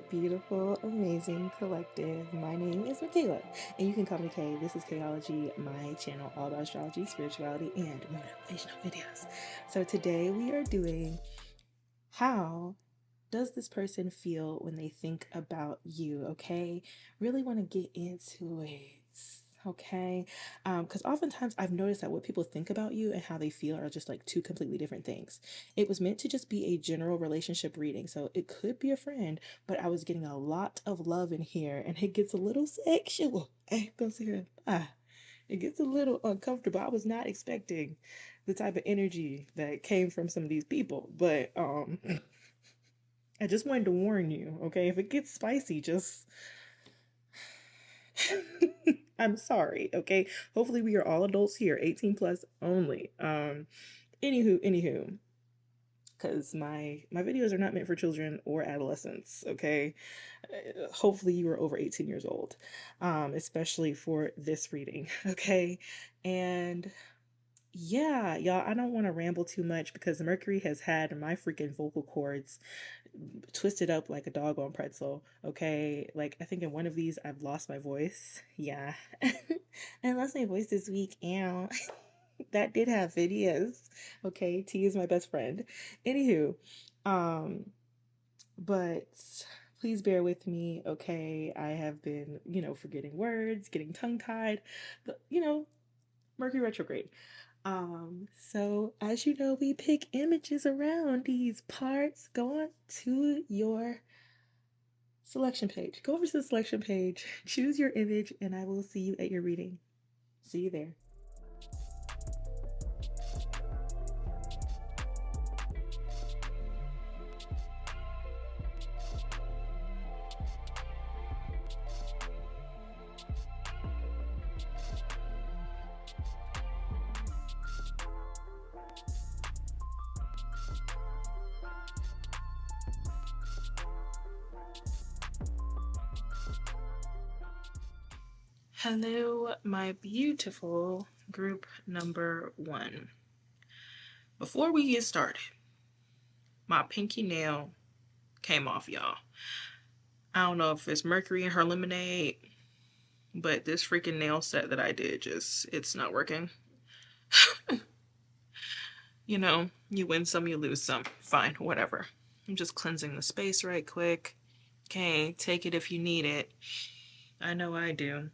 beautiful, amazing collective. My name is Michaela, and you can call me Kay. This is Kayology, my channel all about astrology, spirituality, and motivational videos. So today we are doing how does this person feel when they think about you? Okay, really want to get into it. Okay, because oftentimes I've noticed that what people think about you and how they feel are just like two completely different things. It was meant to just be a general relationship reading, so it could be a friend, but I was getting a lot of love in here, and it gets a little sexual. Hey, don't see her. It gets a little uncomfortable. I was not expecting the type of energy that came from some of these people, but I just wanted to warn you, okay? If it gets spicy, just I'm sorry, okay? Hopefully we are all adults here, 18 plus only. Anywho, because my videos are not meant for children or adolescents, okay? Hopefully you are over 18 years old, especially for this reading, okay? And yeah, y'all, I don't want to ramble too much because Mercury has had my freaking vocal cords twisted up like a doggone pretzel. Okay, like I think in one of these I've lost my voice. Yeah, I lost my voice this week. Ow. That did have videos. Okay, T is my best friend. Anywho, um, but please bear with me. Okay, I have been, forgetting words, getting tongue tied. Mercury retrograde. So as you know, we pick images around these parts. Go on to your selection page. Go over to the selection page, choose your image, and I will see you at your reading. See you there. Hello, my beautiful group number 1. Before we get started, my pinky nail came off, y'all. I don't know if it's mercury in her lemonade, but this freaking nail set that I did it's not working. You win some, you lose some. Fine, whatever. I'm just cleansing the space right quick. Okay, take it if you need it. I know I do.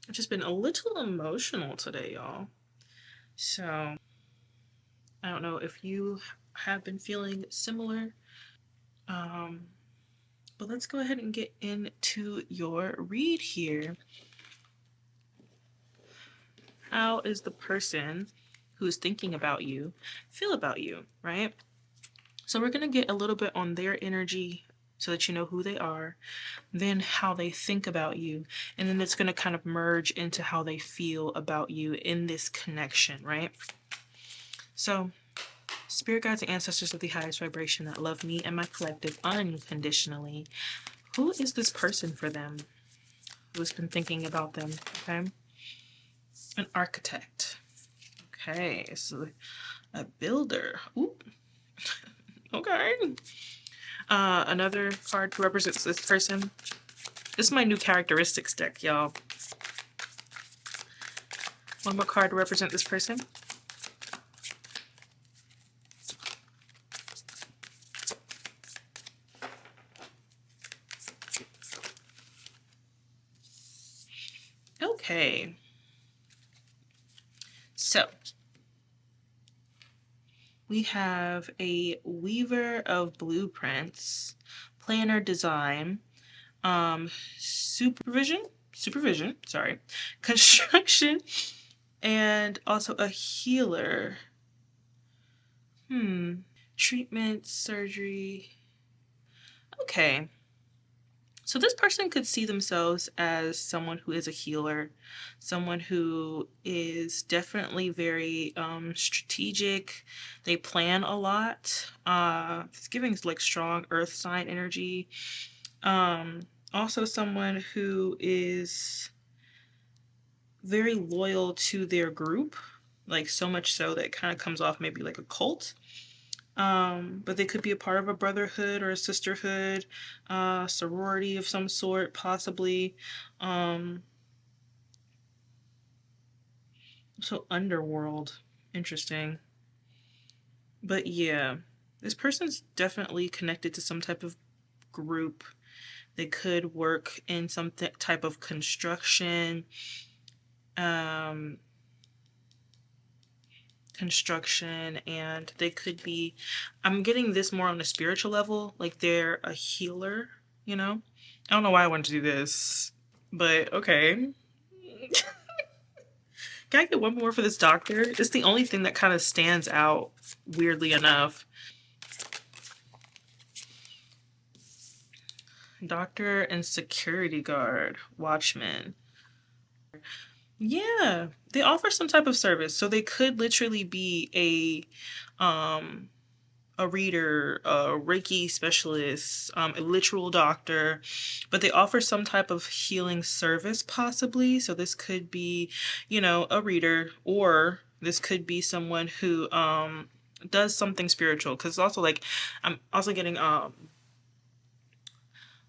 I've just been a little emotional today, y'all. So, I don't know if you have been feeling similar. But let's go ahead and get into your read here. How is the person who's thinking about you feel about you, right? So we're going to get a little bit on their energy so that you know who they are, then how they think about you, and then it's going to kind of merge into how they feel about you in this connection, right? So, spirit guides and ancestors of the highest vibration that love me and my collective unconditionally. Who is this person for them? Who's been thinking about them? Okay. An architect. Okay, so a builder. Ooh. Okay. Another card who represents this person. This is my new characteristics deck, y'all. One more card to represent this person. Okay. So, we have a weaver of blueprints, planner design, supervision, construction, and also a healer. Treatment, surgery. Okay. So this person could see themselves as someone who is a healer, someone who is definitely very strategic. They plan a lot. It's giving like strong earth sign energy. Also someone who is very loyal to their group, like so much so that it kind of comes off maybe like a cult. But they could be a part of a brotherhood or a sisterhood, sorority of some sort, possibly. So underworld, interesting. But yeah, this person's definitely connected to some type of group. They could work in some type of construction, um, and they could be, I'm getting this more on a spiritual level, like they're a healer, you know? I don't know why I wanted to do this, but okay. Can I get one more for this doctor? It's the only thing that kind of stands out, weirdly enough. Doctor and security guard, watchman. Yeah, they offer some type of service, so they could literally be a reader, a Reiki specialist, a literal doctor, but they offer some type of healing service possibly. So this could be, a reader, or this could be someone who does something spiritual. Because also like I'm also getting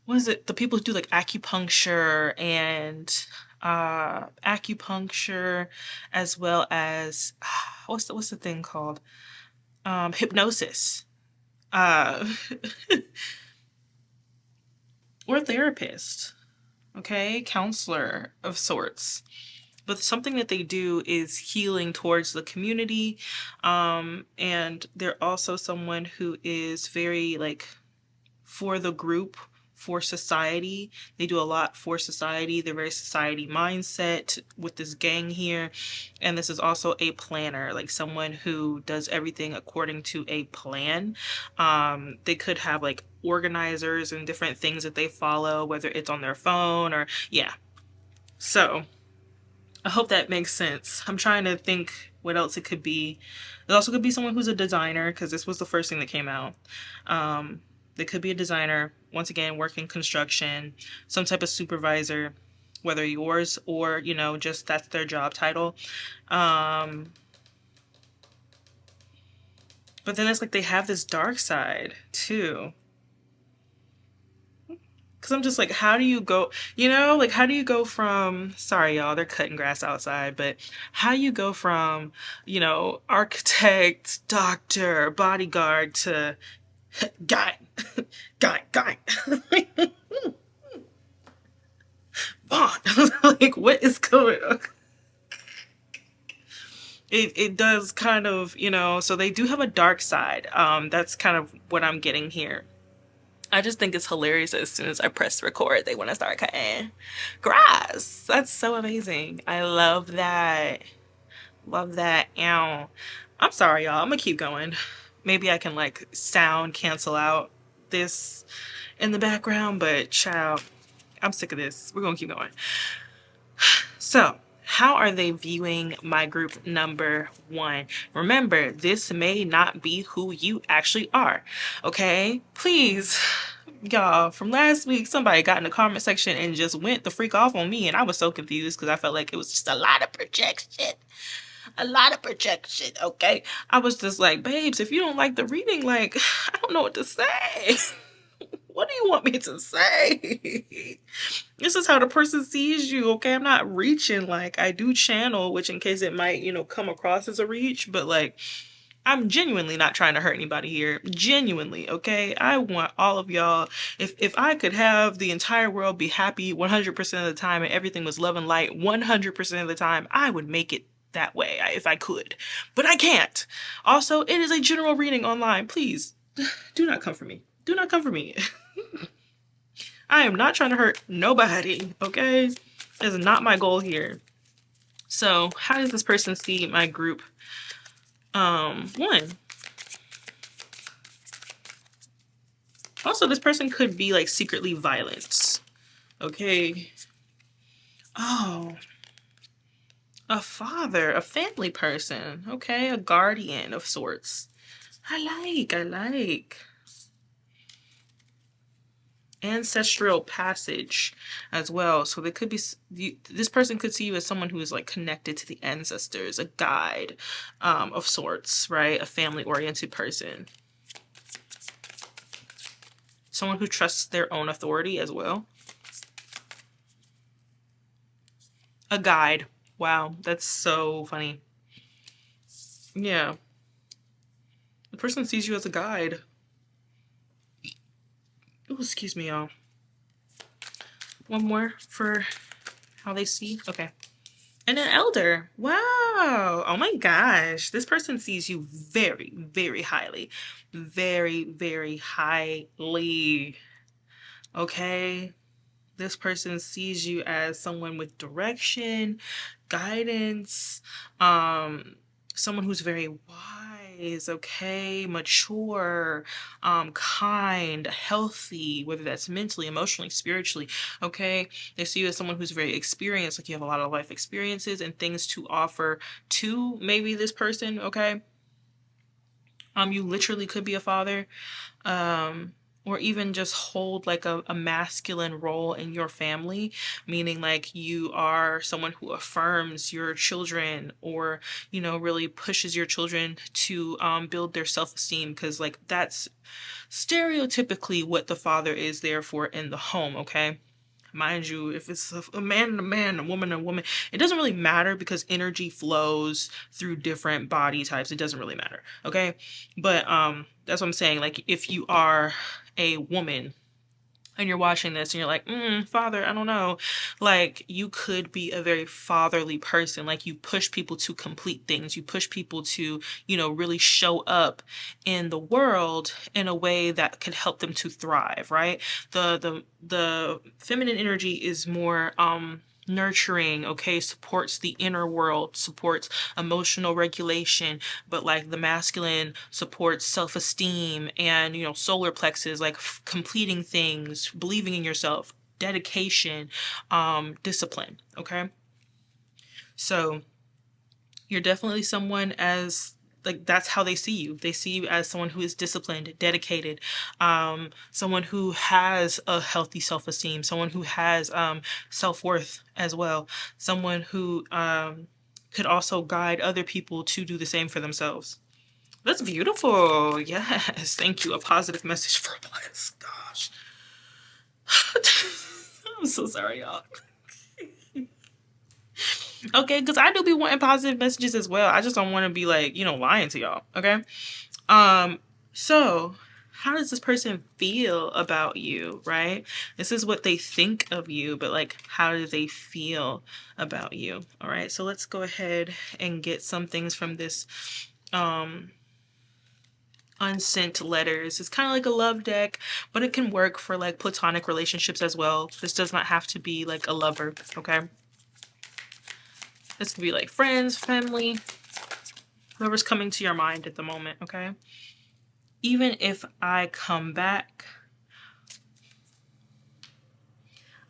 what is it? The people who do like acupuncture as well as what's the thing called? Hypnosis. Uh or therapist, okay? Counselor of sorts. But something that they do is healing towards the community. And they're also someone who is very like for the group, for society. They do a lot for society. They're very society mindset with this gang here. And this is also a planner, like someone who does everything according to a plan. They could have like organizers and different things that they follow, whether it's on their phone or, yeah. So I hope that makes sense. I'm trying to think what else it could be. It also could be someone who's a designer, because this was the first thing that came out. They could be a designer, once again, working construction, some type of supervisor, whether yours or, just that's their job title. But then it's like they have this dark side too. Cause I'm just like, how do you go, like how do you go from, sorry y'all, they're cutting grass outside, but how do you go from, architect, doctor, bodyguard to guy, guy. Vaughn. Like, what is going on? It does kind of, so they do have a dark side. That's kind of what I'm getting here. I just think it's hilarious that as soon as I press record, they want to start cutting grass. That's so amazing. I love that. Love that. Ow. I'm sorry, y'all. I'm gonna keep going. Maybe I can like sound cancel out this in the background, but child, I'm sick of this. We're gonna keep going. So, how are they viewing my group number 1? Remember, this may not be who you actually are. Okay? Please, y'all, from last week, somebody got in the comment section and just went the freak off on me, and I was so confused because I felt like it was just a lot of projection. A lot of projection, okay? I was just like, babes, if you don't like the reading, like, I don't know what to say. What do you want me to say? This is how the person sees you, okay? I'm not reaching. Like, I do channel, which in case it might, come across as a reach, but like, I'm genuinely not trying to hurt anybody here. Genuinely, okay? I want all of y'all, if I could have the entire world be happy 100% of the time and everything was love and light 100% of the time, I would make it that way if I could. But I can't. Also, it is a general reading online. Please, do not come for me. Do not come for me. I am not trying to hurt nobody, okay? That is not my goal here. So, how does this person see my group? 1. Also, this person could be like secretly violent. Okay. Oh. A father, a family person. Okay, a guardian of sorts. I like. Ancestral passage as well. So there could be, this person could see you as someone who is like connected to the ancestors, a guide of sorts, right? A family oriented person. Someone who trusts their own authority as well. A guide. Wow, that's so funny. Yeah. The person sees you as a guide. Oh, excuse me, y'all. One more for how they see. Okay. And an elder. Wow. Oh my gosh. This person sees you very, very highly. Very, very highly. Okay. This person sees you as someone with direction, guidance, someone who's very wise, okay, mature, kind, healthy, whether that's mentally, emotionally, spiritually, okay. They see you as someone who's very experienced, like you have a lot of life experiences and things to offer to maybe this person, okay. You literally could be a father, um, or even just hold like a masculine role in your family, meaning like you are someone who affirms your children or, really pushes your children to build their self-esteem, because like that's stereotypically what the father is there for in the home, okay? Mind you, if it's a man and a man, a woman and a woman, it doesn't really matter because energy flows through different body types. It doesn't really matter. Okay. But that's what I'm saying. Like if you are a woman and you're watching this and you're like, father, I don't know. Like you could be a very fatherly person. Like you push people to complete things. You push people to, really show up in the world in a way that could help them to thrive, right? The feminine energy is more nurturing, okay, supports the inner world, supports emotional regulation, but like the masculine supports self-esteem and, solar plexus, like completing things, believing in yourself, dedication, discipline, okay. So you're definitely someone as like that's how they see you. They see you as someone who is disciplined, dedicated, someone who has a healthy self-esteem, someone who has self-worth as well, someone who could also guide other people to do the same for themselves. That's beautiful. Yes, thank you. A positive message for us. Gosh. I'm so sorry, y'all. Okay, because I do be wanting positive messages as well. I just don't want to be like, lying to y'all. Okay. Um, so how does this person feel about you, right? This is what they think of you, but like how do they feel about you? All right. So let's go ahead and get some things from this unsent letters. It's kind of like a love deck, but it can work for like platonic relationships as well. This does not have to be like a lover, okay? This could be like friends, family, whoever's coming to your mind at the moment, okay? Even if I come back,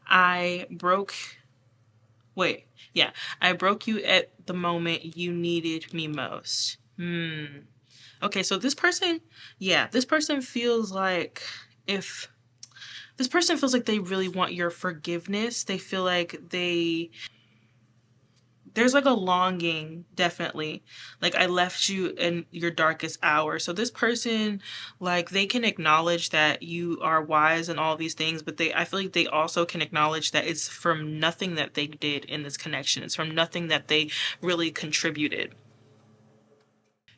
I broke, wait, yeah, I broke you at the moment you needed me most. Okay, so this person, yeah, this person feels like if this person feels like they really want your forgiveness. They feel like there's like a longing, definitely. Like I left you in your darkest hour. So this person, like they can acknowledge that you are wise and all these things, but I feel like they also can acknowledge that it's from nothing that they did in this connection. It's from nothing that they really contributed.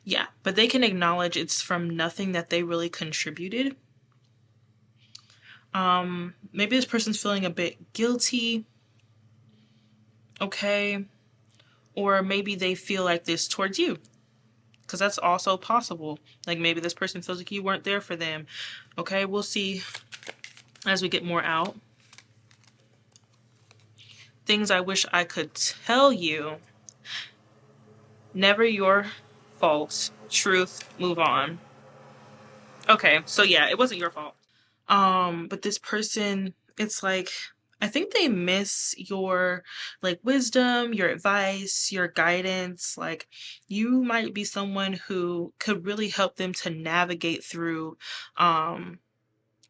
Yeah, but they can acknowledge it's from nothing that they really contributed. Maybe this person's feeling a bit guilty, okay? Or maybe they feel like this towards you, because that's also possible. Like maybe this person feels like you weren't there for them. Okay, we'll see as we get more out. Things I wish I could tell you. Never your fault. Truth, move on. Okay, so yeah, it wasn't your fault. But this person, it's like I think they miss your like wisdom, your advice, your guidance. Like you might be someone who could really help them to navigate through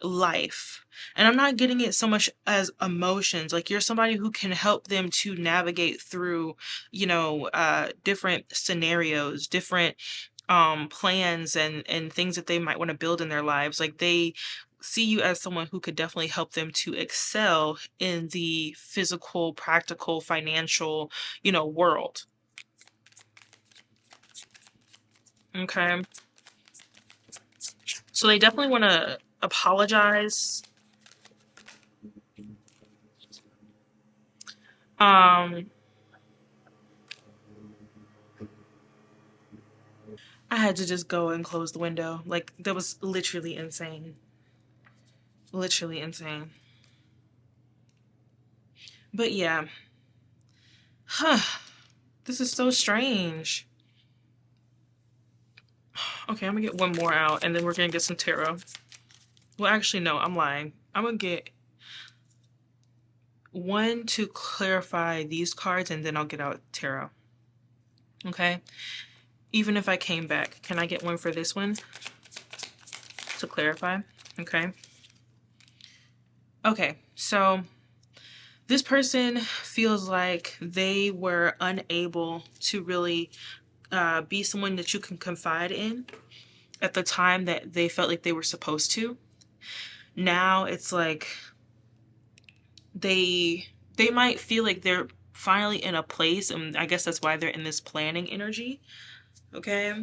life. And I'm not getting it so much as emotions. Like you're somebody who can help them to navigate through, different scenarios, different plans and things that they might want to build in their lives. Like they see you as someone who could definitely help them to excel in the physical, practical, financial, world. Okay. So they definitely want to apologize. Um, I had to just go and close the window. Like, that was literally insane. Literally insane. But yeah. Huh. This is so strange. Okay, I'm gonna get one more out and then we're gonna get some tarot. Well, actually, no, I'm lying. I'm gonna get one to clarify these cards and then I'll get out tarot. Okay? Even if I came back, can I get one for this one to clarify? Okay. Okay, so this person feels like they were unable to really be someone that you can confide in at the time that they felt like they were supposed to. Now it's like they might feel like they're finally in a place, and I guess that's why they're in this planning energy. Okay,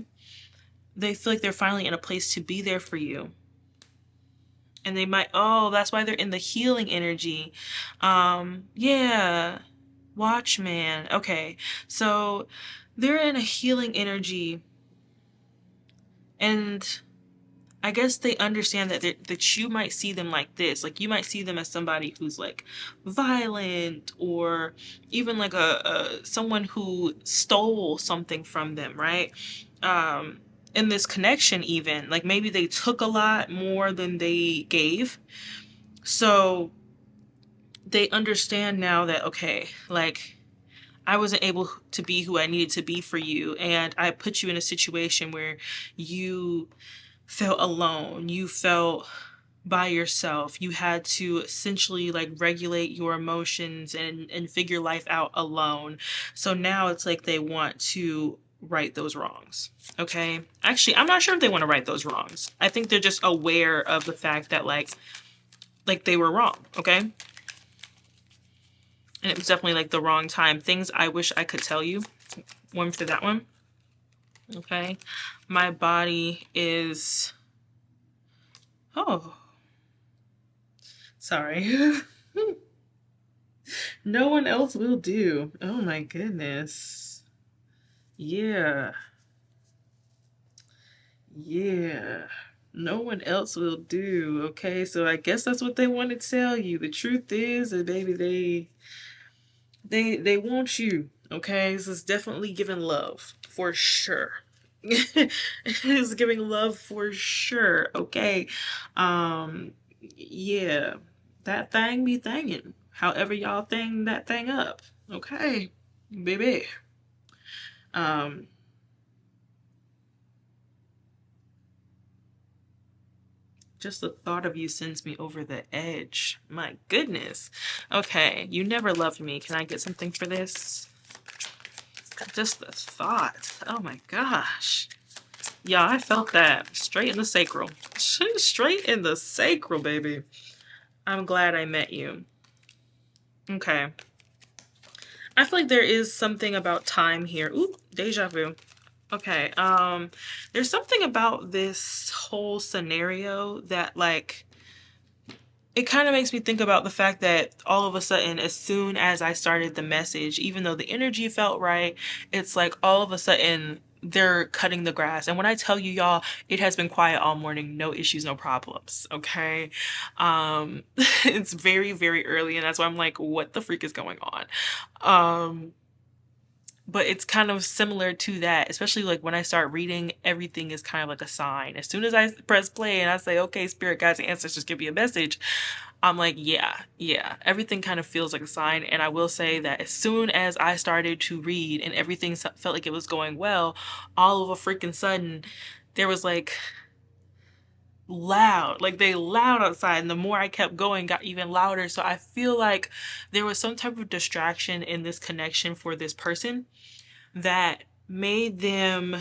they feel like they're finally in a place to be there for you, and they might, oh, that's why they're in the healing energy. Yeah, Watchman. Okay, so they're in a healing energy, and I guess they understand that you might see them like this. Like, you might see them as somebody who's like violent, or even like a someone who stole something from them, right? In this connection, even like maybe they took a lot more than they gave. So they understand now that, okay, like, I wasn't able to be who I needed to be for you, and I put you in a situation where you felt alone, you felt by yourself, you had to essentially like regulate your emotions and figure life out alone. So now it's like they want to right those wrongs. Okay, actually, I'm not sure if they want to right those wrongs. I think they're just aware of the fact that like they were wrong. Okay, and it was definitely like the wrong time. Things I wish I could tell you. One for that one. Okay, my body is, oh, sorry. No one else will do. Oh my goodness. Yeah. Yeah. No one else will do. Okay, so I guess that's what they want to tell you. The truth is that, baby, they want you. Okay, this is definitely giving love for sure. It's giving love for sure. Okay. Yeah. That thing be thangin'. However y'all thing that thing up. Okay, baby. Um, just the thought of you sends me over the edge. My goodness. Okay, you never loved me. Can I get something for this? Just the thought. Oh my gosh. Yeah, I felt that. Straight in the sacral. Straight in the sacral, baby. I'm glad I met you. Okay. I feel like there is something about time here. Ooh, deja vu. Okay. There's something about this whole scenario that, like, it kind of makes me think about the fact that all of a sudden, as soon as I started the message, even though the energy felt right, it's like all of a sudden they're cutting the grass. And when I tell you, y'all, it has been quiet all morning, no issues, no problems. Okay. It's very, very early, and that's why I'm like, what the freak is going on? But it's kind of similar to that, especially like when I start reading, everything is kind of like a sign. As soon as I press play and I say, okay, spirit guides and ancestors, give me a message, I'm like, yeah, everything kind of feels like a sign. And I will say that as soon as I started to read and everything felt like it was going well, all of a freaking sudden, there was like loud, like they loud outside, and the more I kept going got even louder. So I feel like there was some type of distraction in this connection for this person that made them,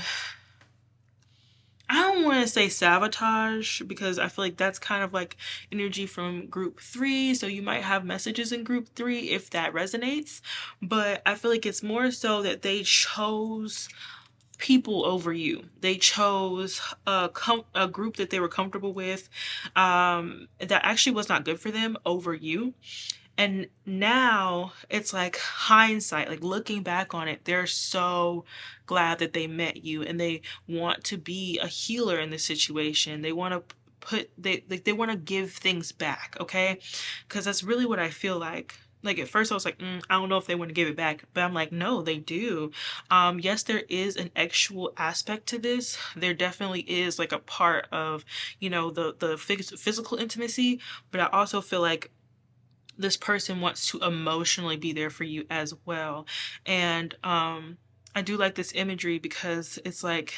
I don't want to say sabotage because I feel like that's kind of like energy from group 3. So you might have messages in group 3 if that resonates. But I feel like it's more so that they chose people over you. They chose a group that they were comfortable with that actually was not good for them over you. And now it's like hindsight, like looking back on it, they're so glad that they met you and they want to be a healer in this situation. They want to they want to give things back, okay? Because that's really what I feel like. Like at first I was like, I don't know if they want to give it back, but I'm like, no, they do. Yes, there is an actual aspect to this. There definitely is like a part of, the physical intimacy, but I also feel like this person wants to emotionally be there for you as well. And I do like this imagery because it's like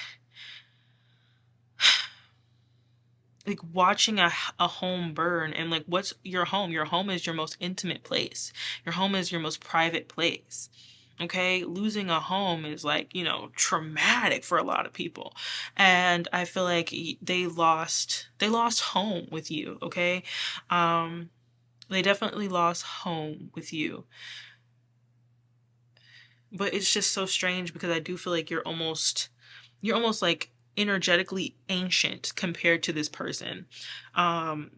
watching a home burn. And like, what's your home? Your home is your most intimate place. Your home is your most private place. Okay, losing a home is like, traumatic for a lot of people. And I feel like they lost home with you. Okay, they definitely lost home with you. But it's just so strange because I do feel like you're almost like energetically ancient compared to this person. Because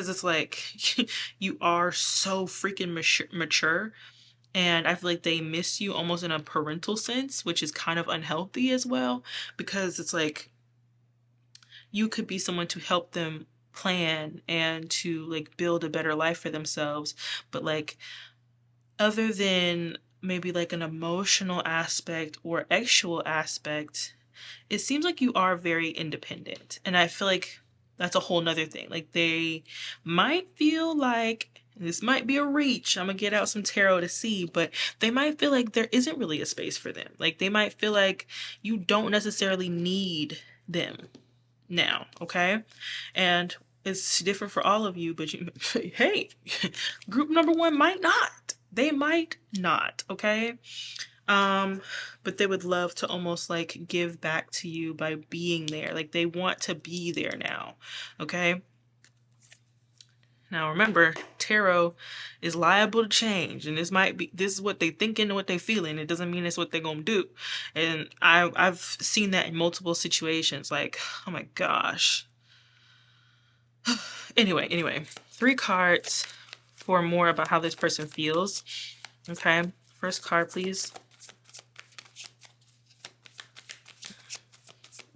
it's like you are so freaking mature, and I feel like they miss you almost in a parental sense, which is kind of unhealthy as well, because it's like you could be someone to help them plan and to like build a better life for themselves, but like other than maybe like an emotional aspect or actual aspect, it seems like you are very independent. And I feel like that's a whole nother thing. Like they might feel like this might be a reach. I'm gonna get out some tarot to see, but they might feel like there isn't really a space for them. Like they might feel like you don't necessarily need them now, okay? And it's different for all of you, but hey, group number 1 might not. They might not, okay? But they would love to almost like give back to you by being there. Like they want to be there now, okay? Now remember, tarot is liable to change, and this is what they thinking and what they feeling. It doesn't mean it's what they're gonna do. And I've seen that in multiple situations. Like, oh my gosh. Anyway, 3 cards for more about how this person feels. Okay, first card, please.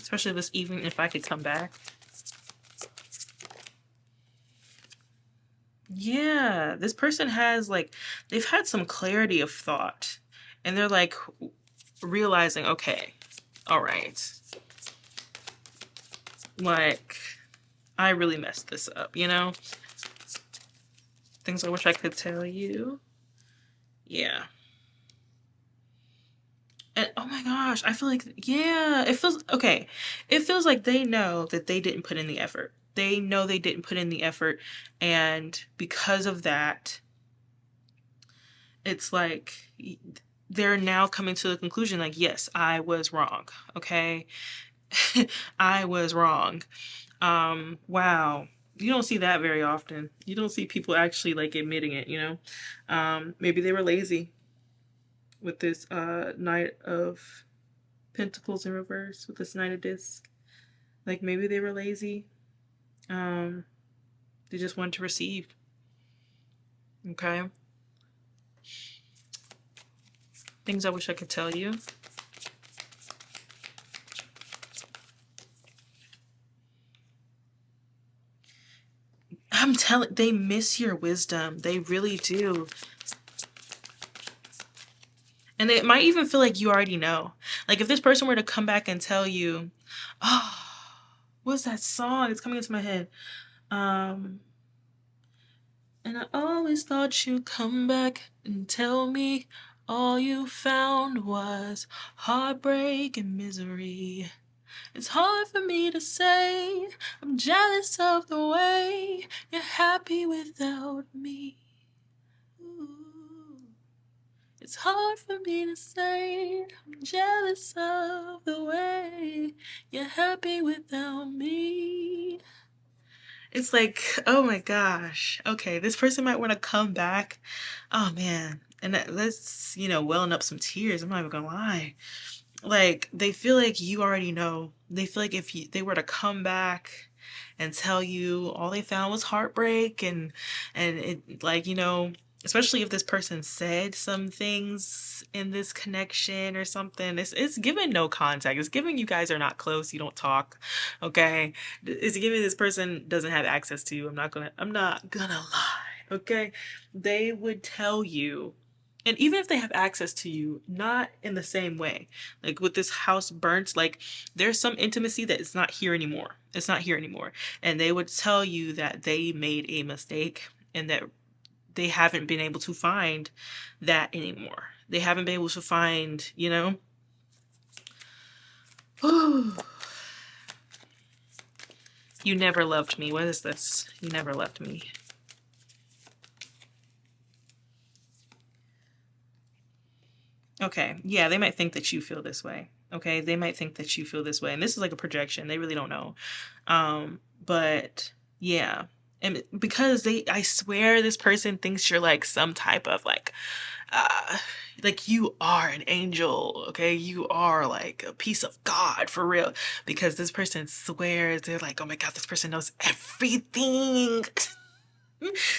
Especially this evening, if I could come back. Yeah, this person has like, they've had some clarity of thought, and they're like realizing, okay, all right, like I really messed this up, Things I wish I could tell you. Yeah. And oh my gosh, I feel like, yeah, it feels okay. It feels like they know that they didn't put in the effort. They know they didn't put in the effort. And because of that, it's like they're now coming to the conclusion like, yes, I was wrong. Okay. I was wrong. Wow. You don't see that very often. You don't see people actually like admitting it. Maybe they were lazy with this Knight of Pentacles in reverse, with this Knight of Disc. Like maybe they were lazy. They just wanted to receive. Okay. Things I wish I could tell you. I'm telling, they miss your wisdom. They really do. And they might even feel like you already know. Like if this person were to come back and tell you, oh, what's that song? It's coming into my head. And I always thought you'd come back and tell me all you found was heartbreak and misery. It's hard for me to say, I'm jealous of the way you're happy without me. Ooh. It's hard for me to say I'm jealous of the way you're happy without me. It's like, oh my gosh. Okay, this person might want to come back. Oh man. And that's, welling up some tears. I'm not even gonna lie. Like, they feel like you already know. They feel like if they were to come back and tell you all they found was heartbreak and it, like, especially if this person said some things in this connection or something, it's given no contact. It's given you guys are not close, you don't talk, okay? It's given this person doesn't have access to you. I'm not gonna lie, okay? They would tell you, and even if they have access to you, not in the same way. Like with this house burnt, like there's some intimacy that it's not here anymore. It's not here anymore. And they would tell you that they made a mistake and that they haven't been able to find that anymore. They haven't been able to find, you never loved me. What is this? You never loved me. Okay, yeah, they might think that you feel this way. Okay, they might think that you feel this way. And this is like a projection. They really don't know. But yeah. And because I swear this person thinks you're like some type of like you are an angel, okay? You are like a piece of God for real. Because this person swears, they're like, oh my God, this person knows everything.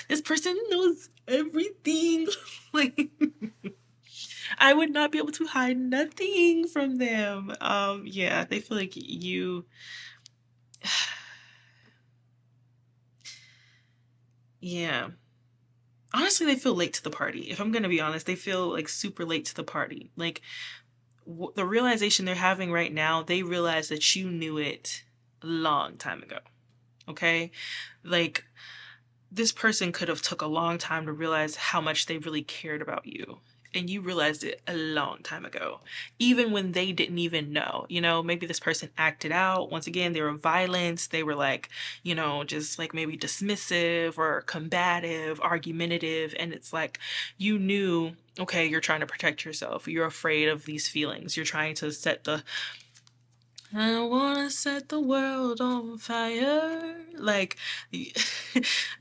This person knows everything. Like, I would not be able to hide nothing from them. Yeah, they feel like you. Yeah. Honestly, they feel late to the party. If I'm gonna be honest, they feel like super late to the party. Like the realization they're having right now, they realize that you knew it a long time ago. Okay? Like this person could have took a long time to realize how much they really cared about you. And you realized it a long time ago, even when they didn't even know. Maybe this person acted out. Once again, they were violent. They were like, just like maybe dismissive or combative, argumentative. And it's like, you knew, okay, you're trying to protect yourself. You're afraid of these feelings. You're trying to set the I wanna set the world on fire. Like,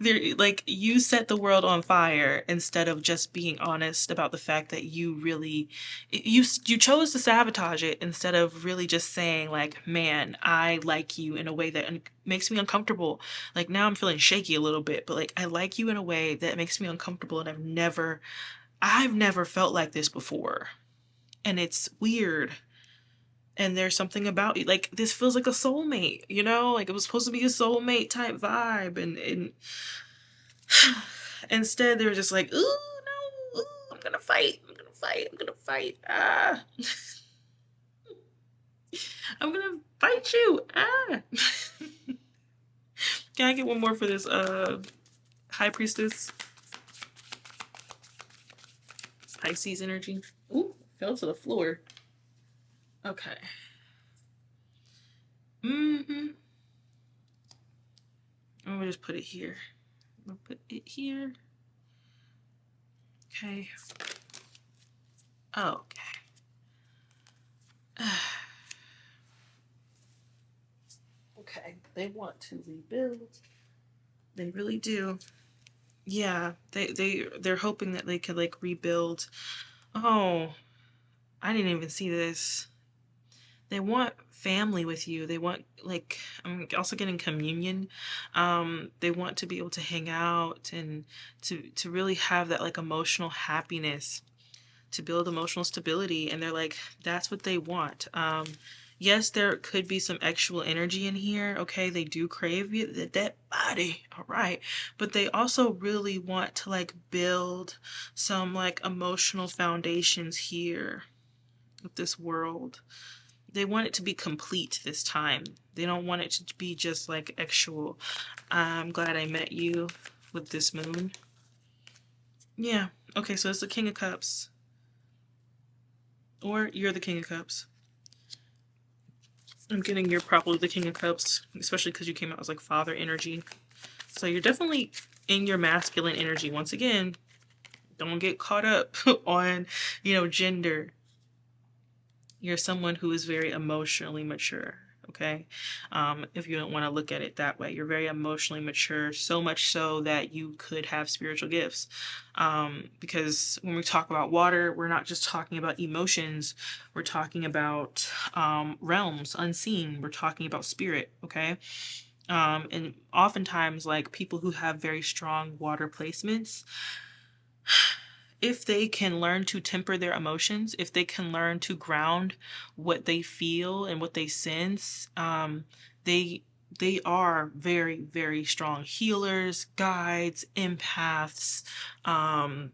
they're like you set the world on fire instead of just being honest about the fact that you really, you chose to sabotage it instead of really just saying like, man, I like you in a way that makes me uncomfortable. Like now I'm feeling shaky a little bit, but like I like you in a way that makes me uncomfortable, and I've never felt like this before, and it's weird. And there's something about you, like this feels like a soulmate, like it was supposed to be a soulmate type vibe, and instead they were just like, ooh, no, ooh, I'm gonna fight, I'm gonna fight you, Can I get one more for this high priestess Pisces energy? Ooh, fell to the floor. Okay. I'm gonna just put it here. I'm gonna put it here. Okay. Okay. Okay. They want to rebuild. They really do. Yeah. They're hoping that they could like rebuild. Oh, I didn't even see this. They want family with you. They want like I'm also getting communion. They want to be able to hang out and to really have that like emotional happiness, to build emotional stability, and they're like that's what they want. Yes, there could be some actual energy in here. Okay, they do crave that body, all right, but they also really want to like build some like emotional foundations here with this world. They want it to be complete this time. They don't want it to be just like actual, I'm glad I met you with this moon. Yeah, okay, so it's the King of Cups. Or you're the King of Cups. I'm getting you're probably the King of Cups, especially because you came out as like father energy. So you're definitely in your masculine energy once again. Don't get caught up on, gender. You're someone who is very emotionally mature. Okay. If you don't want to look at it that way, you're very emotionally mature, so much so that you could have spiritual gifts. Because when we talk about water, we're not just talking about emotions, we're talking about realms unseen, we're talking about spirit. Okay. And oftentimes, like people who have very strong water placements, if they can learn to temper their emotions, if they can learn to ground what they feel and what they sense, they they are very, very strong healers, guides, empaths, um,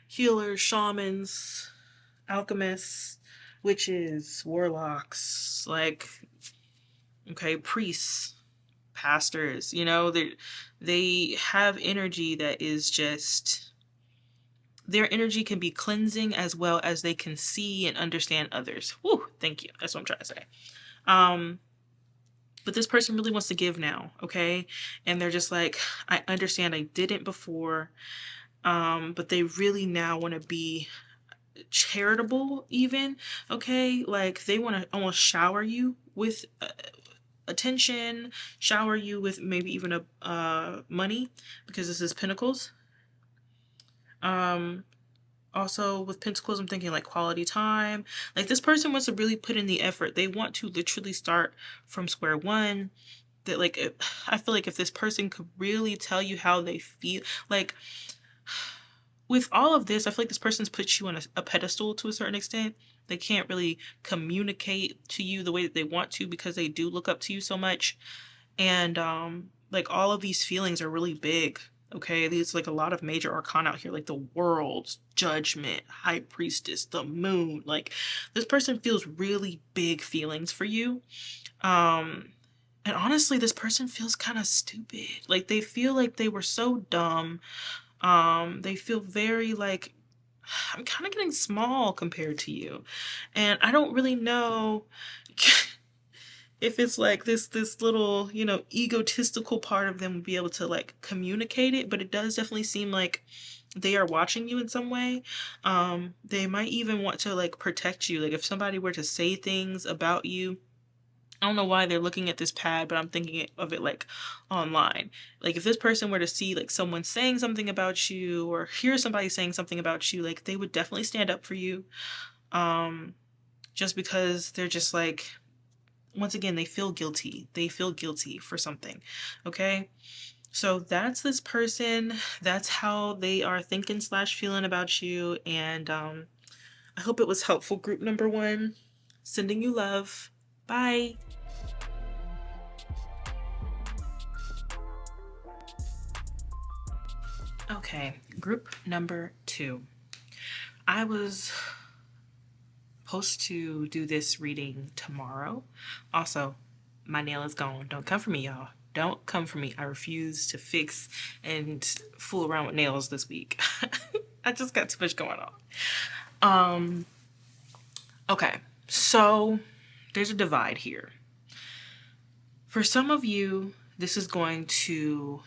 healers, shamans, alchemists, witches, warlocks, like, okay, priests, pastors. They have energy that is just, their energy can be cleansing as well as they can see and understand others. Whew, thank you. That's what I'm trying to say. Um, but this person really wants to give now, okay? And they're just like, I understand I didn't before, but they really now want to be charitable, even, okay? Like they want to almost shower you with attention, shower you with maybe even a money, because this is Pentacles. Um, Also, with Pentacles, I'm thinking like quality time. Like this person wants to really put in the effort. They want to literally start from square one. That like, I feel like if this person could really tell you how they feel, like with all of this, I feel like this person's put you on a pedestal to a certain extent. They can't really communicate to you the way that they want to because they do look up to you so much. And like all of these feelings are really big. Okay, there's like a lot of major arcana out here, like the world, judgment, high priestess, the moon. Like this person feels really big feelings for you. Um and honestly, this person feels kind of stupid. Like they feel like they were so dumb. They feel very like, I'm kind of getting small compared to you. And I don't really know if it's like this little, egotistical part of them would be able to like communicate it, but it does definitely seem like they are watching you in some way. They might even want to like protect you. Like if somebody were to say things about you, I don't know why they're looking at this pad, but I'm thinking of it like online. Like if this person were to see like someone saying something about you or hear somebody saying something about you, like they would definitely stand up for you. Um, just because they're just like, once again, they feel guilty. They feel guilty for something. Okay. So that's this person. That's how they are thinking slash feeling about you. And I hope it was helpful, group number one. Sending you love. Bye. Okay, group number two. I was supposed to do this reading tomorrow. Also, my nail is gone. Don't come for me, y'all. Don't come for me. I refuse to fix and fool around with nails this week. I just got too much going on. Okay, so there's a divide here. For some of you, this is going to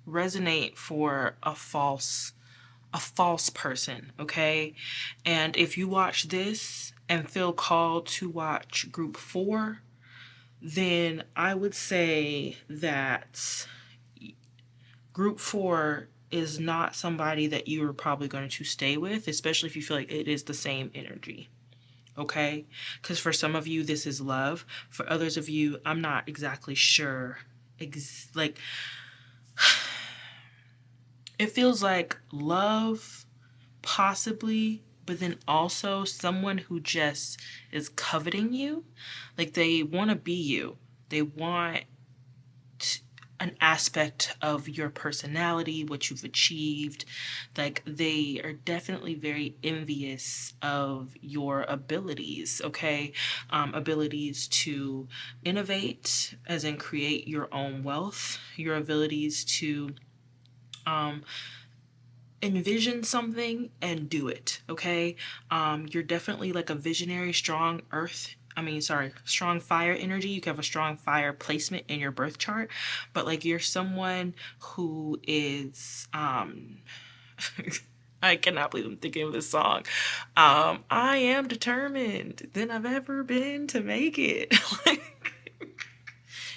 resonate for a false person, okay? And if you watch this and feel called to watch group 4, then I would say that group 4 is not somebody that you are probably going to stay with, especially if you feel like it is the same energy. Okay? Because for some of you, this is love. For others of you, I'm not exactly sure. Like, it feels like love, possibly, but then also someone who just is coveting you. Like, they want to be you. They want an aspect of your personality, what you've achieved. Like they are definitely very envious of your abilities, okay? Abilities to innovate, as in create your own wealth, your abilities to envision something and do it, okay? You're definitely like a visionary, strong strong fire energy. You can have a strong fire placement in your birth chart, but like you're someone who is I cannot believe I'm thinking of this song. I am determined than I've ever been to make it.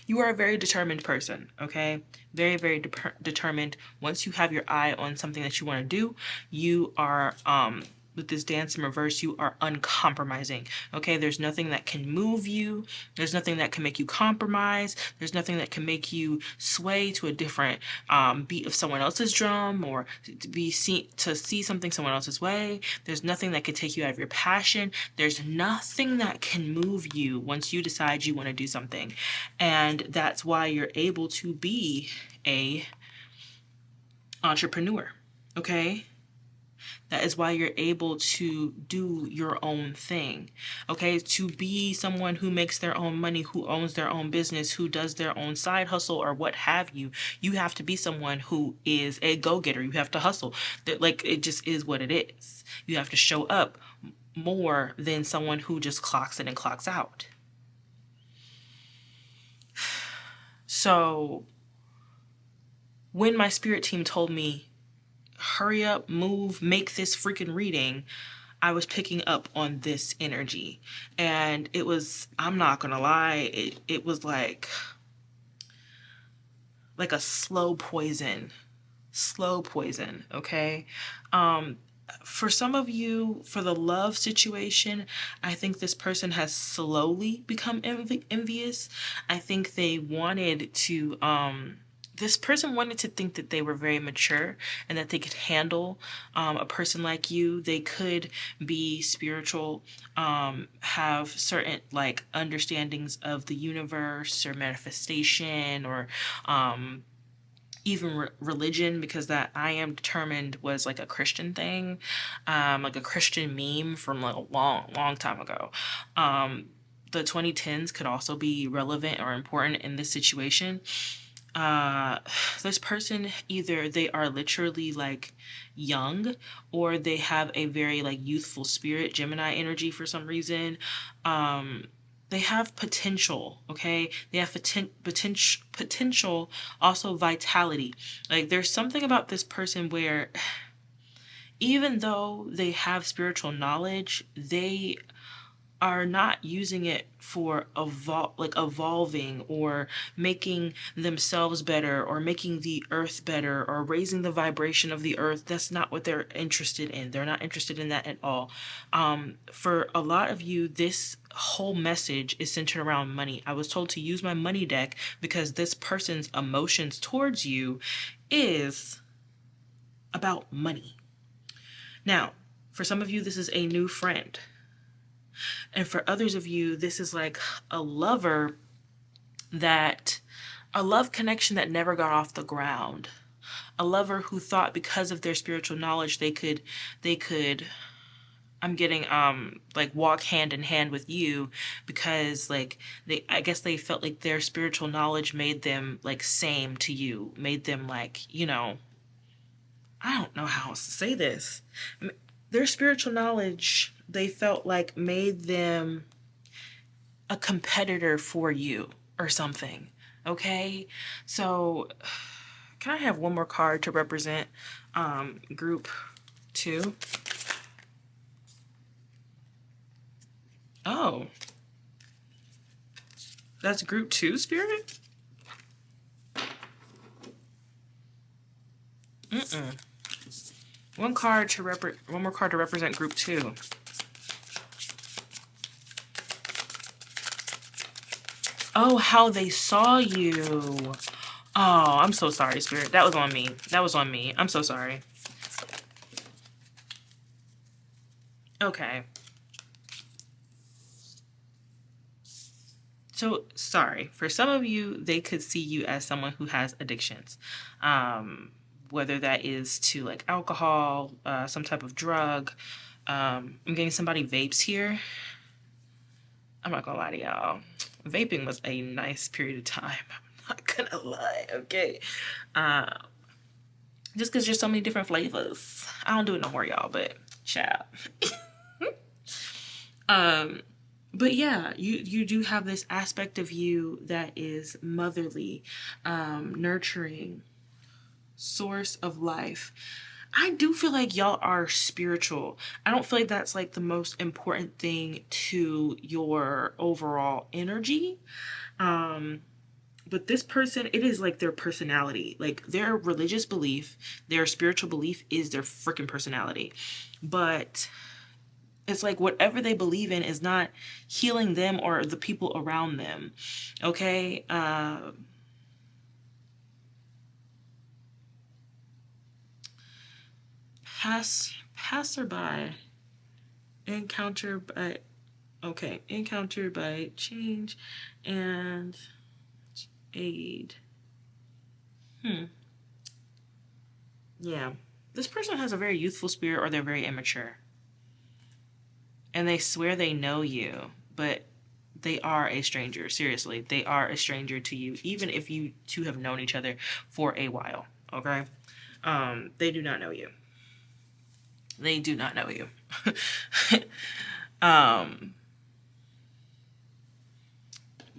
You are a very determined person, okay? Very, very determined. Once you have your eye on something that you want to do, you are, with this dance in reverse, you are uncompromising, okay? There's nothing that can move you. There's nothing that can make you compromise. There's nothing that can make you sway to a different beat of someone else's drum, or to see something someone else's way. There's nothing that can take you out of your passion. There's nothing that can move you once you decide you want to do something. And that's why you're able to be a entrepreneur, okay? That is why you're able to do your own thing, okay? To be someone who makes their own money, who owns their own business, who does their own side hustle or what have you, you have to be someone who is a go-getter. You have to hustle. Like, it just is what it is. You have to show up more than someone who just clocks in and clocks out. So when my spirit team told me, hurry up, move, make this freaking reading, I was picking up on this energy. And it was, I'm not gonna lie, it was like a slow poison, okay? For some of you, for the love situation, I think this person has slowly become envious. I think they wanted to, this person wanted to think that they were very mature and that they could handle a person like you. They could be spiritual, have certain like understandings of the universe or manifestation, or even religion, because that I am determined was like a Christian thing, like a Christian meme from like a long time ago. The 2010s could also be relevant or important in this situation. This person, either they are literally like young, or they have a very like youthful spirit, Gemini energy for some reason. They have potential, okay? They have potential, also vitality. Like, there's something about this person where even though they have spiritual knowledge, they are not using it for evolving or making themselves better or making the earth better or raising the vibration of the earth. That's not what they're interested in. They're not interested in that at all. For a lot of you, this whole message is centered around money. I was told to use my money deck because this person's emotions towards you is about money. Now, for some of you, this is a new friend. And for others of you, this is like a love connection that never got off the ground. A lover who thought because of their spiritual knowledge, they could, I'm getting, like walk hand in hand with you, because like I guess they felt like their spiritual knowledge made them like same to you, made them like, I don't know how else to say this. Their spiritual knowledge, they felt like made them a competitor for you or something, okay? So can I have one more card to represent group 2? Oh, that's group 2, Spirit? One more card to represent group 2. Oh, how they saw you. Oh, I'm so sorry, Spirit. That was on me. I'm so sorry. Okay. So, sorry. For some of you, they could see you as someone who has addictions. Whether that is to like alcohol, some type of drug. I'm getting somebody vapes here. I'm not gonna lie to y'all. Vaping was a nice period of time. I'm not gonna lie, okay? Just because there's so many different flavors. I don't do it no more, y'all, but child. But yeah, you do have this aspect of you that is motherly, nurturing, source of life. I do feel like y'all are spiritual. I don't feel like that's like the most important thing to your overall energy. Um, but this person, it is like their personality. Like their religious belief, their spiritual belief is their freaking personality. But it's like whatever they believe in is not healing them or the people around them. Okay? Passerby. Encounter by encounter by change and aid. Yeah. This person has a very youthful spirit or they're very immature. And they swear they know you, but they are a stranger. Seriously, they are a stranger to you, even if you two have known each other for a while. Okay? They do not know you. They do not know you.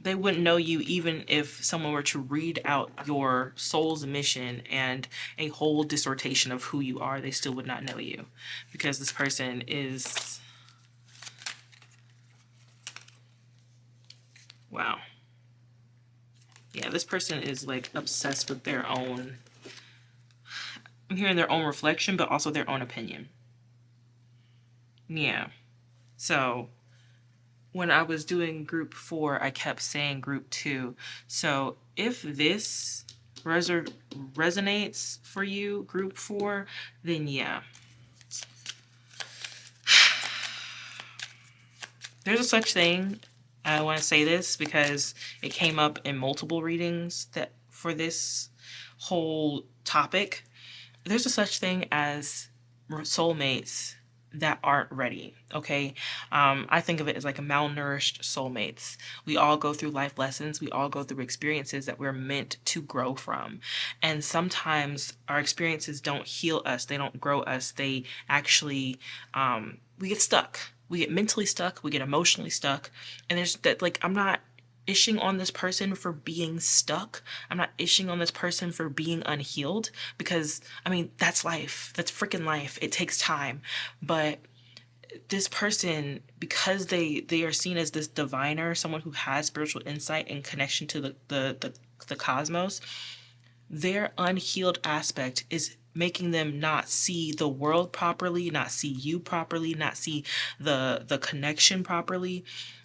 They wouldn't know you even if someone were to read out your soul's mission and a whole dissertation of who you are. They still would not know you because this person is, wow. Yeah, this person is like obsessed with their own, I'm hearing their own reflection, but also their own opinion. Yeah. So when I was doing group 4, I kept saying group 2. So if this resonates for you, group 4, then yeah. There's a such thing. I want to say this because it came up in multiple readings that for this whole topic. There's a such thing as soulmates that aren't ready. Okay. I think of it as like a malnourished soulmates. We all go through life lessons. We all go through experiences that we're meant to grow from. And sometimes our experiences don't heal us. They don't grow us. They actually, we get stuck. We get mentally stuck. We get emotionally stuck. And there's that, like, I'm not ishing on this person for being stuck. I'm not ishing on this person for being unhealed because, I mean, that's life. That's freaking life. It takes time. But this person, because they are seen as this diviner, someone who has spiritual insight and connection to the cosmos, their unhealed aspect is making them not see the world properly, not see you properly, not see the connection properly.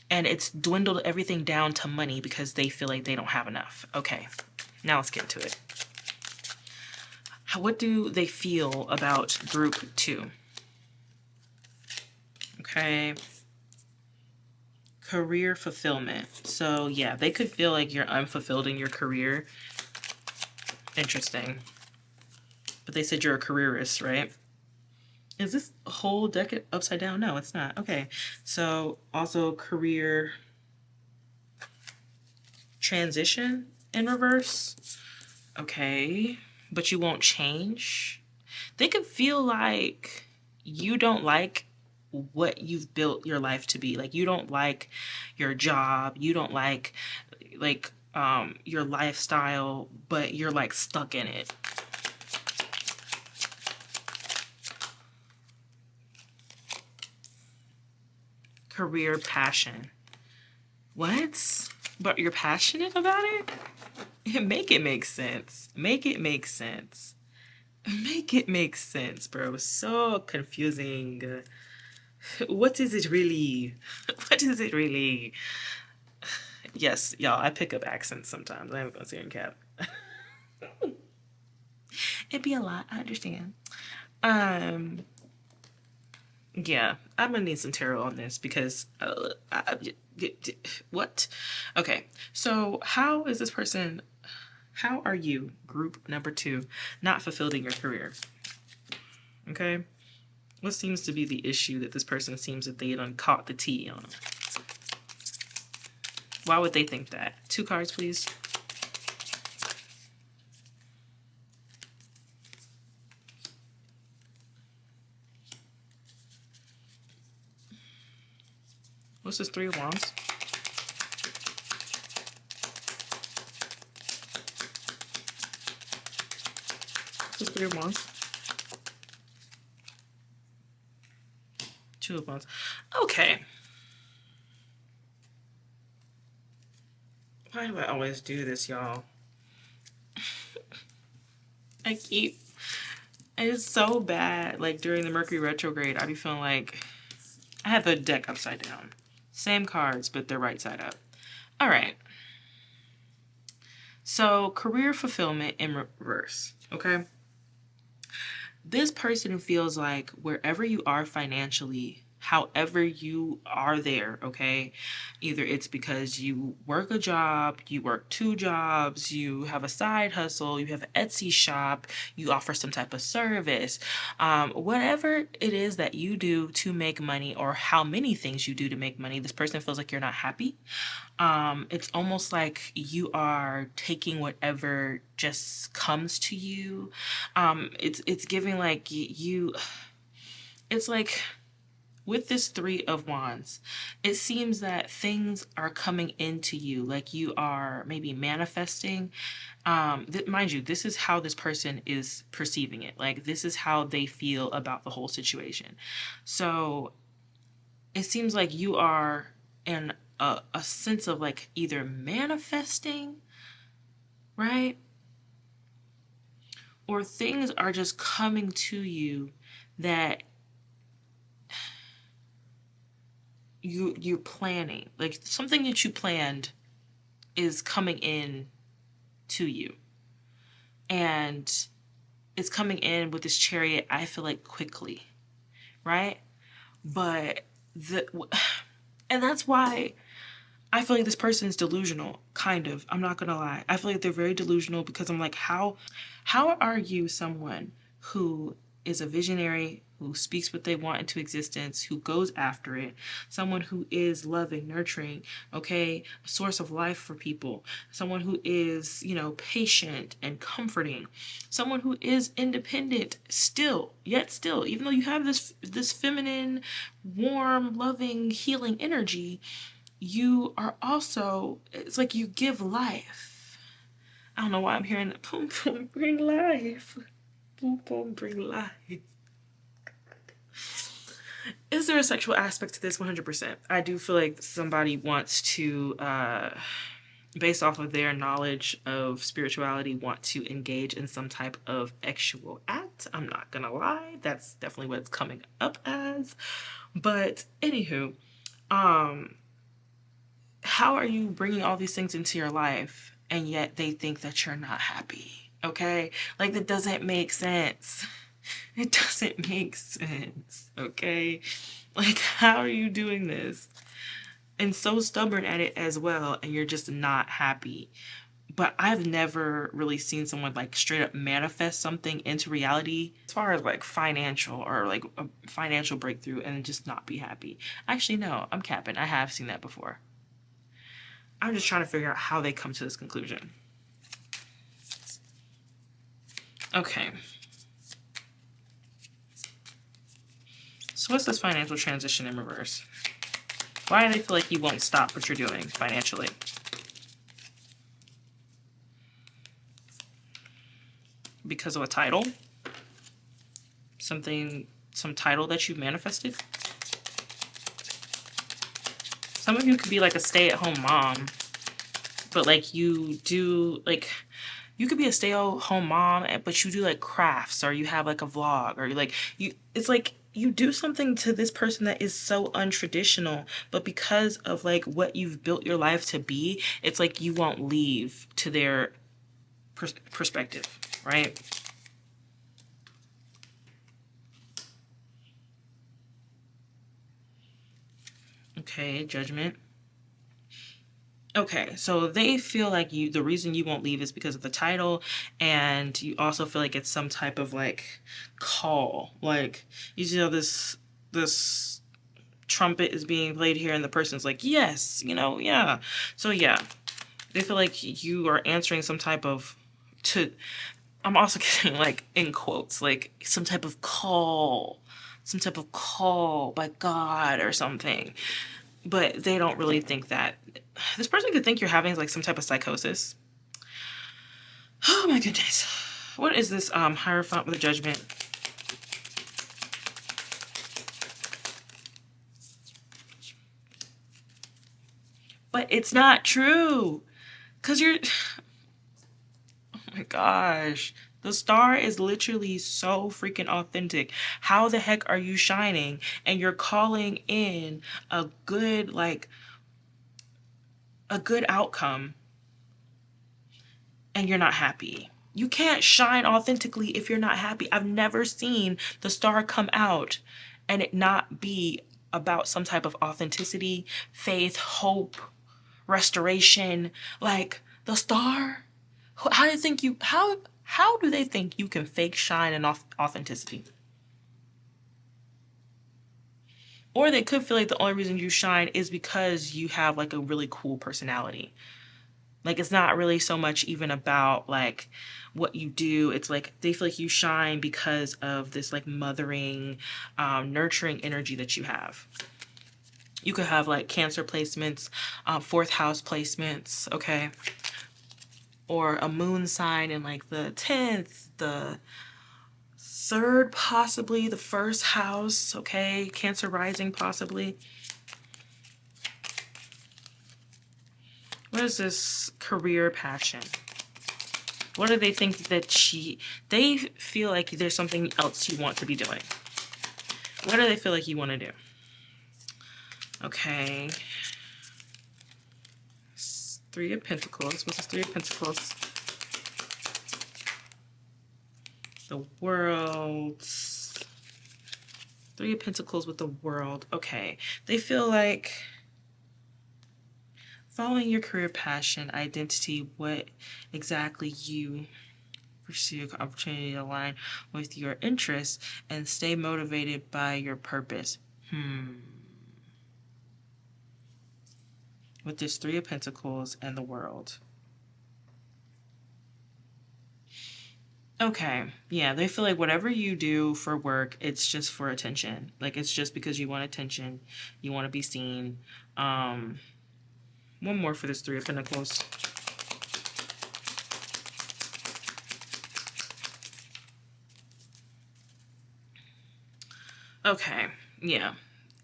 And it's dwindled everything down to money because they feel like they don't have enough. Okay, now let's get into it. What do they feel about group 2? Okay. Career fulfillment. So yeah, they could feel like you're unfulfilled in your career. Interesting. But they said you're a careerist, right? Is this whole deck upside down? No, it's not. Okay. So also career transition in reverse. Okay. But you won't change. They could feel like you don't like what you've built your life to be. Like you don't like your job. You don't like your lifestyle, but you're like stuck in it. Career passion. What? But you're passionate about it? Make it make sense. Make it make sense. Make it make sense, bro. So confusing. What is it really? What is it really? Yes, y'all, I pick up accents sometimes. I am gonna say in cap. It'd be a lot, I understand. Yeah, I'm gonna need some tarot on this because what? Okay, so how is this person? How are you, group number 2, not fulfilling your career? Okay, what seems to be the issue that this person seems that they done caught the tea on? Why would they think that? 2 cards, please. What's this 3 of Wands? What's this 3 of Wands? Two of Wands. Okay. Why do I always do this, y'all? It's so bad. Like during the Mercury retrograde, I be feeling like I have the deck upside down. Same cards, but they're right side up. All right. So career fulfillment in reverse. Okay. This person feels like wherever you are financially, however you are there, okay? Either it's because you work a job, you work two jobs, you have a side hustle, you have an Etsy shop, you offer some type of service, whatever it is that you do to make money or how many things you do to make money, this person feels like you're not happy. It's almost like you are taking whatever just comes to you. It's giving like you it's like with this Three of Wands, it seems that things are coming into you, like you are maybe manifesting. Mind you, this is how this person is perceiving it. Like this is how they feel about the whole situation. So it seems like you are in a sense of like either manifesting, right? Or things are just coming to you that you're planning. Like something that you planned is coming in to you. And it's coming in with this Chariot, I feel like quickly, right? But and that's why I feel like this person is delusional, kind of. I'm not gonna lie. I feel like they're very delusional because I'm like, how are you someone who is a visionary, who speaks what they want into existence, who goes after it, someone who is loving, nurturing, okay, a source of life for people, someone who is, patient and comforting, someone who is independent still, yet still, even though you have this feminine, warm, loving, healing energy, you are also, it's like you give life. I don't know why I'm hearing that. Boom, boom, bring life. Boom, boom, bring life. Is there a sexual aspect to this? 100%. I do feel like somebody wants to, based off of their knowledge of spirituality, want to engage in some type of sexual act. I'm not gonna lie. That's definitely what it's coming up as. But anywho, how are you bringing all these things into your life and yet they think that you're not happy? Okay? Like that doesn't make sense. It doesn't make sense. Okay? Like how are you doing this? And so stubborn at it as well, and you're just not happy. But I've never really seen someone like straight up manifest something into reality as far as like financial or like a financial breakthrough and just not be happy. Actually, no, I'm capping. I have seen that before. I'm just trying to figure out how they come to this conclusion. Okay. So what's this financial transition in reverse? Why do they feel like you won't stop what you're doing financially? Because of a title? Some title that you manifested? Some of you could be like a stay-at-home mom, but like you do like you could be a stay-at-home mom, but you do like crafts, or you have like a vlog, or it's like you do something to this person that is so untraditional, but because of like what you've built your life to be, it's like you won't leave to their perspective, right? Okay, Judgment. Okay, so they feel like the reason you won't leave is because of the title, and you also feel like it's some type of like call. Like this trumpet is being played here and the person's like, yes, yeah. So yeah, they feel like you are answering some type of I'm also getting like in quotes, like some type of call by God or something. But they don't really think that. This person could think you're having like some type of psychosis. Oh my goodness. What is this Hierophant with a Judgment? But it's not true. Because you're, oh my gosh. The star is literally so freaking authentic. How the heck are you shining and you're calling in a good, like, a good outcome and you're not happy? You can't shine authentically if you're not happy. I've never seen the star come out and it not be about some type of authenticity, faith, hope, restoration. Like the star, how do you think you how do they think you can fake shine and authenticity? Or they could feel like the only reason you shine is because you have like a really cool personality. Like it's not really so much even about like what you do. It's like they feel like you shine because of this like mothering, nurturing energy that you have. You could have like Cancer placements, fourth house placements, okay? Or a moon sign in like the 10th, the third, possibly the first house, okay? Cancer rising, possibly. What is this career passion? What do they think that they feel like there's something else you want to be doing? What do they feel like you want to do? Okay. Three of Pentacles. What's this Three of Pentacles? The World. Three of Pentacles with the World. Okay. They feel like following your career passion, identity, what exactly you pursue, opportunity to align with your interests, and stay motivated by your purpose. With this Three of Pentacles and the World. Okay, yeah, they feel like whatever you do for work, it's just for attention. Like it's just because you want attention, you want to be seen. One more for this Three of Pentacles. Okay, yeah,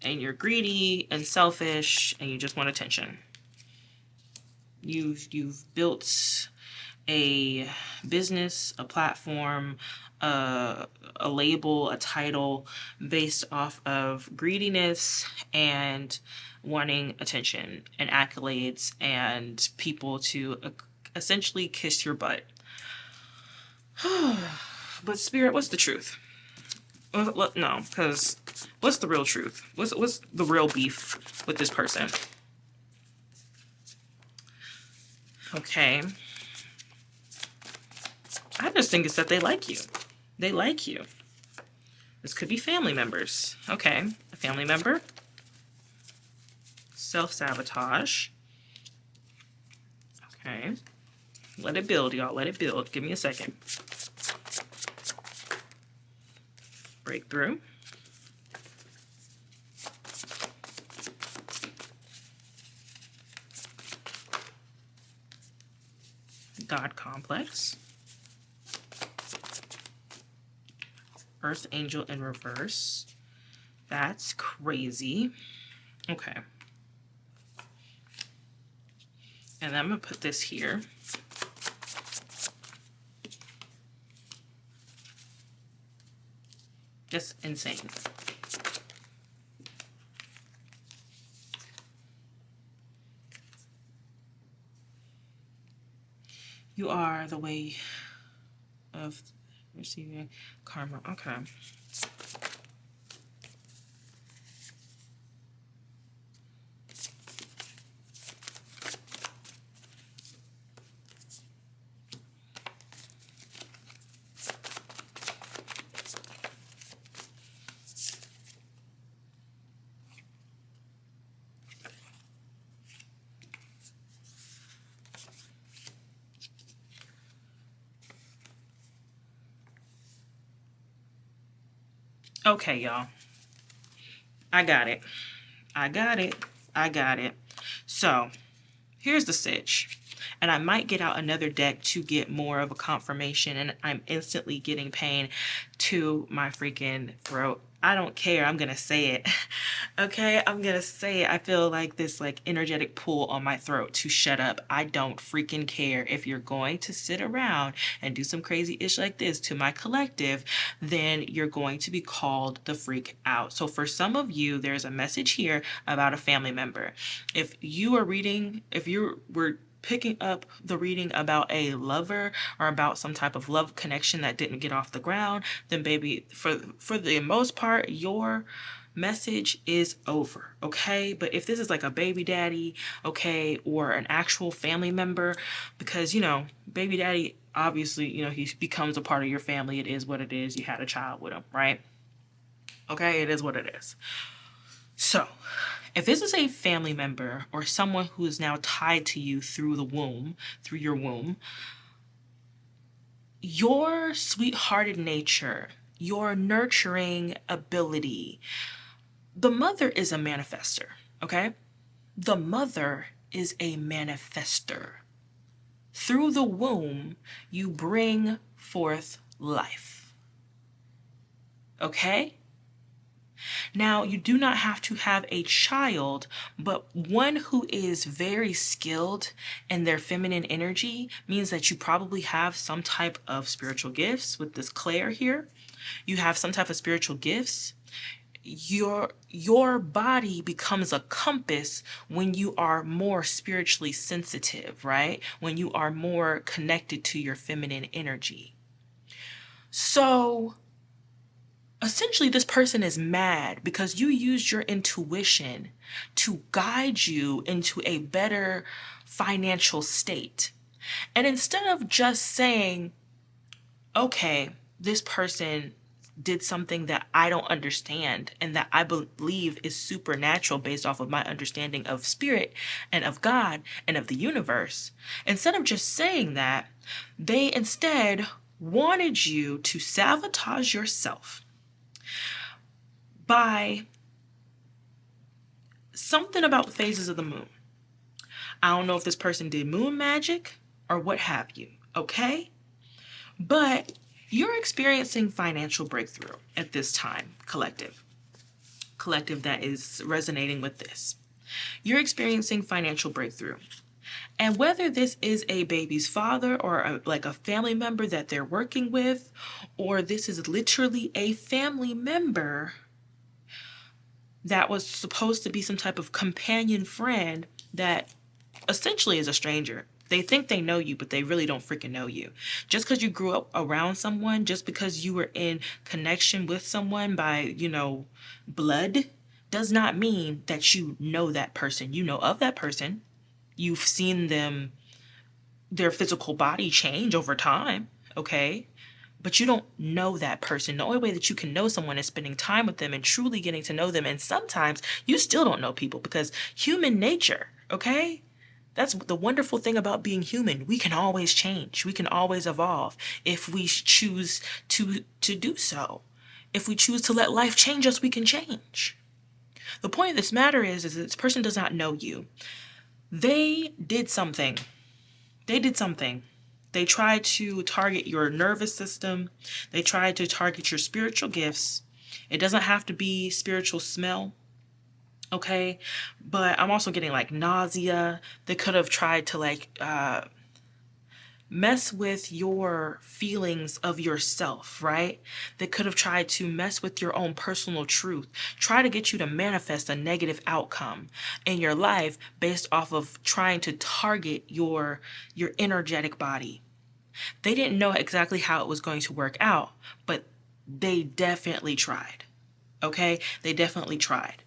and you're greedy and selfish, and you just want attention. You've built a business, a platform, a label, a title based off of greediness and wanting attention and accolades and people to essentially kiss your butt. But Spirit, what's the truth? No, because what's the real truth? What's the real beef with this person? Okay. I just think it's that they like you. They like you. This could be family members. Okay, a family member. Self-sabotage. Okay. Let it build, y'all. Let it build. Give me a second. Breakthrough. God complex. Earth angel in reverse. That's crazy. Okay. And I'm going to put this here. Just insane. You are the way of receiving karma. Okay. Okay, y'all. I got it. I got it. I got it. So, here's the sitch. and I might get out another deck to get more of a confirmation, and I'm instantly getting pain to my freaking throat. I don't care. I'm gonna say it. Okay, I'm gonna say it. I feel like this like energetic pull on my throat to shut up. I don't freaking care. If you're going to sit around and do some crazy ish like this to my collective, then you're going to be called the freak out. So for some of you, there's a message here about a family member. If you are reading, if you were picking up the reading about a lover or about some type of love connection that didn't get off the ground, then baby, for the most part, your message is over, okay? But if this is like a baby daddy, okay, or an actual family member, because baby daddy, obviously, he becomes a part of your family. It is what it is. You had a child with him, right? Okay, it is what it is. So if this is a family member or someone who is now tied to you through your womb, your sweethearted nature, your nurturing ability, the mother is a manifester, okay? The mother is a manifester. Through the womb, you bring forth life, okay? Now, you do not have to have a child, but one who is very skilled in their feminine energy means that you probably have some type of spiritual gifts. With this Claire here, you have some type of spiritual gifts. Your body becomes a compass when you are more spiritually sensitive, right? When you are more connected to your feminine energy. So essentially, this person is mad because you used your intuition to guide you into a better financial state. And instead of just saying, okay, this person did something that I don't understand and that I believe is supernatural based off of my understanding of spirit and of God and of the universe, instead of just saying that, they instead wanted you to sabotage yourself by something about the phases of the moon. I don't know if this person did moon magic or what have you, okay? But you're experiencing financial breakthrough at this time, collective that is resonating with this. You're experiencing financial breakthrough. And whether this is a baby's father or like a family member that they're working with, or this is literally a family member that was supposed to be some type of companion friend that essentially is a stranger. They think they know you, but they really don't freaking know you. Just because you grew up around someone, just because you were in connection with someone by, blood, does not mean that you know that person. You know of that person. You've seen their physical body change over time, okay? But you don't know that person. The only way that you can know someone is spending time with them and truly getting to know them. And sometimes you still don't know people because human nature, okay? That's the wonderful thing about being human. We can always change. We can always evolve if we choose to do so. If we choose to let life change us, we can change. The point of this matter is that this person does not know you. They did something. They tried to target your nervous system. They tried to target your spiritual gifts. It doesn't have to be spiritual smell, okay? But I'm also getting like nausea. They could have tried to mess with your feelings of yourself, right? They could have tried to mess with your own personal truth, try to get you to manifest a negative outcome in your life based off of trying to target your energetic body. They didn't know exactly how it was going to work out, but they definitely tried, okay? They definitely tried.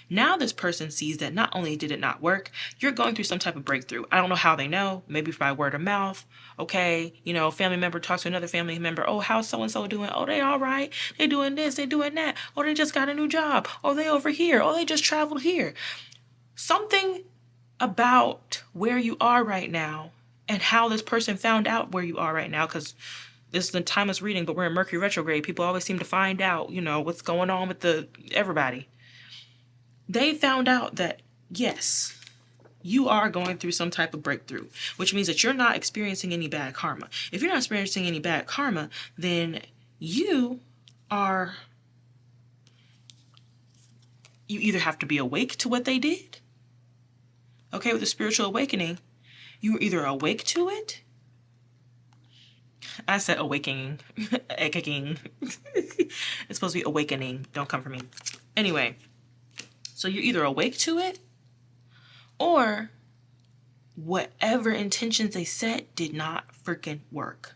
Now this person sees that not only did it not work, you're going through some type of breakthrough. I don't know how they know, maybe by word of mouth, okay? Family member talks to another family member. Oh, how's so-and-so doing? Oh, they all right. They doing this, they doing that. Oh, they just got a new job. Oh, they over here. Oh, they just traveled here. Something about where you are right now and how this person found out where you are right now, because this is the timeless reading, but we're in Mercury retrograde. People always seem to find out, what's going on with everybody. They found out that, yes, you are going through some type of breakthrough, which means that you're not experiencing any bad karma. If you're not experiencing any bad karma, then you either have to be awake to what they did. Okay, with the spiritual awakening, you were either awake to it. I said awakening. It's supposed to be awakening. Don't come for me. Anyway, so you're either awake to it, or whatever intentions they set did not freaking work.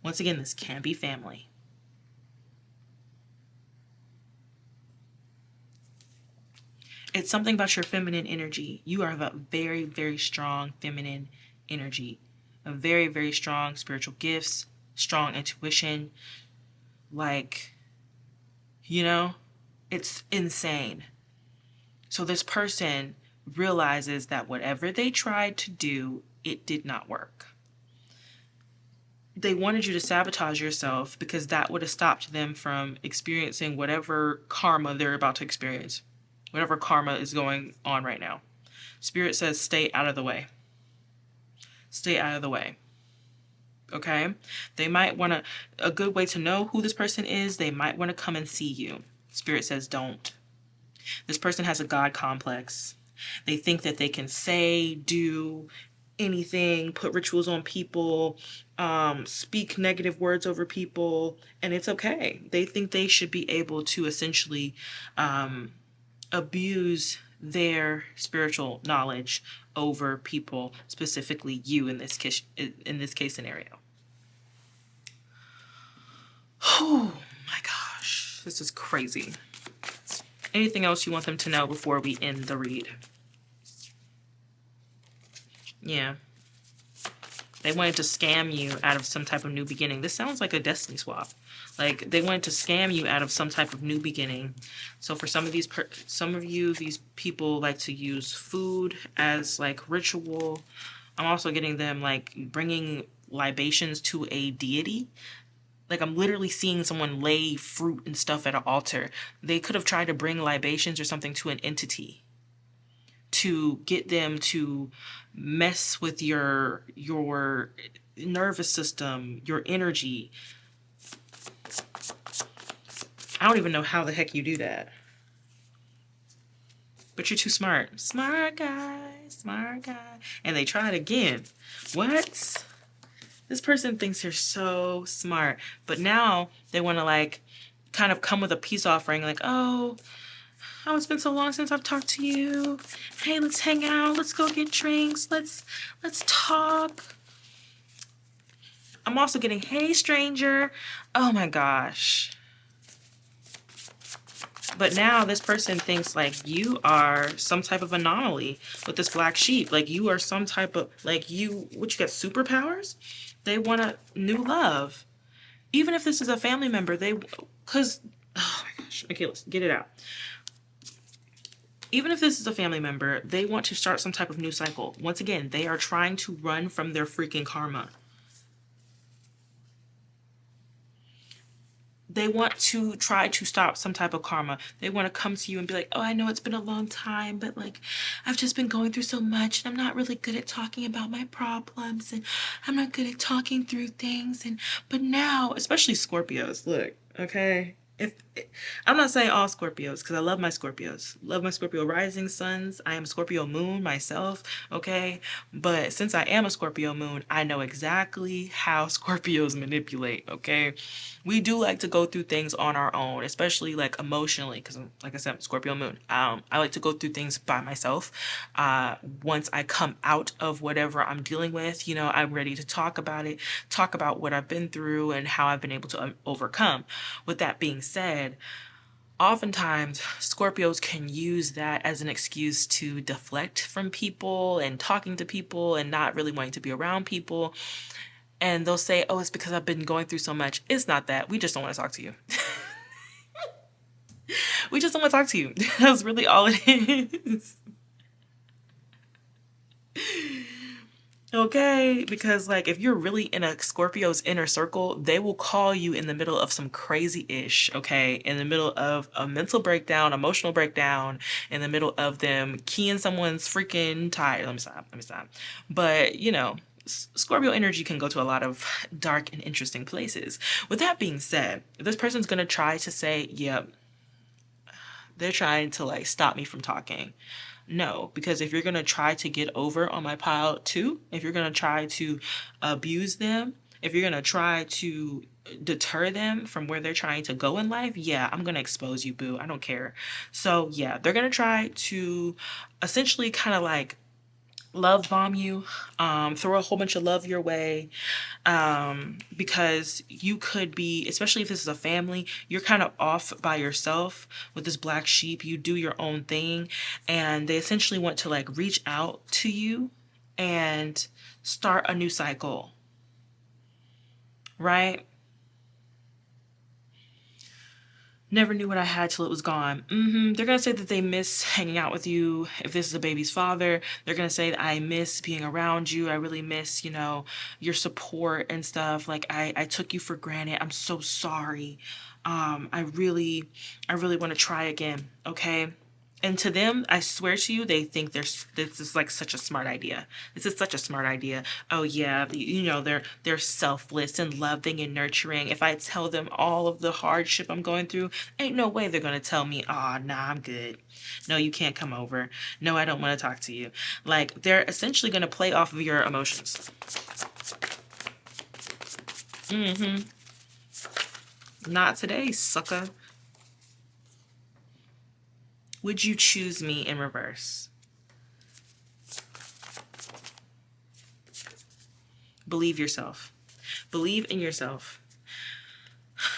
Once again, this can be family. It's something about your feminine energy. You are a very, very strong feminine energy. A very, very strong spiritual gifts, strong intuition. Like, you know, it's insane. So this person realizes that whatever they tried to do, it did not work. They wanted you to sabotage yourself because that would have stopped them from experiencing whatever karma they're about to experience. Whatever karma is going on right now. Spirit says stay out of the way. Stay out of the way. Okay? They might want to, a good way to know who this person is, they might want to come and see you. Spirit says don't. This person has a God complex. They think that they can say, do anything, put rituals on people, speak negative words over people, and it's okay. They think they should be able to essentially abuse their spiritual knowledge over people, specifically you in this case scenario. Oh my gosh, this is crazy. Anything else you want them to know before we end the read? Yeah. They wanted to scam you out of some type of new beginning. This sounds like a destiny swap. Like they wanted to scam you out of some type of new beginning. So for some of these these people like to use food as like ritual. I'm also getting them like bringing libations to a deity. Like I'm literally seeing someone lay fruit and stuff at an altar. They could have tried to bring libations or something to an entity to get them to mess with your nervous system, your energy. I don't even know how the heck you do that. But you're too smart. Smart guy, smart guy. And they tried again. What? This person thinks they're so smart. But now they want to like kind of come with a peace offering. Like, oh, it's been so long since I've talked to you. Hey, let's hang out. Let's go get drinks. Let's talk. I'm also getting, hey, stranger. Oh my gosh. But now this person thinks like you are some type of anomaly with this black sheep. Like you are some type of, like you got superpowers? They want a new love. Even if this is a family member, because, oh my gosh. Okay, let's get it out. Even if this is a family member, they want to start some type of new cycle. Once again, they are trying to run from their freaking karma. They want to try to stop some type of karma. They want to come to you and be like, oh, I know it's been a long time, but like, I've just been going through so much and I'm not really good at talking about my problems and I'm not good at talking through things. But now, especially Scorpios, look, okay? I'm not saying all Scorpios because I love my Scorpios. Love my Scorpio rising suns. I am Scorpio moon myself, okay? But since I am a Scorpio moon, I know exactly how Scorpios manipulate, okay? We do like to go through things on our own, especially like emotionally, because like I said, I'm Scorpio moon. I like to go through things by myself. Once I come out of whatever I'm dealing with, I'm ready to talk about it, talk about what I've been through and how I've been able to overcome. With that being said, oftentimes Scorpios can use that as an excuse to deflect from people and talking to people and not really wanting to be around people. And they'll say, oh, it's because I've been going through so much. It's not that. We just don't want to talk to you. We just don't want to talk to you. That's really all it is. Okay, because like if you're really in a Scorpio's inner circle, they will call you in the middle of some crazy ish, okay? In the middle of a mental breakdown, emotional breakdown, in the middle of them keying someone's freaking tire. Let me stop. But, you know, Scorpio energy can go to a lot of dark and interesting places. With that being said, this person's gonna try to say, yep, they're trying to like stop me from talking. No, because if you're going to try to get over on my pile too, if you're going to try to abuse them, if you're going to try to deter them from where they're trying to go in life, yeah, I'm going to expose you, boo. I don't care. So, yeah, they're going to try to essentially kind of like love bomb you, throw a whole bunch of love your way, because you could be, especially if this is a family, you're kind of off by yourself with this black sheep. You do your own thing, and they essentially want to like reach out to you and start a new cycle, right? Never knew what I had till it was gone. They're going to say that they miss hanging out with you. If this is a baby's father, they're going to say that I miss being around you. I really miss, you know, your support and stuff. Like I took you for granted. I'm so sorry. I really want to try again. Okay. And to them, I swear to you, they think this is like such a smart idea. This is such a smart idea. Oh yeah, you know they're selfless and loving and nurturing. If I tell them all of the hardship I'm going through, ain't no way they're gonna tell me, "Oh, nah, I'm good. No, you can't come over. No, I don't want to talk to you." Like they're essentially gonna play off of your emotions. Not today, sucker. Would you choose me in reverse? Believe yourself. Believe in yourself.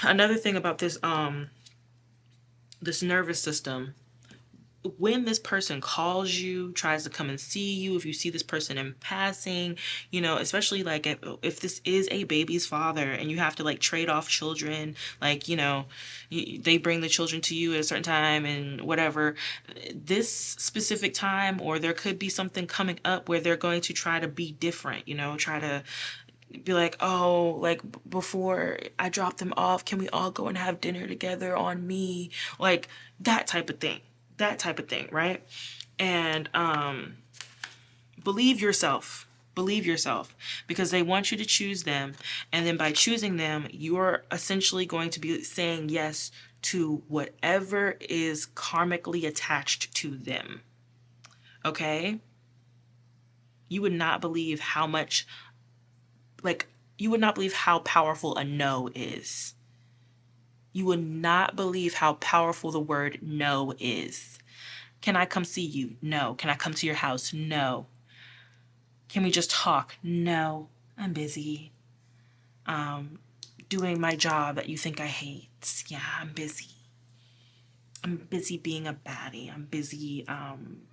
Another thing about this nervous system, when this person calls you, tries to come and see you, if you see this person in passing, you know, especially like if this is a baby's father and you have to like trade off children, like, you know, they bring the children to you at a certain time and whatever, this specific time, or there could be something coming up where they're going to try to be different, you know, try to be like, oh, like before I drop them off, can we all go and have dinner together on me? Like that type of thing. That type of thing, right? And believe yourself. Believe yourself because they want you to choose them. And then by choosing them, you're essentially going to be saying yes to whatever is karmically attached to them. Okay? You would not believe how much, like, you would not believe how powerful a no is. You would not believe how powerful the word no is. Can I come see you? No. Can I come to your house? No. Can we just talk? No. I'm busy. Doing my job that you think I hate. Yeah, I'm busy. I'm busy being a baddie. I'm busy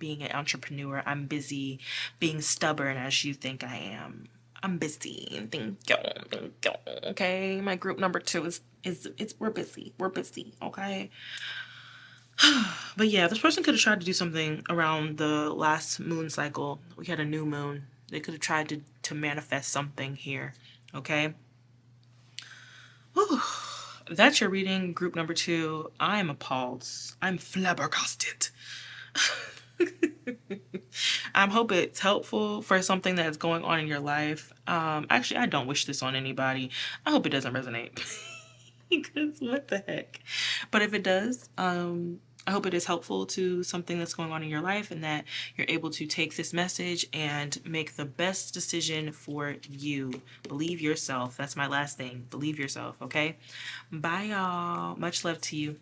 being an entrepreneur. I'm busy being stubborn as you think I am. I'm busy. Thank you. Thank you. Okay. My group number 2 is we're busy. We're busy. Okay. But yeah, this person could have tried to do something around the last moon cycle. We had a new moon. They could have tried to manifest something here. Okay. Whew. That's your reading, group number 2. I'm appalled. I'm flabbergasted. I hope it's helpful for something that's going on in your life. Actually, I don't wish this on anybody. I hope it doesn't resonate. Because what the heck? But if it does, I hope it is helpful to something that's going on in your life and that you're able to take this message and make the best decision for you. Believe yourself. That's my last thing. Believe yourself, okay? Bye, y'all. Much love to you.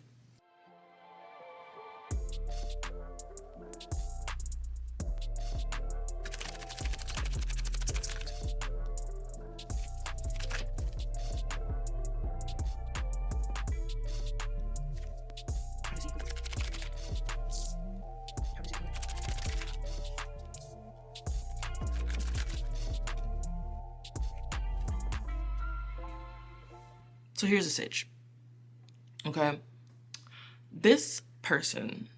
So here's a sitch. Okay. This person,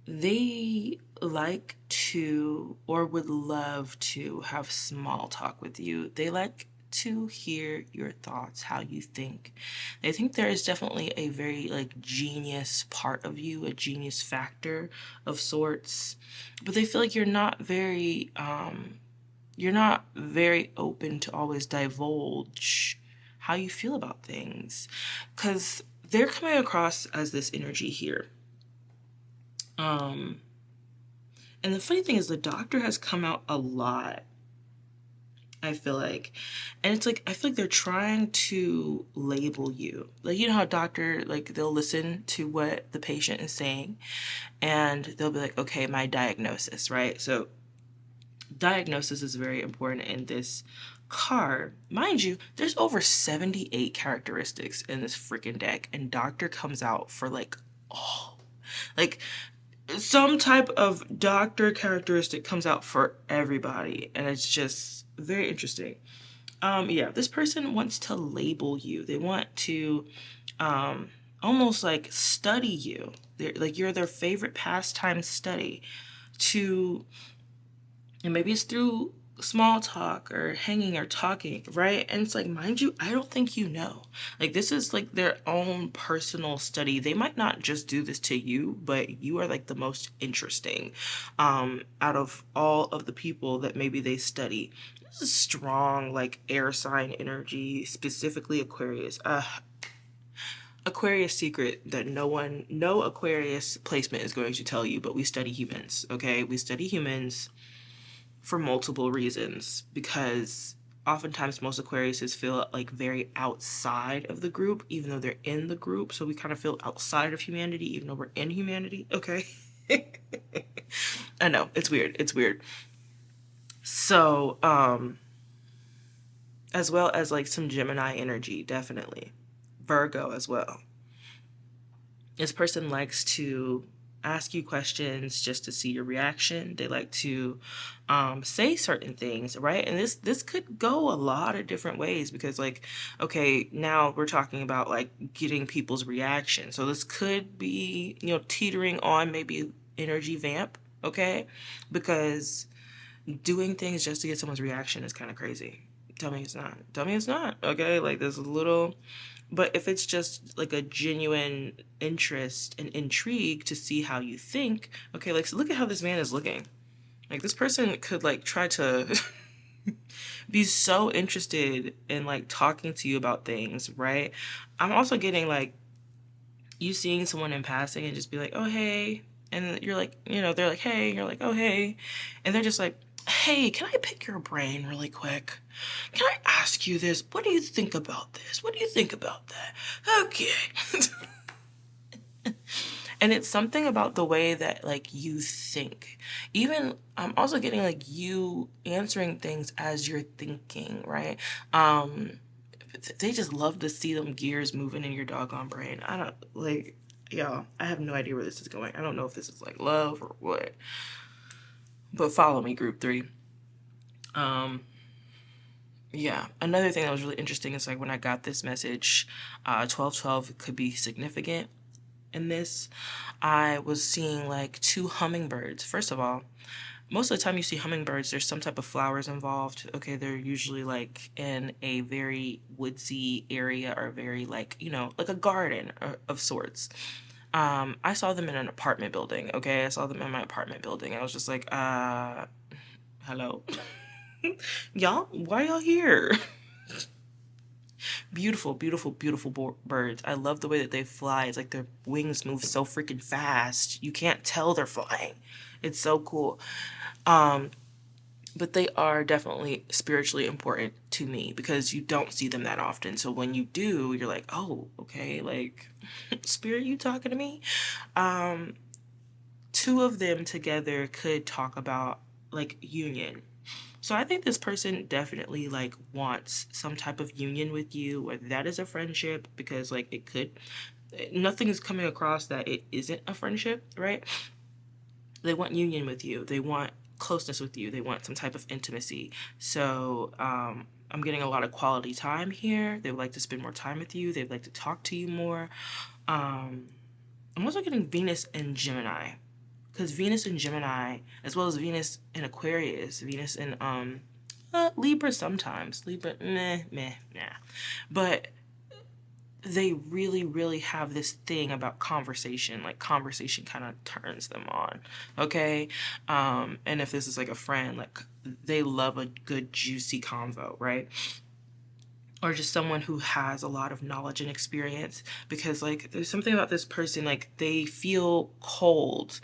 they like to or would love to have small talk with you. They like to hear your thoughts, how you think. They think there is definitely a very like genius part of you, a genius factor of sorts, but they feel like you're not very open to always divulge how you feel about things, cuz they're coming across as this energy here. Um And the funny thing is, the doctor has come out a lot, I feel like. And it's like, I feel like they're trying to label you. Like, you know how doctor, like, they'll listen to what the patient is saying and they'll be like, okay, my diagnosis, right? So, diagnosis is very important in this card. Mind you, there's over 78 characteristics in this freaking deck, and doctor comes out for like, oh, like some type of doctor characteristic comes out for everybody, and it's just very interesting. Yeah, this person wants to label you. They want to um almost like study you. They're like you're their favorite pastime study to, and maybe it's through small talk or hanging or talking, right? And it's like, mind you, I don't think you know. Like, this is like their own personal study. They might not just do this to you, but you are like the most interesting out of all of the people that maybe they study. This is strong, like air sign energy, specifically Aquarius. Aquarius secret that no Aquarius placement is going to tell you, but we study humans, okay? We study humans for multiple reasons, because oftentimes most Aquariuses feel like very outside of the group even though they're in the group, so we kind of feel outside of humanity even though we're in humanity, okay? I know, it's weird. So as well as like some Gemini energy, definitely Virgo as well. This person likes to ask you questions just to see your reaction. They like to say certain things, right? And this could go a lot of different ways, because like, okay, now we're talking about like getting people's reaction. So this could be, teetering on maybe energy vamp, okay? Because doing things just to get someone's reaction is kind of crazy. Tell me it's not. Tell me it's not. Okay, like there's a little, but if it's just like a genuine interest and intrigue to see how you think, okay, like so look at how this man is looking. Like this person could like try to be so interested in like talking to you about things, right? I'm also getting like you seeing someone in passing and just be like, oh hey, and you're like, they're like, hey, you're like, oh hey, and they're just like, hey, can I pick your brain really quick? Can I ask you this? What do you think about this? What do you think about that? Okay. And it's something about the way that like you think. Even I'm also getting like you answering things as you're thinking, right? They just love to see them gears moving in your doggone brain. I don't like, y'all, I have no idea where this is going. I don't know if this is like love or what. But follow me, group 3. Um, yeah, another thing that was really interesting is like when I got this message, 1212 could be significant in this. I was seeing like 2 hummingbirds. First of all, most of the time you see hummingbirds, there's some type of flowers involved. Okay, they're usually like in a very woodsy area or very like, like a garden of sorts. I saw them in an apartment building. Okay, I saw them in my apartment building. I was just like, hello, y'all, why y'all here? Beautiful, beautiful, beautiful birds. I love the way that they fly. It's like their wings move so freaking fast. You can't tell they're flying. It's so cool. Um, but they are definitely spiritually important to me because you don't see them that often. So when you do, you're like, oh, okay, like, spirit, you talking to me? 2 of them together could talk about like union. So I think this person definitely like wants some type of union with you, whether that is a friendship, because like it could, nothing is coming across that it isn't a friendship, right? They want union with you. They want closeness with you. They want some type of intimacy. So I'm getting a lot of quality time here. They would like to spend more time with you. They'd like to talk to you more. I'm also getting Venus and Gemini. because Venus in Gemini, as well as Venus in Aquarius, Venus in Libra sometimes, Libra meh nah, but they really really have this thing about conversation. Like conversation kind of turns them on, okay? And if this is like a friend, like they love a good juicy convo, right? Or just someone who has a lot of knowledge and experience, because like there's something about this person, like they feel cold.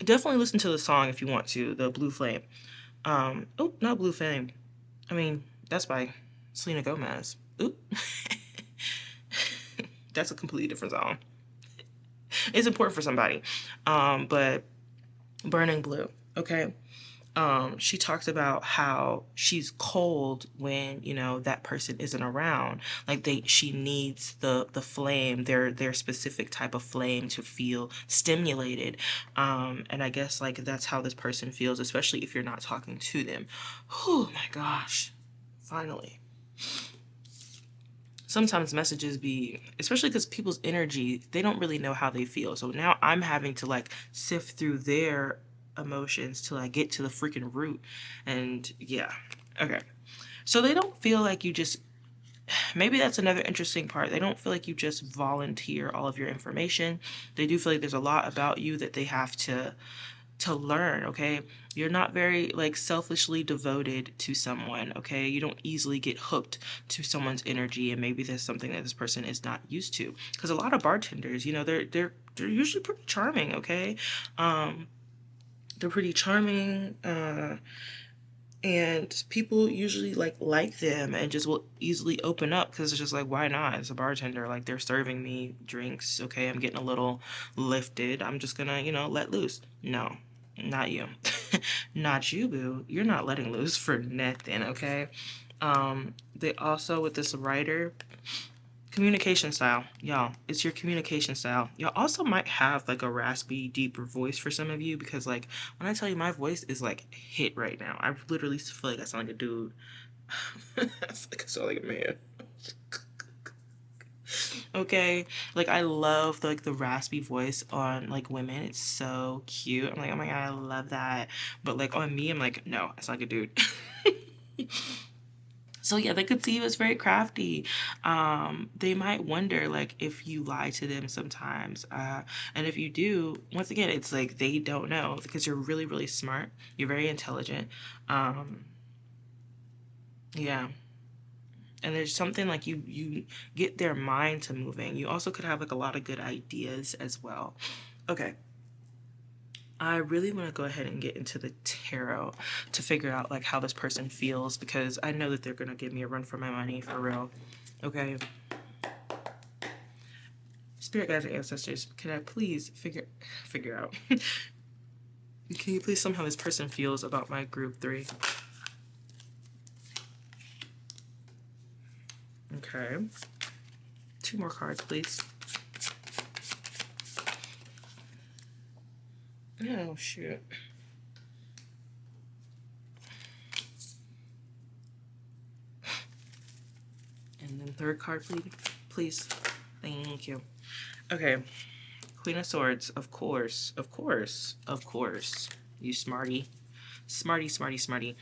Definitely listen to the song if you want to, the Blue Flame. Oh, not Blue Flame, I mean that's by Selena Gomez. Oop. That's a completely different song. It's important for somebody. But Burning Blue, okay? She talks about how she's cold when that person isn't around. Like she needs the flame, their specific type of flame to feel stimulated. And I guess like that's how this person feels, especially if you're not talking to them. Oh my gosh, finally. Sometimes messages be, especially because people's energy, they don't really know how they feel. So now I'm having to like sift through their emotions till I get to the freaking root. And yeah, okay. So they don't feel like you just, maybe that's another interesting part. They don't feel like you just volunteer all of your information. They do feel like there's a lot about you that they have to learn, okay? You're not very like selfishly devoted to someone, okay? You don't easily get hooked to someone's energy, and maybe there's something that this person is not used to. Because a lot of bartenders, they're usually pretty charming, okay? Um, they're pretty charming, and people usually like them and just will easily open up because it's just like, why not? It's a bartender, like they're serving me drinks, okay? I'm getting a little lifted, I'm just gonna let loose. No, not you. Not you, boo. You're not letting loose for nothing, okay? They also, with this writer, communication style, y'all. It's your communication style. Y'all also might have like a raspy, deeper voice for some of you, because like when I tell you my voice is like hit right now, I literally feel like I sound like a dude. I feel like I sound like a man. Okay, like I love the raspy voice on like women. It's so cute. I'm like, oh my god, I love that. But like on me, I'm like, no, I sound like a dude. So yeah, they could see you as very crafty. They might wonder like if you lie to them sometimes, and if you do, once again, it's like they don't know because you're really really smart. You're very intelligent. Um, yeah, and there's something like you get their mind to moving. You also could have like a lot of good ideas as well. Okay, I really want to go ahead and get into the tarot to figure out like how this person feels, because I know that they're gonna give me a run for my money for real. Okay. Spirit guides and ancestors, can I please figure out? Can you please somehow this person feels about my group 3? Okay. 2 more cards, please. Oh shoot. And then 3rd card, please. Please. Thank you. Okay. Queen of Swords, of course, of course, of course. You smarty. Smarty, smarty, smarty.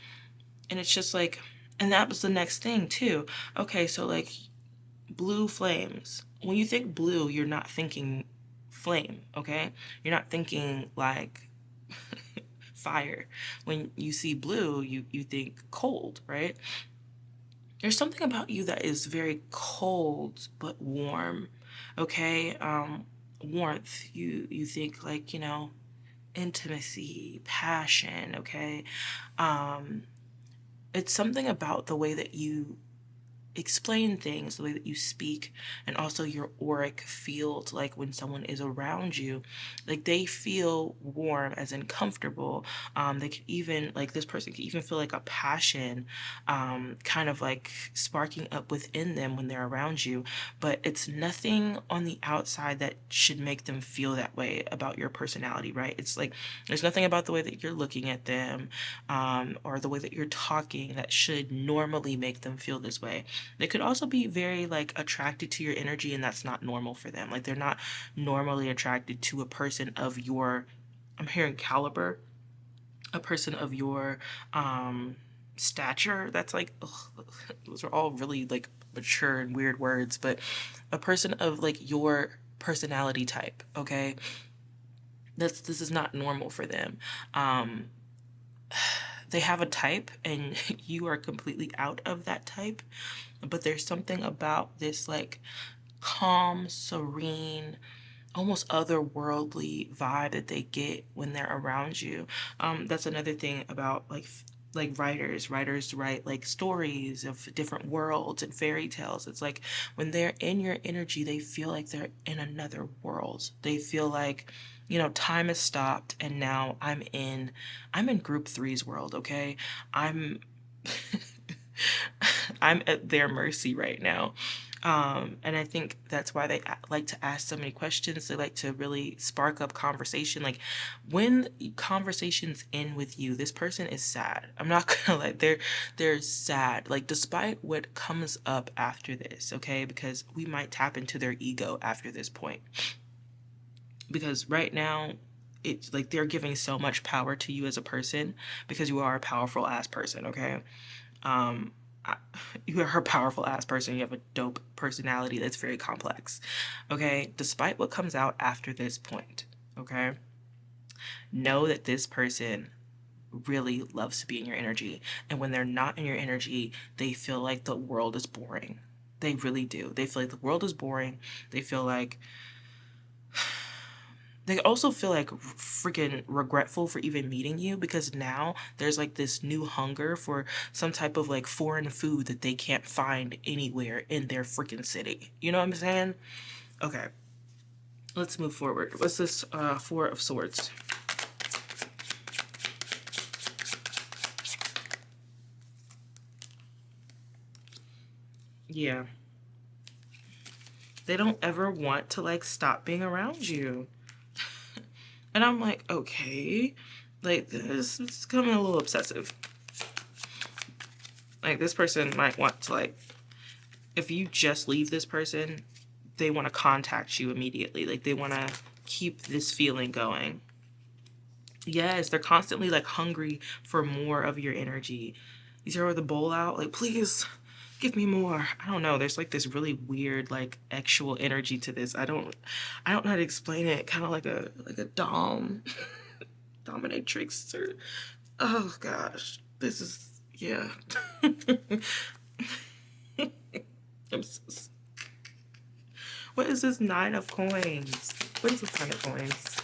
And it's just like, and that was the next thing too. Okay, so like blue flames. When you think blue, you're not thinking flame, okay? You're not thinking like fire. When you see blue, you think cold, right? There's something about you that is very cold but warm, okay? Warmth. You think like, intimacy, passion, okay? Um, it's something about the way that you explain things, the way that you speak, and also your auric field, like when someone is around you, like they feel warm as in comfortable. They could even, like this person could even feel like a passion kind of like sparking up within them when they're around you, but it's nothing on the outside that should make them feel that way about your personality, right? It's like there's nothing about the way that you're looking at them, or the way that you're talking that should normally make them feel this way. They could also be very like attracted to your energy, and that's not normal for them. Like they're not normally attracted to a person of your I'm hearing caliber, a person of your stature. That's like, ugh, those are all really like mature and weird words, but a person of like your personality type, okay? This is not normal for them. Um, they have a type and you are completely out of that type, but there's something about this like calm, serene, almost otherworldly vibe that they get when they're around you. That's another thing about like writers write like stories of different worlds and fairy tales. It's like when they're in your energy, they feel like they're in another world. They feel like, you know, time has stopped and now I'm in group three's world, okay? I'm I'm at their mercy right now. And I think that's why they like to ask so many questions. They like to really spark up conversation. Like when conversations end with you, this person is sad. I'm not gonna lie, they're sad. Like despite what comes up after this, okay? Because we might tap into their ego after this point. Because right now, it's like they're giving so much power to you as a person because you are a powerful ass person, okay? Um, you are a powerful ass person. You have a dope personality that's very complex. Okay. Despite what comes out after this point, okay, know that this person really loves to be in your energy. And when they're not in your energy, they feel like the world is boring. They really do. They feel like the world is boring. They feel like they also feel like freaking regretful for even meeting you because now there's like this new hunger for some type of like foreign food that they can't find anywhere in their freaking city. You know what I'm saying? Okay, let's move forward. What's this Four of Swords? Yeah. They don't ever want to like stop being around you. And I'm like, okay, like this is becoming a little obsessive. Like this person might want to like, if you just leave this person, they want to contact you immediately. Like they want to keep this feeling going. Yes, they're constantly like hungry for more of your energy. You see her with the bowl out, like please give me more. I don't know. There's like this really weird like actual energy to this. I don't know how to explain it. Kind of like a dominatrix or oh gosh, this is yeah. I'm so, what is this Nine of Coins? What is this Nine of Coins?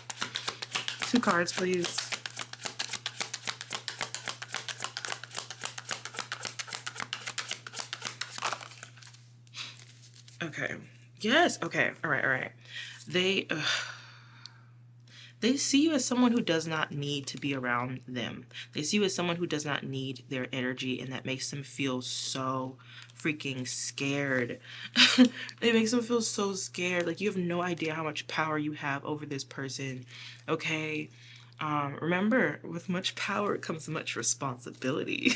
Two cards, please. Okay. Yes. Okay. All right. All right. They they see you as someone who does not need to be around them. They see you as someone who does not need their energy, and that makes them feel so freaking scared. It makes them feel so scared. Like you have no idea how much power you have over this person. Okay. Remember, with much power comes much responsibility.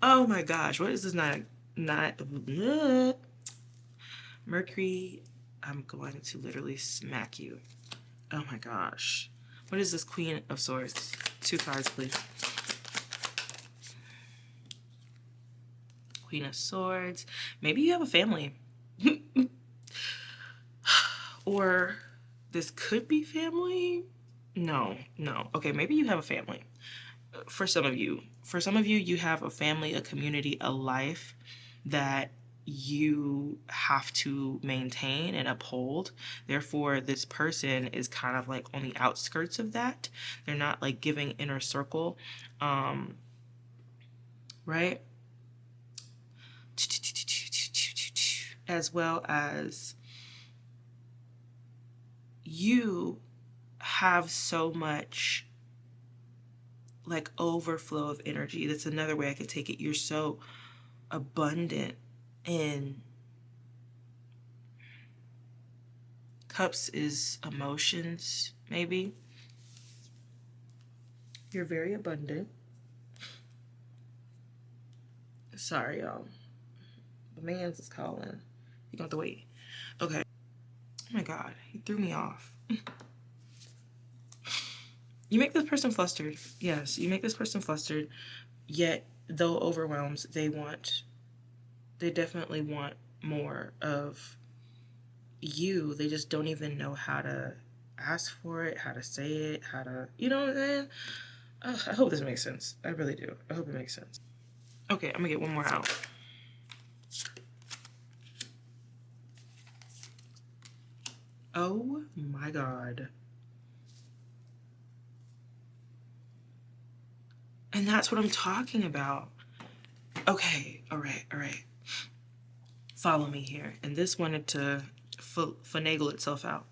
Oh my gosh, what is this? Not Mercury. I'm going to literally smack you. Oh my gosh. What is this Queen of Swords? Two cards, please. Queen of Swords. Maybe you have a family. Or this could be family. No, no. Okay, maybe you have a family. For some of you. For some of you, you have a family, a community, a life that you have to maintain and uphold. Therefore, this person is kind of like on the outskirts of that. They're not like giving inner circle. Um, right? As well as you have so much like overflow of energy. That's another way I could take it. You're so abundant in cups is emotions, maybe. You're very abundant. Sorry, y'all. The man's is calling. You got to wait. Okay. Oh my God, he threw me off. You make this person flustered. Yes, you make this person flustered. Yet, though overwhelmed, they definitely want more of you. They just don't even know how to ask for it, how to say it, how to, you know what I'm saying? I hope this makes sense. I really do. I hope it makes sense. Okay, I'm gonna get one more out. Oh my God. And that's what I'm talking about. Okay, all right, all right. Follow me here. And this wanted to finagle itself out.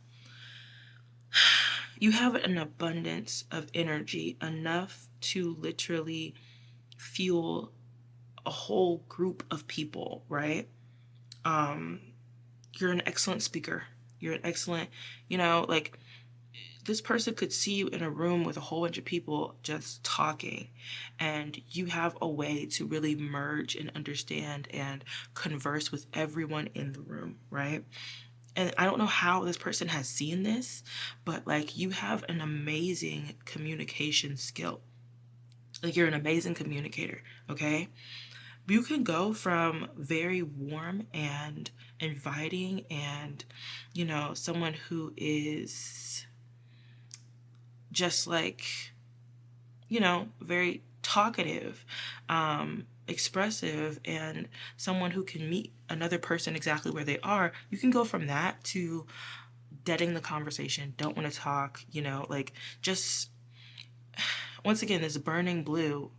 You have an abundance of energy, enough to literally fuel a whole group of people, right? You're an excellent speaker. You're an excellent, like this person could see you in a room with a whole bunch of people just talking, and you have a way to really merge and understand and converse with everyone in the room, right? And I don't know how this person has seen this, but like you have an amazing communication skill. Like you're an amazing communicator, okay? You can go from very warm and inviting and, someone who is just like, very talkative, expressive, and someone who can meet another person exactly where they are. You can go from that to deading the conversation, don't want to talk, like just once again, this burning blue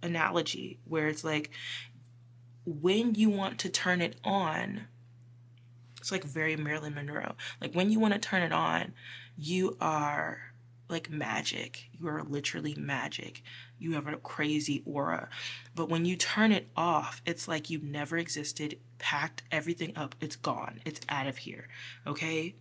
analogy where it's like when you want to turn it on, it's like very Marilyn Monroe. Like when you want to turn it on, you are like magic. You are literally magic. You have a crazy aura. But when you turn it off, it's like you never existed, packed everything up. It's gone. It's out of here. Okay?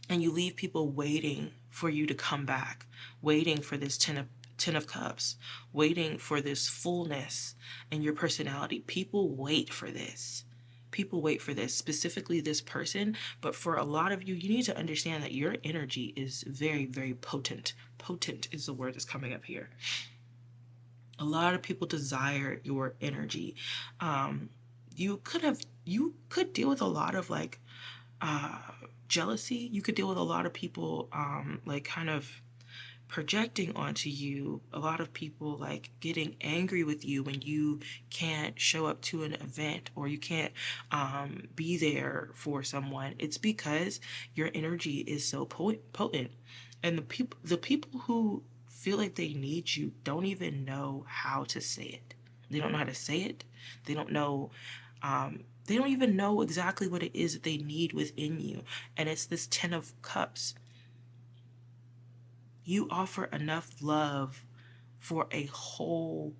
And you leave people waiting for you to come back, waiting for this ten of cups, waiting for this fullness in your personality. People wait for this. People wait for this, specifically this person. But for a lot of you, you need to understand that your energy is very, very potent. Potent is the word that's coming up here. A lot of people desire your energy. You could deal with a lot of like jealousy. You could deal with a lot of people like kind of projecting onto you, a lot of people like getting angry with you when you can't show up to an event or you can't be there for someone. It's because your energy is so potent. And the people who feel like they need you don't even know how to say it. They don't know how to say it. They don't know they don't even know exactly what it is that they need within you. And it's this 10 of cups. You offer enough love for a whole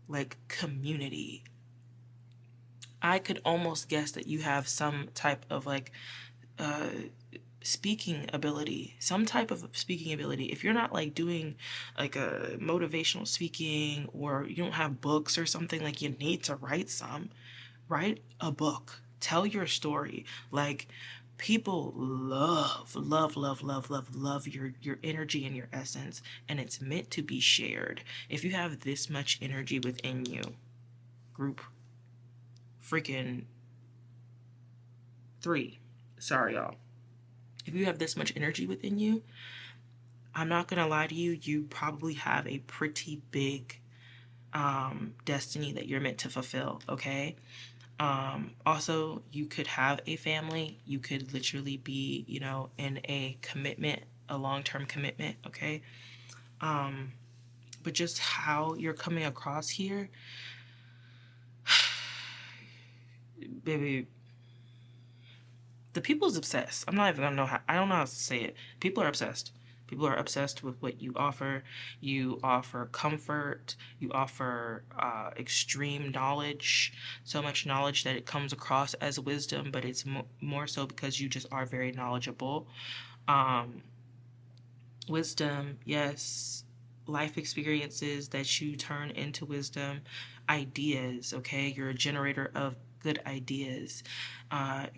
like community. I could almost guess that you have some type of like uh speaking ability, some type of speaking ability. If you're not like doing like a motivational speaking or you don't have books or something, like you need to write a book, tell your story. Like people love your energy and your essence, and it's meant to be shared. If you have this much energy within you, group freaking 3, sorry y'all, if you have this much energy within you, I'm not gonna lie to you, you probably have a pretty big destiny that you're meant to fulfill, okay? Also, you could have a family. You could literally be, in a commitment, a long-term commitment, okay? But just how you're coming across here, baby, the people's obsessed. I'm not even gonna know how, I don't know how to say it. People are obsessed. People are obsessed with what you offer. You offer comfort. You offer extreme knowledge, so much knowledge that it comes across as wisdom, but it's more so because you just are very knowledgeable. Um, Wisdom, yes. Life experiences that you turn into wisdom. Ideas, okay? You're a generator of good ideas.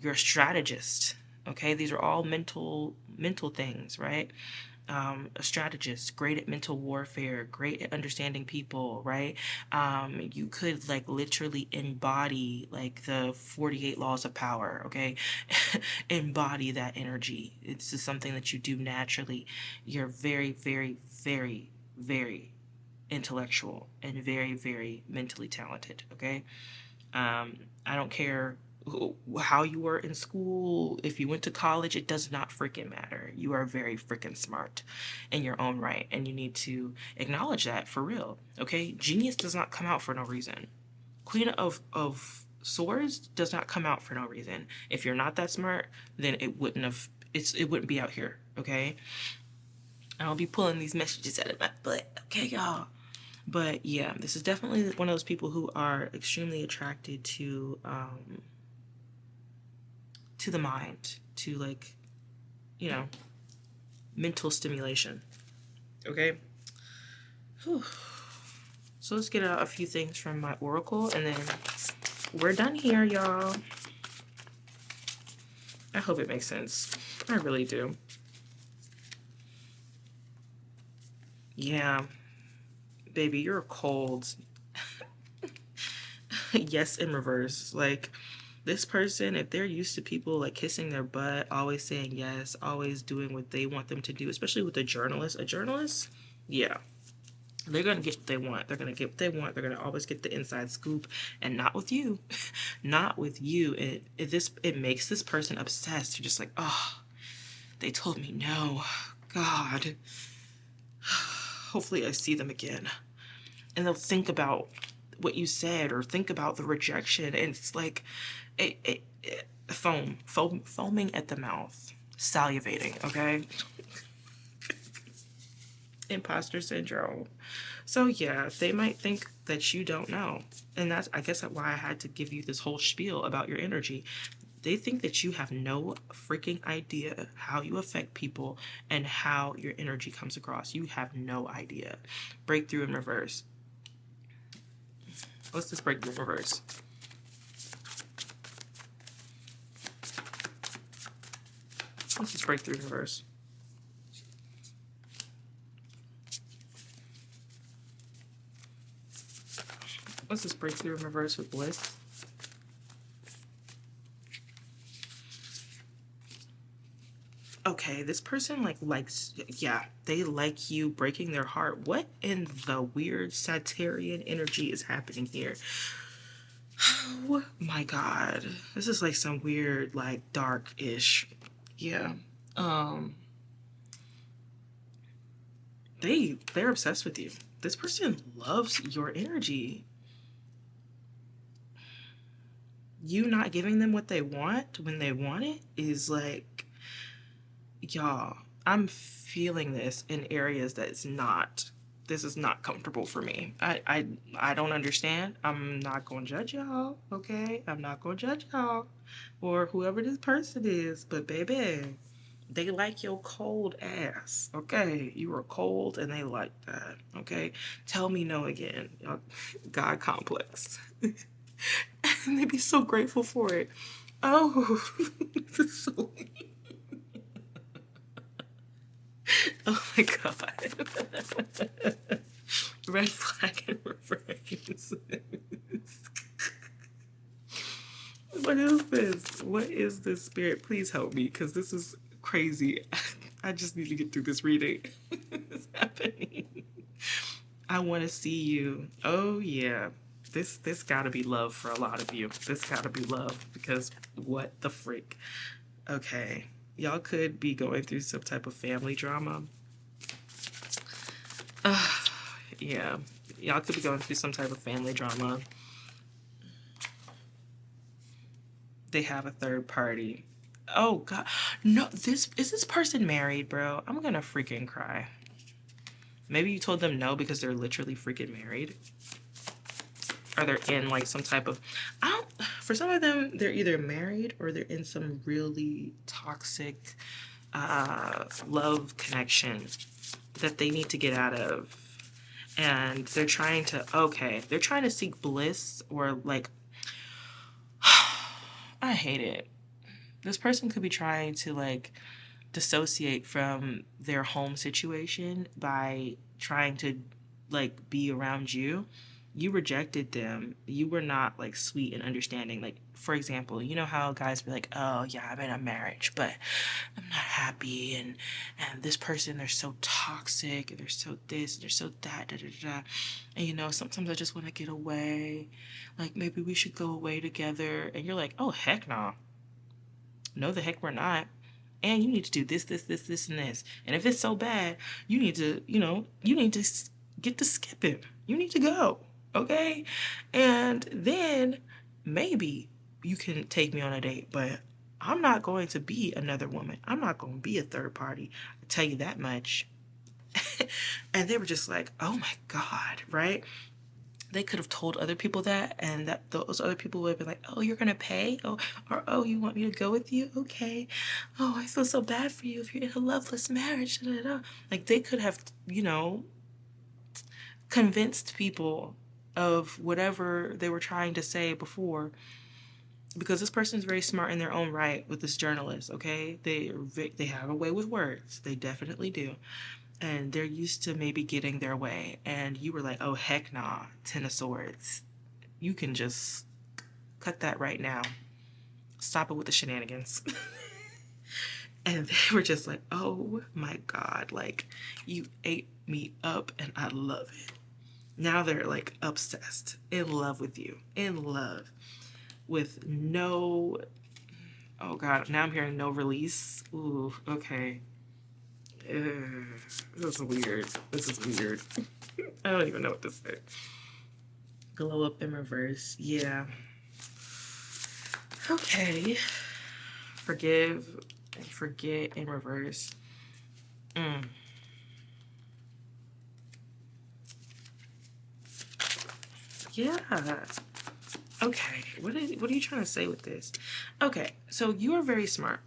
You're a strategist. Okay, these are all mental things, right? A strategist, great at mental warfare, great at understanding people, right? You could like literally embody like the 48 laws of power, okay? Embody that energy. It's just something that you do naturally. You're very, very, very, very intellectual and very, very mentally talented, okay? I don't care how you were in school, if you went to college, it does not freaking matter. You are very freaking smart in your own right, and you need to acknowledge that for real. Okay? Genius does not come out for no reason. Queen of Swords does not come out for no reason. If you're not that smart, then it wouldn't be out here, okay? I'll be pulling these messages out of my butt, okay, y'all? But yeah, this is definitely one of those people who are extremely attracted to the mind, to like, you know, mental stimulation. Okay? Whew. So let's get out a few things from my oracle and then we're done here, y'all. I hope it makes sense. I really do. Yeah. Baby, you're cold. Yes, in reverse. Like, this person, if they're used to people like kissing their butt, always saying yes, always doing what they want them to do, especially with a journalist, yeah, they're gonna get what they want. They're gonna get what they want. They're gonna always get the inside scoop, and not with you, not with you. It makes this person obsessed. You're just like, oh, they told me no. God, hopefully I see them again, and they'll think about what you said or think about the rejection, and it's like, foaming at the mouth, salivating. Okay, imposter syndrome. So yeah, they might think that you don't know. And that's, I guess, why I had to give you this whole spiel about your energy. They think that you have no freaking idea how you affect people and how your energy comes across. You have no idea. Breakthrough in reverse. What's this breakthrough in reverse? What's this breakthrough in reverse? What's this breakthrough in reverse with bliss? Okay, this person likes, yeah, they like you breaking their heart. What in the weird Sagittarian energy is happening here? Oh my god. This is like some weird, like, dark-ish. Yeah. Um they're obsessed with you. This person loves your energy. You not giving them what they want when they want it is like, y'all, I'm feeling this in areas this is not comfortable for me. I don't understand. I'm not gonna judge y'all, okay? I'm not gonna judge y'all or whoever this person is, but baby, they like your cold ass, okay? You are cold and they like that, okay? Tell me no again, y'all. God complex. And they'd be so grateful for it. Oh, this is so. Oh my god. Red flag and reverse. What is this? What is this, spirit? Please help me, because this is crazy. I just need to get through this reading. It's happening. I want to see you. Oh yeah. This gotta be love for a lot of you. This gotta be love, because what the freak? Okay. Y'all could be going through some type of family drama. Yeah. Y'all could be going through some type of family drama. They have a third party. Oh god. No, this person married, bro? I'm gonna freaking cry. Maybe you told them no because they're literally freaking married. Or they're in like some type of, I don't, for some of them, they're either married or they're in some really toxic love connection that they need to get out of. And they're trying to seek bliss, or like, I hate it. This person could be trying to like dissociate from their home situation by trying to like be around you. You rejected them. You were not like sweet and understanding. Like, for example, you know how guys be like, oh yeah, I'm in a marriage, but I'm not happy, and this person, they're so toxic, and they're so this, and they're so that, da da da. And you know, sometimes I just want to get away. Like maybe we should go away together. And you're like, oh heck no. No the heck we're not. And you need to do this, and this. And if it's so bad, you need to, you need to get to skipping. You need to go. Okay? And then maybe you can take me on a date, but I'm not going to be another woman. I'm not going to be a third party. I tell you that much. And they were just like, oh my God, right? They could have told other people that, and that those other people would have been like, oh, you're gonna pay, oh, or oh, you want me to go with you, okay, oh, I feel so bad for you if you're in a loveless marriage, da, da, da. Like they could have, convinced people of whatever they were trying to say before, because this person's very smart in their own right with this journalist. Okay, they have a way with words, they definitely do, and they're used to maybe getting their way, and you were like, oh heck nah, 10 of Swords, you can just cut that right now, stop it with the shenanigans. And they were just like, oh my God, like you ate me up and I love it. Now they're like obsessed, in love with you, in love with no, oh God, now I'm hearing no release. Ooh, okay. This is weird. This is weird. I don't even know what to say. Glow up in reverse. Yeah. Okay. Forgive and forget in reverse. Yeah. Okay. What are you trying to say with this? Okay. So you are very smart.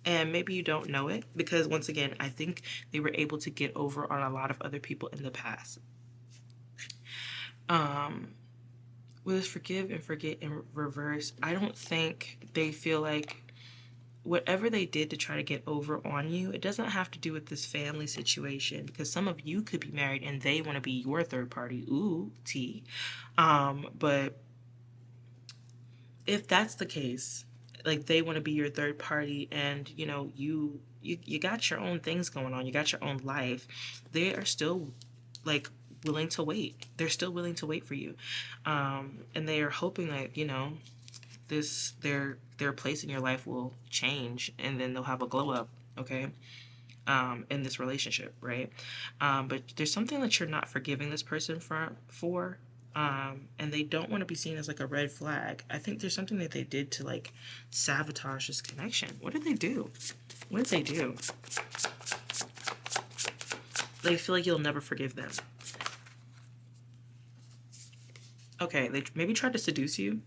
And maybe you don't know it because, once again, I think they were able to get over on a lot of other people in the past. With this forgive and forget in reverse, I don't think they feel like whatever they did to try to get over on you, it doesn't have to do with this family situation, because some of you could be married and they want to be your third party. Ooh, tea. But if that's the case, like they want to be your third party, and you got your own things going on, you got your own life, they are still like willing to wait. They're still willing to wait for you, and they are hoping that their place in your life will change, and then they'll have a glow up. Okay. In this relationship, right? But there's something that you're not forgiving this person for, and they don't want to be seen as like a red flag. I think there's something that they did to like sabotage this connection. What did they do? What did they do? They feel like you'll never forgive them. Okay, they maybe tried to seduce you.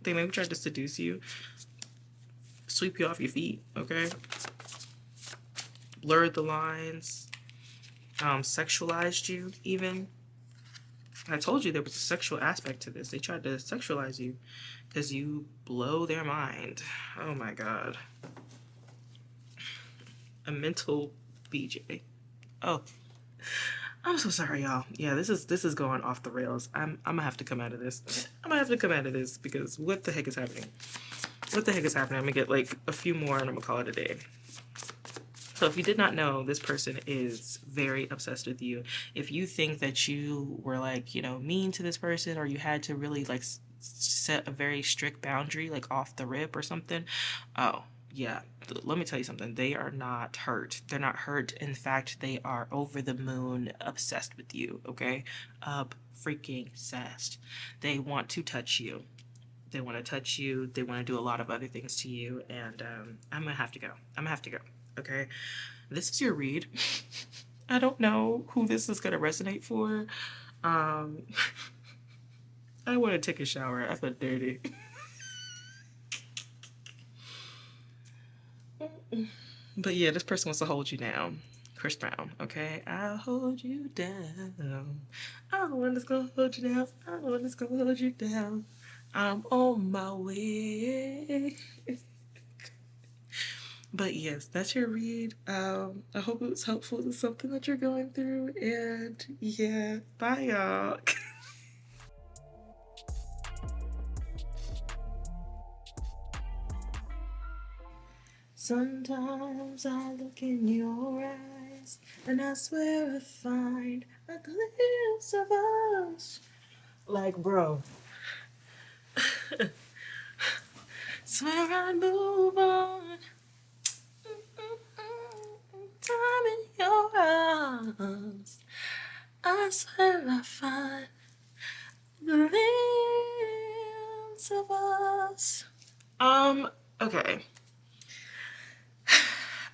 They maybe tried to seduce you, sweep you off your feet, okay? Blurred the lines, sexualized you even. I told you there was a sexual aspect to this. They tried to sexualize you because you blow their mind. Oh my God. A mental BJ. Oh, I'm so sorry, y'all. Yeah, this is going off the rails. I'm gonna have to come out of this. I'm gonna have to come out of this because what the heck is happening? What the heck is happening? I'm gonna get like a few more and I'm gonna call it a day. So if you did not know, this person is very obsessed with you. If you think that you were like, mean to this person, or you had to really like set a very strict boundary, like off the rip or something, oh, yeah, let me tell you something. They are not hurt. They're not hurt. In fact, they are over the moon obsessed with you, okay? Freaking obsessed. They want to touch you. They want to touch you. They want to do a lot of other things to you. And I'm going to have to go. I'm going to have to go. Okay? This is your read. I don't know who this is going to resonate for. I want to take a shower. I feel dirty. But yeah, this person wants to hold you down. Chris Brown, okay? I'll hold you down. I'm the one that's gonna hold you down. I'm the one that's gonna hold you down. I'm on my way. But yes, that's your read. I hope it was helpful to something that you're going through. And yeah, bye, y'all. Sometimes I look in your eyes and I swear I find a glimpse of us. Like, bro, swear I'd move on. Time in your arms. I swear I find a glimpse of us. Okay.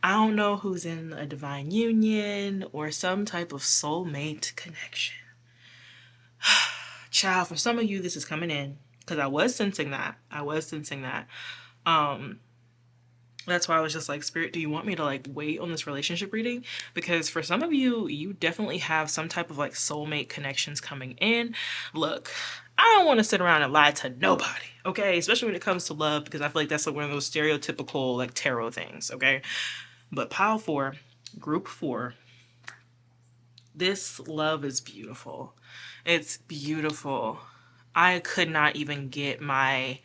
I don't know who's in a divine union or some type of soulmate connection. Child, for some of you, this is coming in because I was sensing that. Um, that's why I was just like, Spirit, do you want me to like wait on this relationship reading? Because for some of you, you definitely have some type of like soulmate connections coming in. Look, I don't want to sit around and lie to nobody, okay? Especially when it comes to love, because I feel like that's like one of those stereotypical like tarot things, okay? But pile 4, group 4, this love is beautiful. It's beautiful. I could not even get my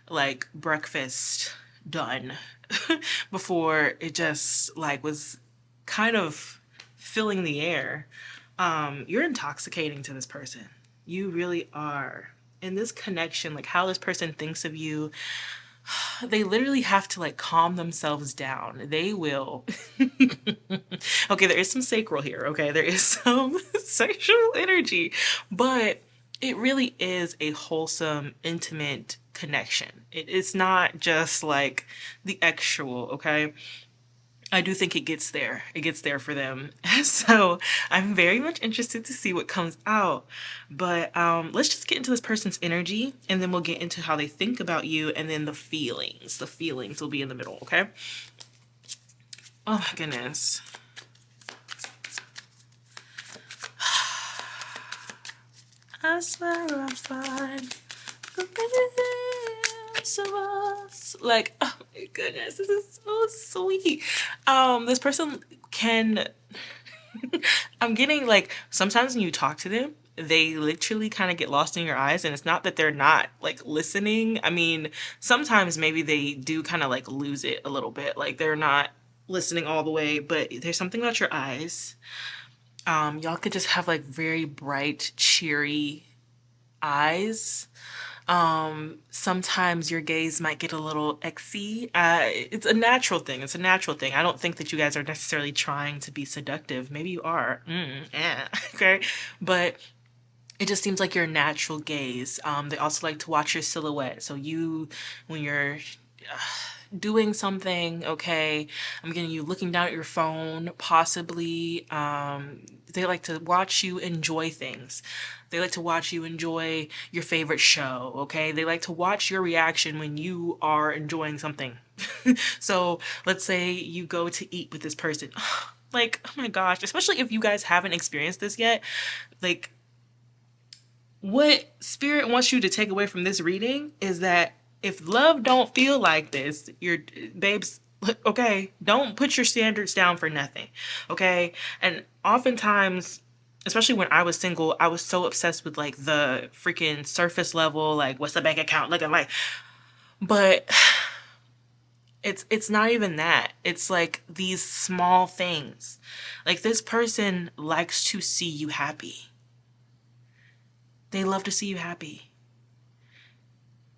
like breakfast done before it just like was kind of filling the air. You're intoxicating to this person. You really are. And this connection, like how this person thinks of you, they literally have to like calm themselves down. They will. Okay, there is some sacral here, okay? There is some sexual energy, but it really is a wholesome, intimate connection. It's not just like the actual, okay? I do think it gets there. It gets there for them. So I'm very much interested to see what comes out. But let's just get into this person's energy and then we'll get into how they think about you and then the feelings. The feelings will be in the middle, okay? Oh my goodness. I swear I'm fine. Of us. Like, oh my goodness, this is so sweet. This person can I'm getting like sometimes when you talk to them, they literally kind of get lost in your eyes, and it's not that they're not like listening. I mean, sometimes maybe they do kind of like lose it a little bit, like they're not listening all the way, but there's something about your eyes. Y'all could just have like very bright, cheery eyes. Sometimes your gaze might get a little exy. It's a natural thing. It's a natural thing. I don't think that you guys are necessarily trying to be seductive. Maybe you are. Yeah. Okay. But it just seems like your natural gaze. They also like to watch your silhouette. So you, when you're doing something, okay, I'm getting you looking down at your phone, possibly. They like to watch you enjoy things. They like to watch you enjoy your favorite show, okay? They like to watch your reaction when you are enjoying something. So let's say you go to eat with this person. Like, oh my gosh, especially if you guys haven't experienced this yet, like, what Spirit wants you to take away from this reading is that if love don't feel like this, your babes, okay, don't put your standards down for nothing, okay? And oftentimes, especially when I was single, I was so obsessed with like the freaking surface level, like what's the bank account looking like, but it's not even that. It's like these small things. Like this person likes to see you happy. They love to see you happy.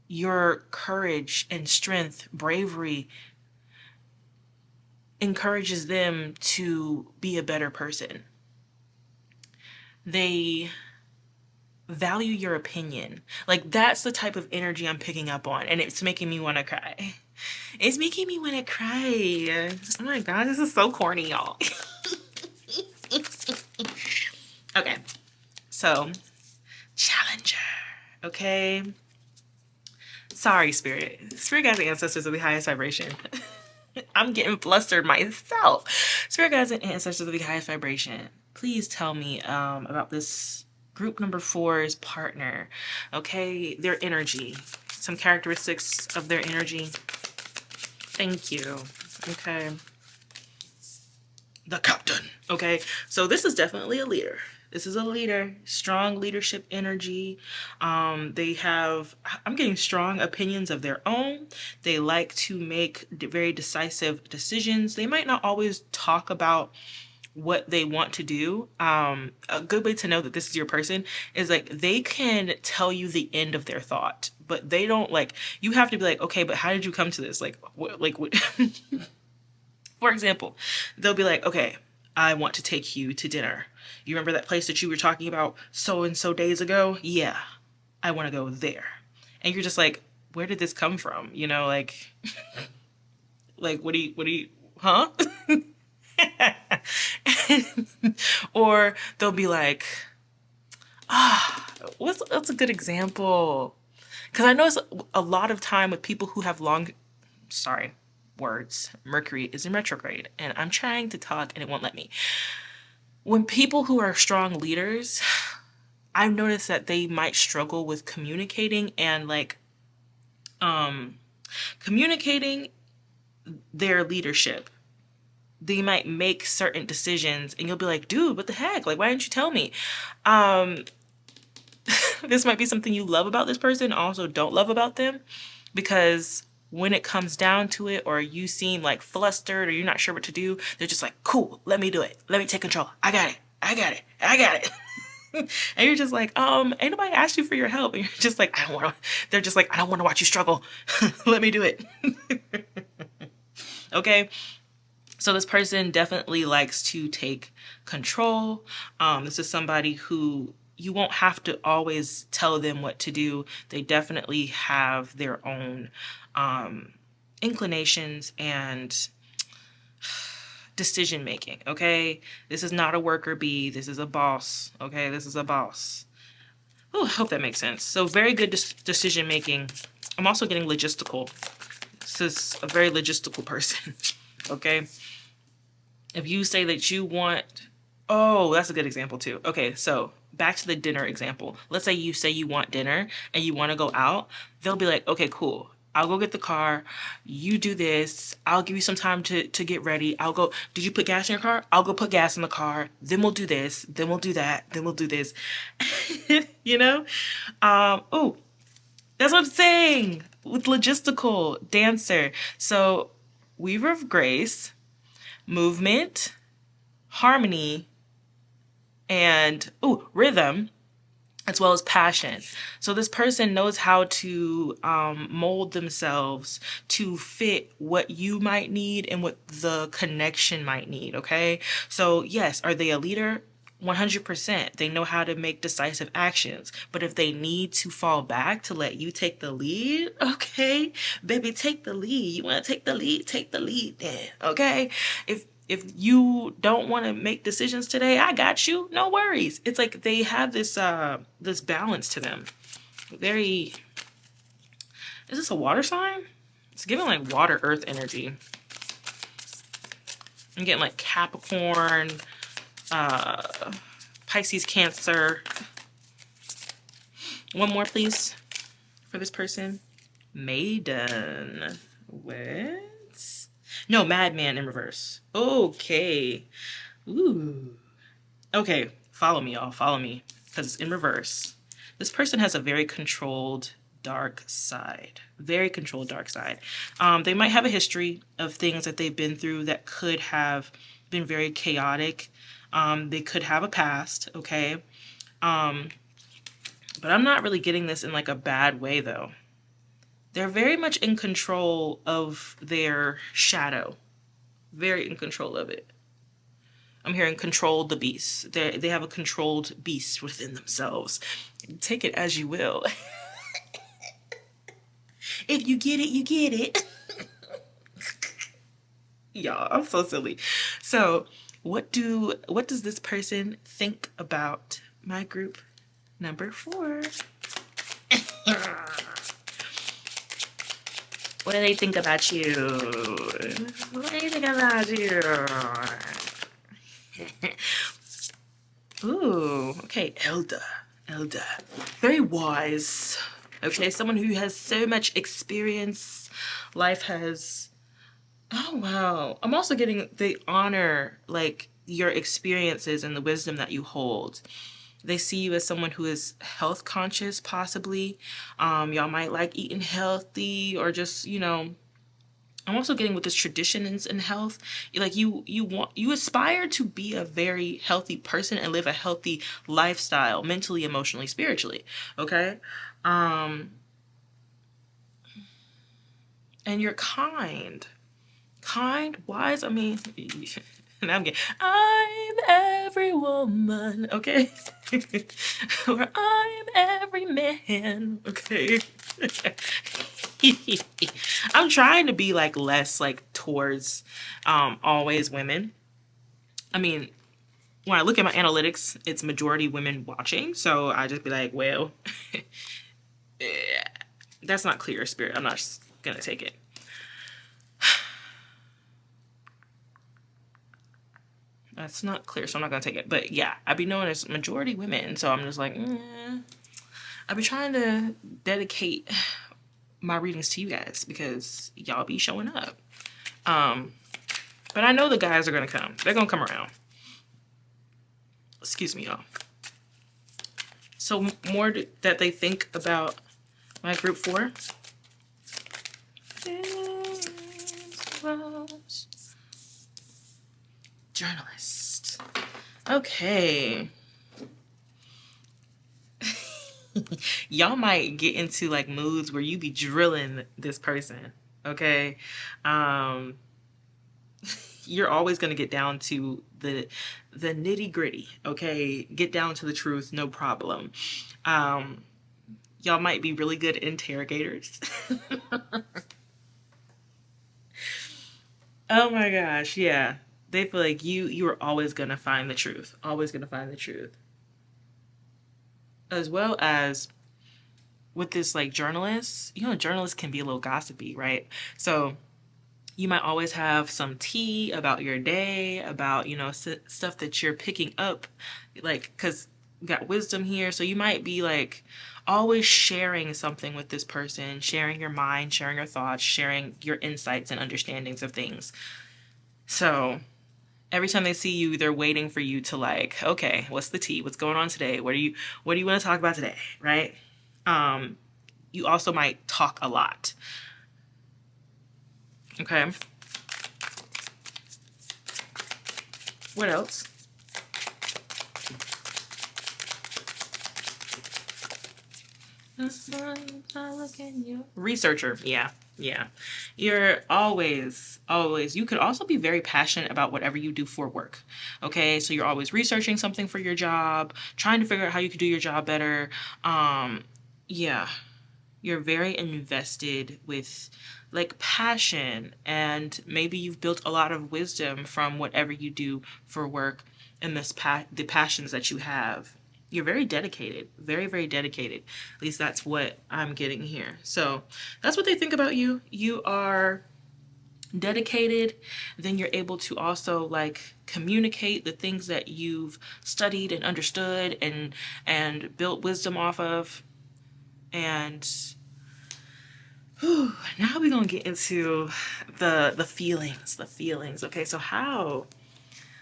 Your courage and strength, bravery encourages them to be a better person. They value your opinion. Like that's the type of energy I'm picking up on, and it's making me want to cry. It's making me want to cry. Oh my god, this is so corny, y'all. Okay, so Challenger. Okay. Sorry, Spirit. Spirit guides and ancestors of the highest vibration. I'm getting flustered myself. Spirit guides and ancestors of the highest vibration. Please tell me about this Group number 4 is partner. Okay, their energy. Some characteristics of their energy. Thank you. Okay. The captain. Okay, so this is definitely a leader. This is a leader, strong leadership energy. They have, I'm getting strong opinions of their own. They like to make very decisive decisions. They might not always talk about what they want to do. A good way to know that this is your person is like they can tell you the end of their thought, but they don't like, you have to be like, okay, but how did you come to this? Like, what? For example, they'll be like, okay, I want to take you to dinner. You remember that place that you were talking about so and so days ago? Yeah, I want to go there. And you're just like, where did this come from? You know, like, what do you, huh? Or they'll be like, what's a good example? Because I notice a lot of time with people who have sorry, words. Mercury is in retrograde, and I'm trying to talk and it won't let me. When people who are strong leaders, I've noticed that they might struggle with communicating and communicating their leadership. They might make certain decisions and you'll be like, dude, what the heck? Like, why didn't you tell me? This might be something you love about this person, also don't love about them, because when it comes down to it, or you seem like flustered or you're not sure what to do, they're just like, cool, let me do it. Let me take control. I got it. I got it. I got it. And you're just like, ain't nobody asked you for your help. And you're just like, I don't want to, they're just like, I don't want to watch you struggle. Let me do it. Okay. So this person definitely likes to take control. This is somebody who you won't have to always tell them what to do. They definitely have their own inclinations and decision making. Okay, this is not a worker bee. This is a boss. Okay, this is a boss. Oh, I hope that makes sense. So very good decision making. I'm also getting logistical. This is a very logistical person. Okay. If you say that you want, oh, that's a good example too. Okay, so back to the dinner example. Let's say you want dinner and you want to go out. They'll be like, okay, cool. I'll go get the car. You do this. I'll give you some time to get ready. I'll go. Did you put gas in your car? I'll go put gas in the car. Then we'll do this. Then we'll do that. Then we'll do this. You know? Oh, that's what I'm saying with logistical dancer. So Weaver of Grace, movement, harmony, and rhythm, as well as passion. So this person knows how to mold themselves to fit what you might need and what the connection might need. Okay, so yes, are they a leader? 100%. They know how to make decisive actions. But if they need to fall back to let you take the lead, okay, baby, take the lead. You want to take the lead? Take the lead then, okay? If you don't want to make decisions today, I got you. No worries. It's like they have this this balance to them. Very. Is this a water sign? It's giving like water earth energy. I'm getting like Capricorn, Pisces, Cancer. One more, please, for this person. Maiden. What? No, Madman in reverse. Okay. Ooh. Okay, follow me, y'all. Follow me, because it's in reverse. This person has a very controlled dark side. Very controlled dark side. They might have a history of things that they've been through that could have been very chaotic. They could have a past, okay? But I'm not really getting this in like a bad way, though. They're very much in control of their shadow. Very in control of it. I'm hearing control the beast. They have a controlled beast within themselves. Take it as you will. If you get it, you get it. Y'all, I'm so silly. So, what does this person think about my group number 4? What do they think about you? What do you think about you? Ooh, okay, Elda. elder, very wise. Okay, someone who has so much experience. Life has. Oh wow! I'm also getting they honor like your experiences and the wisdom that you hold. They see you as someone who is health conscious, possibly. Y'all might like eating healthy or just, I'm also getting with this traditions in health. Like you aspire to be a very healthy person and live a healthy lifestyle, mentally, emotionally, spiritually. Okay? Um, and you're kind. Kind, wise, I mean, and I'm every woman, okay? Or I'm every man, okay? I'm trying to be like less like towards always women. I mean, when I look at my analytics, it's majority women watching, so I just be like, well, that's not clear spirit. I'm not just gonna take it. That's not clear, so I'm not gonna take it. But yeah, I be known as majority women, so I'm just like, I be trying to dedicate my readings to you guys because y'all be showing up. But I know the guys are gonna come. They're gonna come around. Excuse me, y'all. So more that they think about my group 4. Journalist. Okay. Y'all might get into like moods where you be drilling this person. Okay. Um you're always going to get down to the nitty gritty. Okay, get down to the truth, no problem. Y'all might be really good interrogators. Oh my gosh, yeah. They feel like you are always gonna find the truth. Always gonna find the truth. As well as with this like journalists, journalists can be a little gossipy, right? So you might always have some tea about your day, about, stuff that you're picking up, like, because we got wisdom here. So you might be like always sharing something with this person, sharing your mind, sharing your thoughts, sharing your insights and understandings of things. So every time they see you, they're waiting for you to like, okay, what's the tea? What's going on today? What do you want to talk about today? Right? You also might talk a lot. Okay. What else? Researcher. Yeah. You're always, you could also be very passionate about whatever you do for work. Okay. So you're always researching something for your job, trying to figure out how you could do your job better. Yeah. You're very invested with like passion, and maybe you've built a lot of wisdom from whatever you do for work and the passions that you have. You're very dedicated, very, very dedicated. At least that's what I'm getting here. So that's what they think about you. You are dedicated. Then you're able to also like communicate the things that you've studied and understood and built wisdom off of. And now we're gonna get into the feelings. The feelings. Okay, so how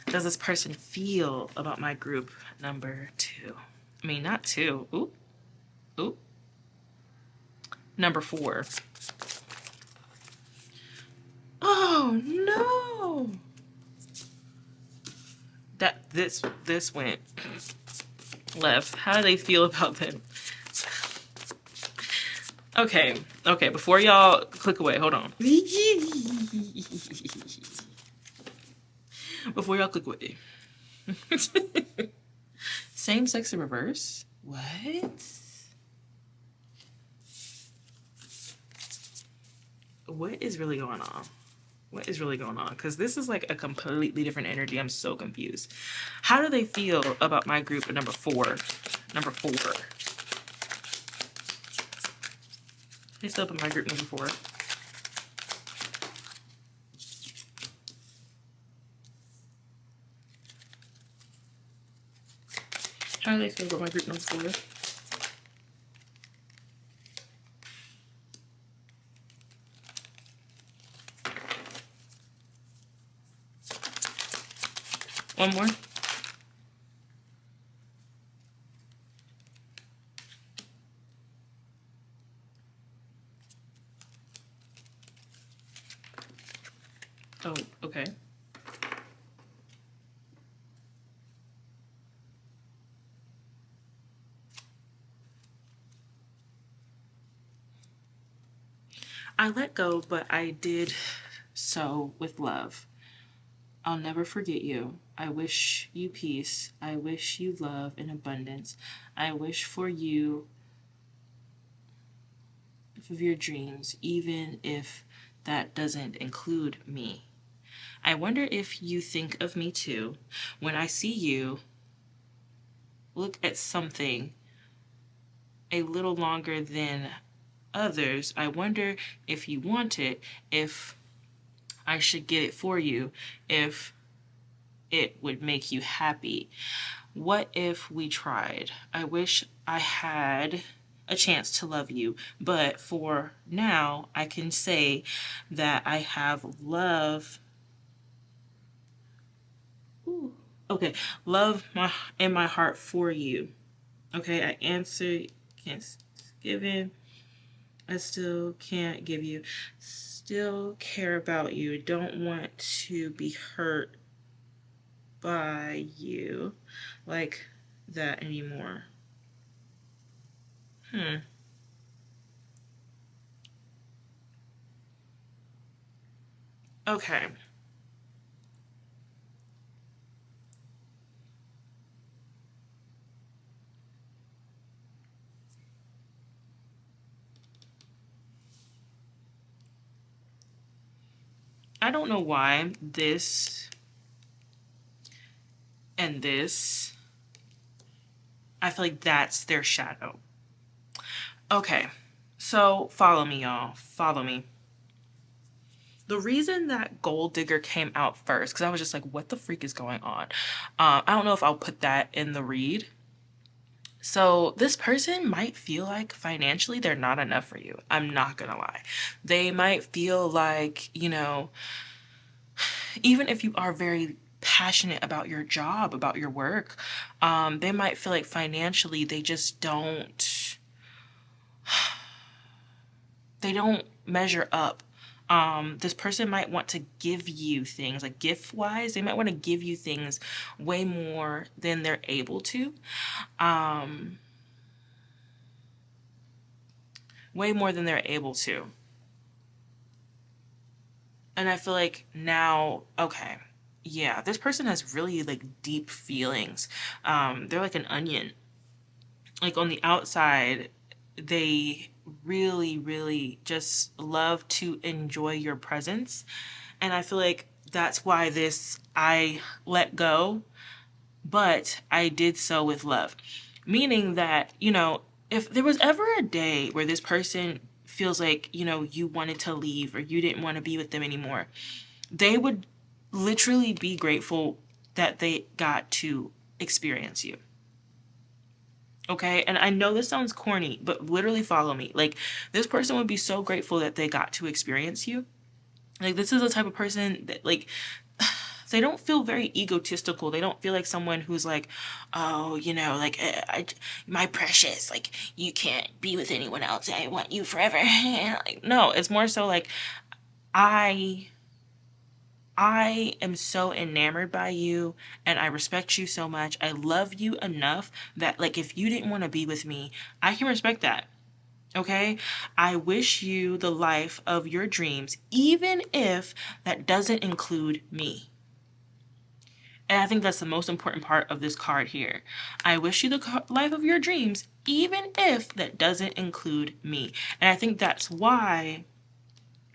does this person feel about my group number 2? I mean, not 2. Ooh. Number 4. Oh no! That this went left. How do they feel about them? Okay. Before y'all click away, hold on. Before y'all click away. Same sex in reverse? What? What is really going on? What is really going on? Because this is like a completely different energy. I'm so confused. How do they feel about my group at number 4? Number 4. They still up in my group number 4. How do they feel about my group number 4? One more. Oh, okay. I let go, but I did so with love. I'll never forget you. I wish you peace. I wish you love and abundance. I wish for you of your dreams, even if that doesn't include me. I wonder if you think of me too. When I see you, look at something a little longer than others. I wonder if you want it, if I should get it for you, if it would make you happy. What if we tried? I wish I had a chance to love you, but for now, I can say that I have love. Ooh, okay, love in my heart for you. Okay, I answer, can't give in. I still can't give you. Still care about you. Don't want to be hurt by you like that anymore. Hmm. Okay. I don't know why this and this, I feel like that's their shadow. Okay. So follow me, y'all. Follow me. The reason that Gold Digger came out first, because I was just like, what the freak is going on? I don't know if I'll put that in the read. So this person might feel like financially they're not enough for you. I'm not gonna lie. They might feel like, even if you are very passionate about your job, about your work, they might feel like financially they don't measure up. This person might want to give you things like gift wise, they might want to give you things way more than they're able to. Um, Way more than they're able to. And I feel like now, okay, yeah, this person has really like deep feelings. They're like an onion. Like on the outside, they really, really just love to enjoy your presence. And I feel like that's why this I let go, but I did so with love. Meaning that, if there was ever a day where this person feels like, you wanted to leave or you didn't want to be with them anymore, they would literally be grateful that they got to experience you. Okay. And I know this sounds corny, but literally follow me. Like, this person would be so grateful that they got to experience you. Like, this is the type of person that, like, they don't feel very egotistical. They don't feel like someone who's like, oh, like, my precious, like, you can't be with anyone else. I want you forever. Like, no, it's more so like, I I am so enamored by you and I respect you so much. I love you enough that, like, if you didn't want to be with me, I can respect that. Okay? I wish you the life of your dreams, even if that doesn't include me. And I think that's the most important part of this card here. I wish you the life of your dreams, even if that doesn't include me. And I think that's why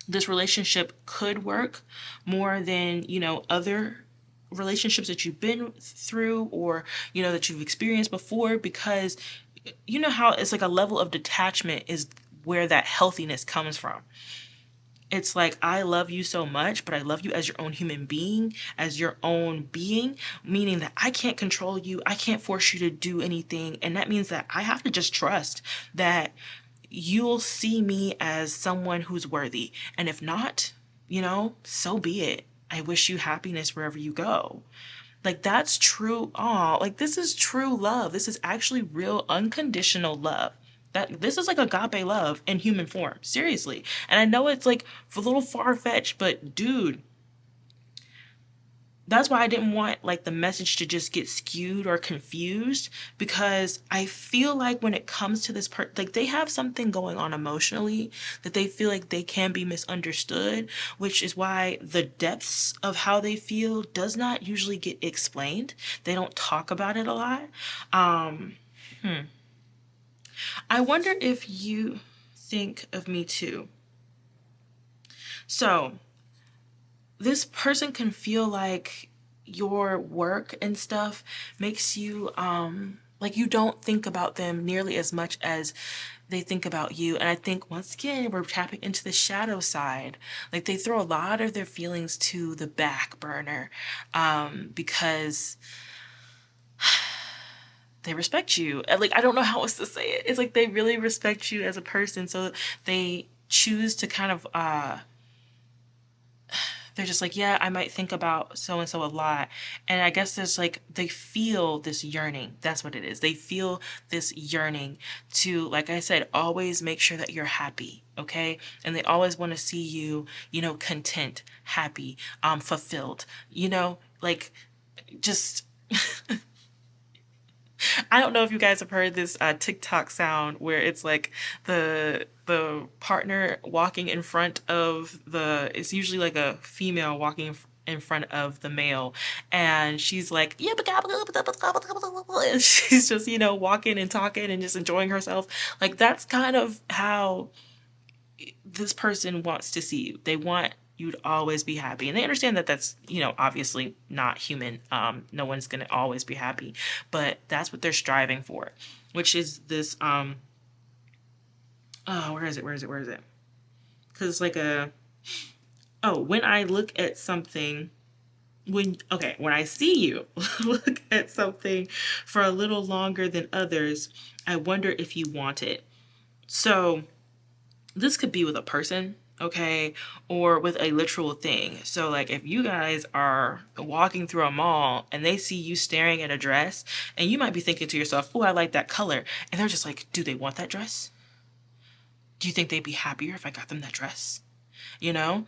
this relationship could work more than, other relationships that you've been through or, that you've experienced before, because you know how it's like a level of detachment is where that healthiness comes from. It's like, I love you so much, but I love you as your own human being, as your own being, meaning that I can't control you. I can't force you to do anything. And that means that I have to just trust that you'll see me as someone who's worthy. And if not, so be it. I wish you happiness wherever you go. Like that's true. Oh, like this is true love. This is actually real unconditional love. That this is like agape love in human form. Seriously. And I know it's like a little far fetched, but dude, that's why I didn't want like the message to just get skewed or confused, because I feel like when it comes to this like they have something going on emotionally that they feel like they can be misunderstood, which is why the depths of how they feel does not usually get explained. They don't talk about it a lot. Um I wonder if you think of me too. So, this person can feel like your work and stuff makes you like you don't think about them nearly as much as they think about you. And I think once again we're tapping into the shadow side. Like they throw a lot of their feelings to the back burner because they respect you. Like I don't know how else to say it. It's like they really respect you as a person, so they choose to kind of they're just like, yeah, I might think about so and so a lot. And I guess there's like, they feel this yearning. That's what it is. They feel this yearning to, like I said, always make sure that you're happy. Okay. And they always want to see you, you know, content, happy, fulfilled, you know, like just I don't know if you guys have heard this TikTok sound where it's like the partner walking in front of the. It's usually like a female walking in front of the male, and she's like, yeah, and she's just walking and talking and just enjoying herself. Like that's kind of how this person wants to see you. They want you to always be happy. And they understand that that's, obviously not human. No one's going to always be happy, but that's what they're striving for, which is this, oh, where is it? Where is it? Where is it? Cause it's like when I look at something, when I see you look at something for a little longer than others, I wonder if you want it. So this could be with a person, okay, or with a literal thing. So like if you guys are walking through a mall and they see you staring at a dress, and you might be thinking to yourself, oh, I like that color, and they're just like, do they want that dress? Do you think they'd be happier if I got them that dress? you know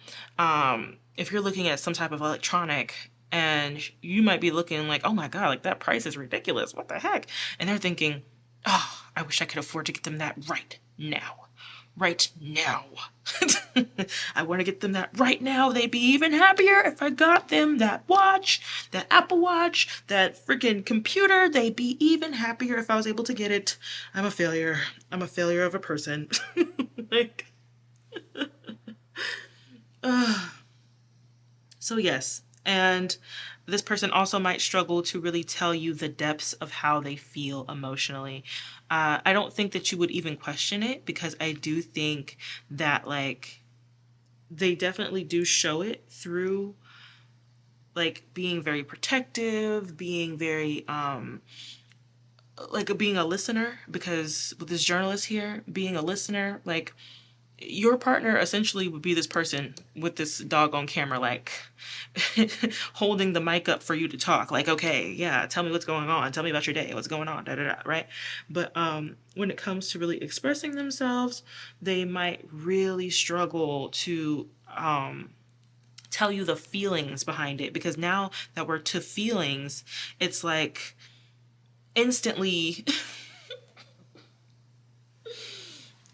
if you're looking at some type of electronic, and you might be looking like, oh my god, like that price is ridiculous, what the heck, and they're thinking, oh, I wish I could afford to get them that right now, right now. I want to get them that right now. They'd be even happier if I got them that watch, that Apple Watch, that freaking computer. They'd be even happier if I was able to get it. I'm a failure. I'm a failure of a person. like So, yes. And this person also might struggle to really tell you the depths of how they feel emotionally. I don't think that you would even question it, because I do think that, like, they definitely do show it through, like, being very protective, being very, like, being a listener. Because with this journalist here, being a listener, like, your partner essentially would be this person with this doggone camera, like holding the mic up for you to talk. Like, okay, yeah, tell me what's going on. Tell me about your day. What's going on? Da da da. Right. But when it comes to really expressing themselves, they might really struggle to tell you the feelings behind it, because now that we're to feelings, it's like instantly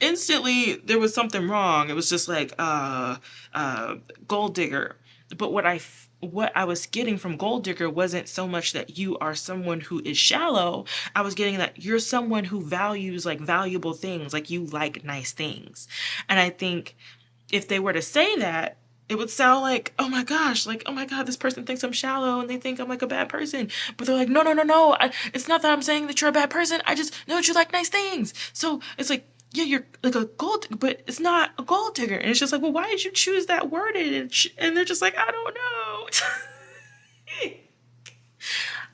instantly there was something wrong. It was just like gold digger. But what I was getting from gold digger wasn't so much that you are someone who is shallow. I was getting that you're someone who values like valuable things, like you like nice things. And I think if they were to say that, it would sound like, oh my gosh, like, oh my God, this person thinks I'm shallow and they think I'm like a bad person. But they're like, no, no, no, no. It's not that I'm saying that you're a bad person. I just know that you like nice things. So it's like, yeah, you're like a gold, but it's not a gold digger. And it's just like, well, why did you choose that word? And they're just like, I don't know.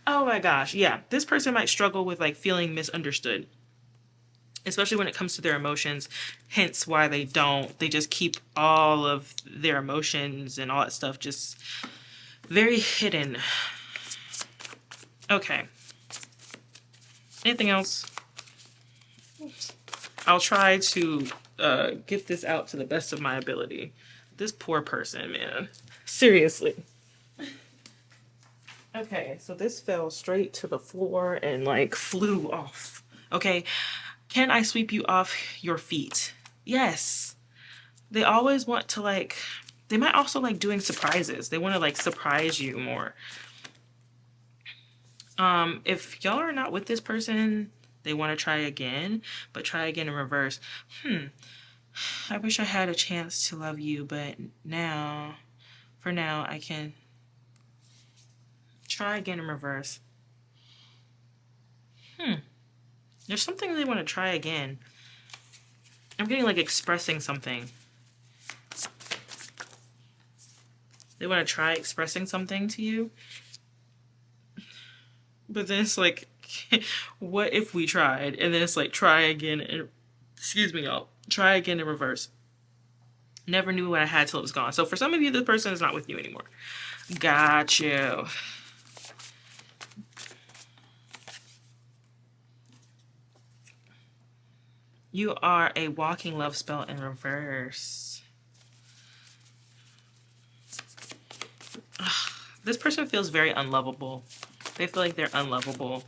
Oh my gosh. Yeah. This person might struggle with like feeling misunderstood, especially when it comes to their emotions. Hence why they just keep all of their emotions and all that stuff just very hidden. Okay. Anything else? I'll try to get this out to the best of my ability. This poor person, man. Seriously. Okay, so this fell straight to the floor and like flew off. Okay, can I sweep you off your feet? Yes. They always want to like, they might also like doing surprises. They want to like surprise you more. If y'all are not with this person, they want to try again, but try again in reverse. I wish I had a chance to love you, but now, for now, I can try again in reverse. There's something they want to try again. I'm getting like expressing something. They want to try expressing something to you. But then it's like, what if we tried? And then it's like, try again. And excuse me, y'all. Try again in reverse. Never knew what I had till it was gone. So for some of you, this person is not with you anymore. Got you. You are a walking love spell in reverse. Ugh, this person feels very unlovable. They feel like they're unlovable.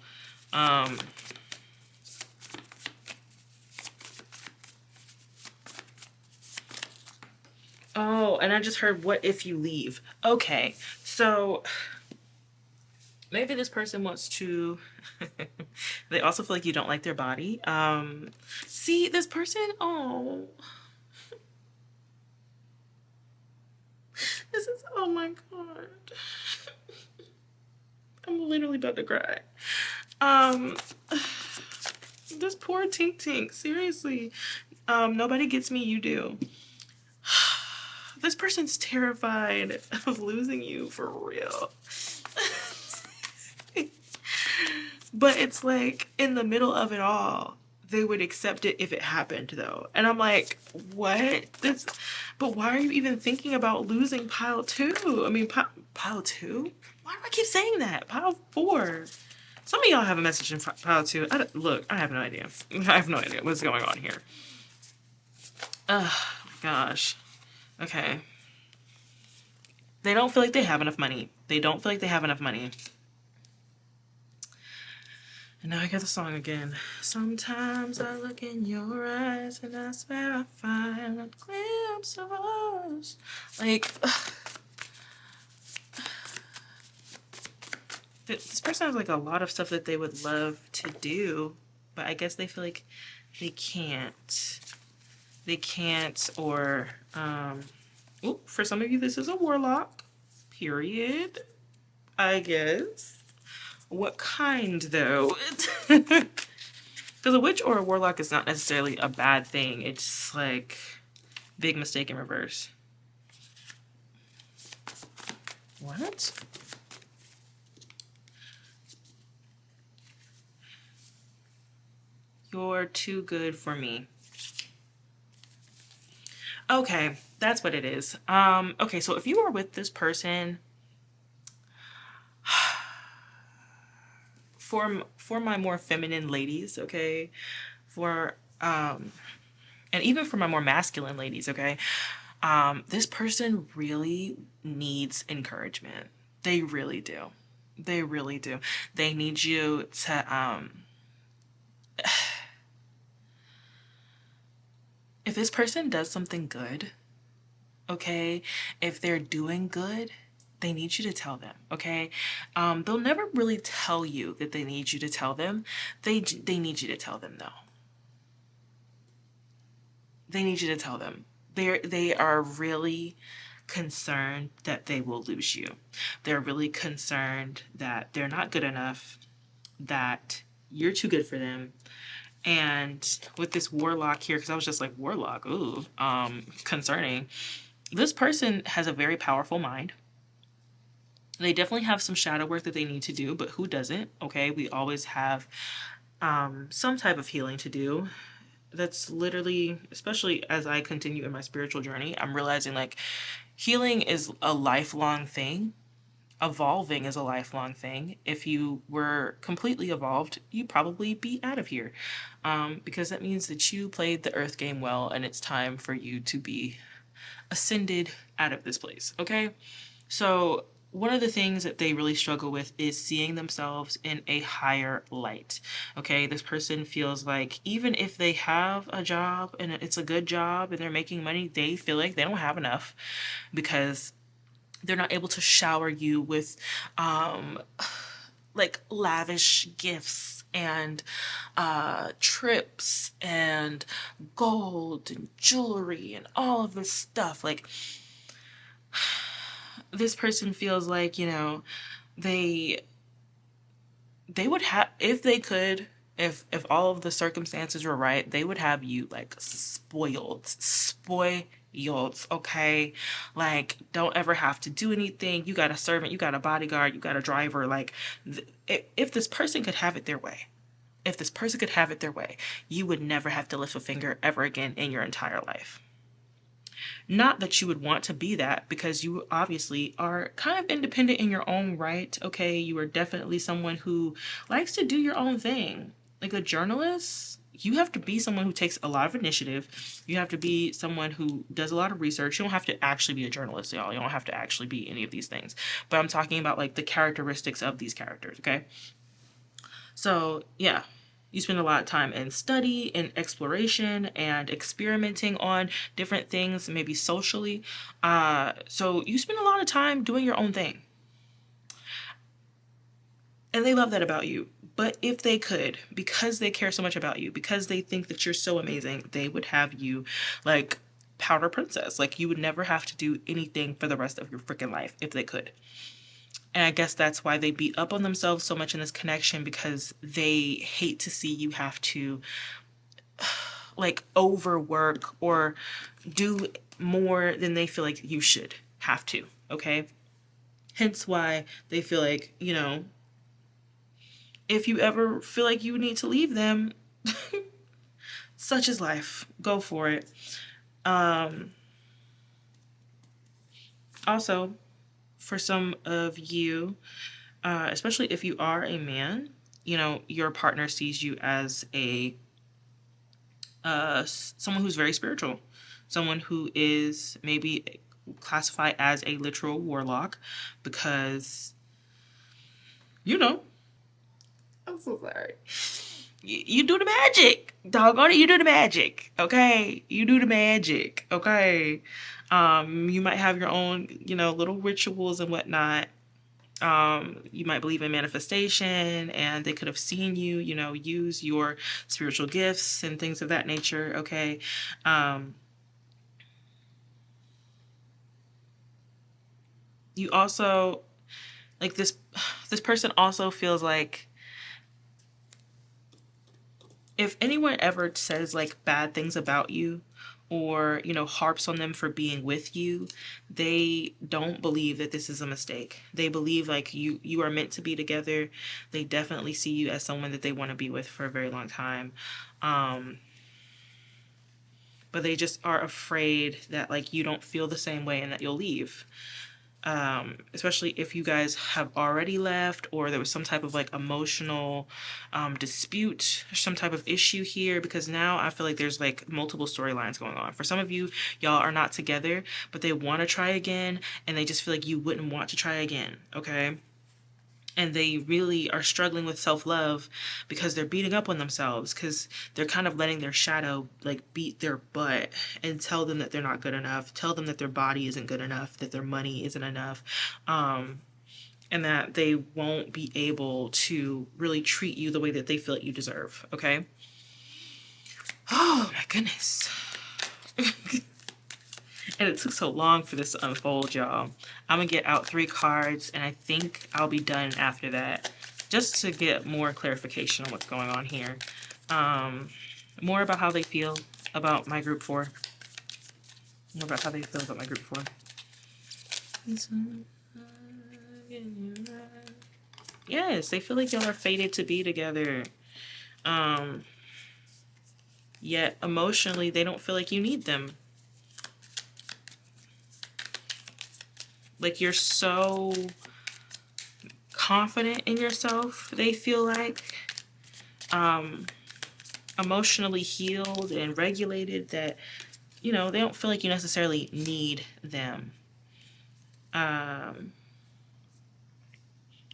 Oh, and I just heard, what if you leave? Okay, so maybe this person wants to they also feel like you don't like their body. See, this person, oh, this is, oh my god. I'm literally about to cry. Um this poor Tink Tink, seriously. Nobody gets me, you do. This person's terrified of losing you for real. But it's like in the middle of it all, they would accept it if it happened though. And I'm like, what? But why are you even thinking about losing pile 2? I mean, pile 2? Why do I keep saying that? Pile 4. Some of y'all have a message in pile 2. Look, I have no idea. I have no idea what's going on here. Oh my gosh. Okay. They don't feel like they have enough money. They don't feel like they have enough money. And now I got the song again. Sometimes I look in your eyes and I swear I find a glimpse of us. Like, this person has like a lot of stuff that they would love to do, but I guess they feel like they can't. They can't, or, for some of you, this is a warlock, period, I guess. What kind, though? Because a witch or a warlock is not necessarily a bad thing. It's like big mistake in reverse. What? You're too good for me. Okay, that's what it is. Okay, so if you are with this person, for my more feminine ladies, okay, and even for my more masculine ladies, okay, this person really needs encouragement. They really do. They really do. They need you to if this person does something good, okay, if they're doing good, they need you to tell them, okay? They'll never really tell you that they need you to tell them. They need you to tell them, though. They need you to tell them. They are really concerned that they will lose you. They're really concerned that they're not good enough, that you're too good for them. And with this warlock here, because I was just like, warlock, ooh, concerning. This person has a very powerful mind. They definitely have some shadow work that they need to do, but who doesn't? Okay, we always have some type of healing to do. That's literally, especially as I continue in my spiritual journey, I'm realizing like healing is a lifelong thing. evolving is a lifelong thing. If you were completely evolved, you'd probably be out of here. Because that means that you played the earth game well and it's time for you to be ascended out of this place, okay? So, one of the things that they really struggle with is seeing themselves in a higher light. Okay, this person feels like even if they have a job and it's a good job and they're making money, they feel like they don't have enough because they're not able to shower you with like lavish gifts and trips and gold and jewelry and all of this stuff. Like, this person feels like, they they would have, if they could, if all of the circumstances were right, they would have you like spoiled, okay? Like, don't ever have to do anything. You got a servant, you got a bodyguard, you got a driver. Like, if this person could have it their way, if this person could have it their way, you would never have to lift a finger ever again in your entire life. Not that you would want to be that, because you obviously are kind of independent in your own right. Okay, you are definitely someone who likes to do your own thing. Like a journalist, you have to be someone who takes a lot of initiative. You have to be someone who does a lot of research. You don't have to actually be a journalist, y'all. You don't have to actually be any of these things. But I'm talking about like the characteristics of these characters, okay? So, yeah, you spend a lot of time in study and exploration and experimenting on different things, maybe socially. So, you spend a lot of time doing your own thing. And they love that about you. But if they could, because they care so much about you, because they think that you're so amazing, they would have you like powder princess. Like, you would never have to do anything for the rest of your freaking life if they could. And I guess that's why they beat up on themselves so much in this connection, because they hate to see you have to like overwork or do more than they feel like you should have to, okay? Hence why they feel like, if you ever feel like you need to leave them, such is life. Go for it. Also, for some of you, especially if you are a man, your partner sees you as a someone who's very spiritual, someone who is maybe classified as a literal warlock, because you know, I'm so sorry. You do the magic, doggone it. You do the magic, okay? You do the magic, okay? You might have your own, little rituals and whatnot. You might believe in manifestation, and they could have seen you, use your spiritual gifts and things of that nature, okay? You also, like, this person also feels like if anyone ever says like bad things about you, or harps on them for being with you, they don't believe that this is a mistake. They believe like you are meant to be together. They definitely see you as someone that they want to be with for a very long time. But they just are afraid that like you don't feel the same way and that you'll leave. Especially if you guys have already left, or there was some type of like emotional dispute or some type of issue here, because now I feel like there's like multiple storylines going on. For some of you, y'all are not together, but they want to try again, and they just feel like you wouldn't want to try again, okay? And they really are struggling with self-love because they're beating up on themselves, because they're kind of letting their shadow like beat their butt and tell them that they're not good enough, tell them that their body isn't good enough, that their money isn't enough, and that they won't be able to really treat you the way that they feel like you deserve, okay? Oh my goodness. And it took so long for this to unfold, y'all. I'm gonna get out 3 cards, and I think I'll be done after that, just to get more clarification on what's going on here. More about how they feel about my group 4. More about how they feel about my group 4. Yes, they feel like y'all are fated to be together. Yet emotionally, they don't feel like you need them. Like, you're so confident in yourself, they feel like, um, emotionally healed and regulated, that, they don't feel like you necessarily need them. Um,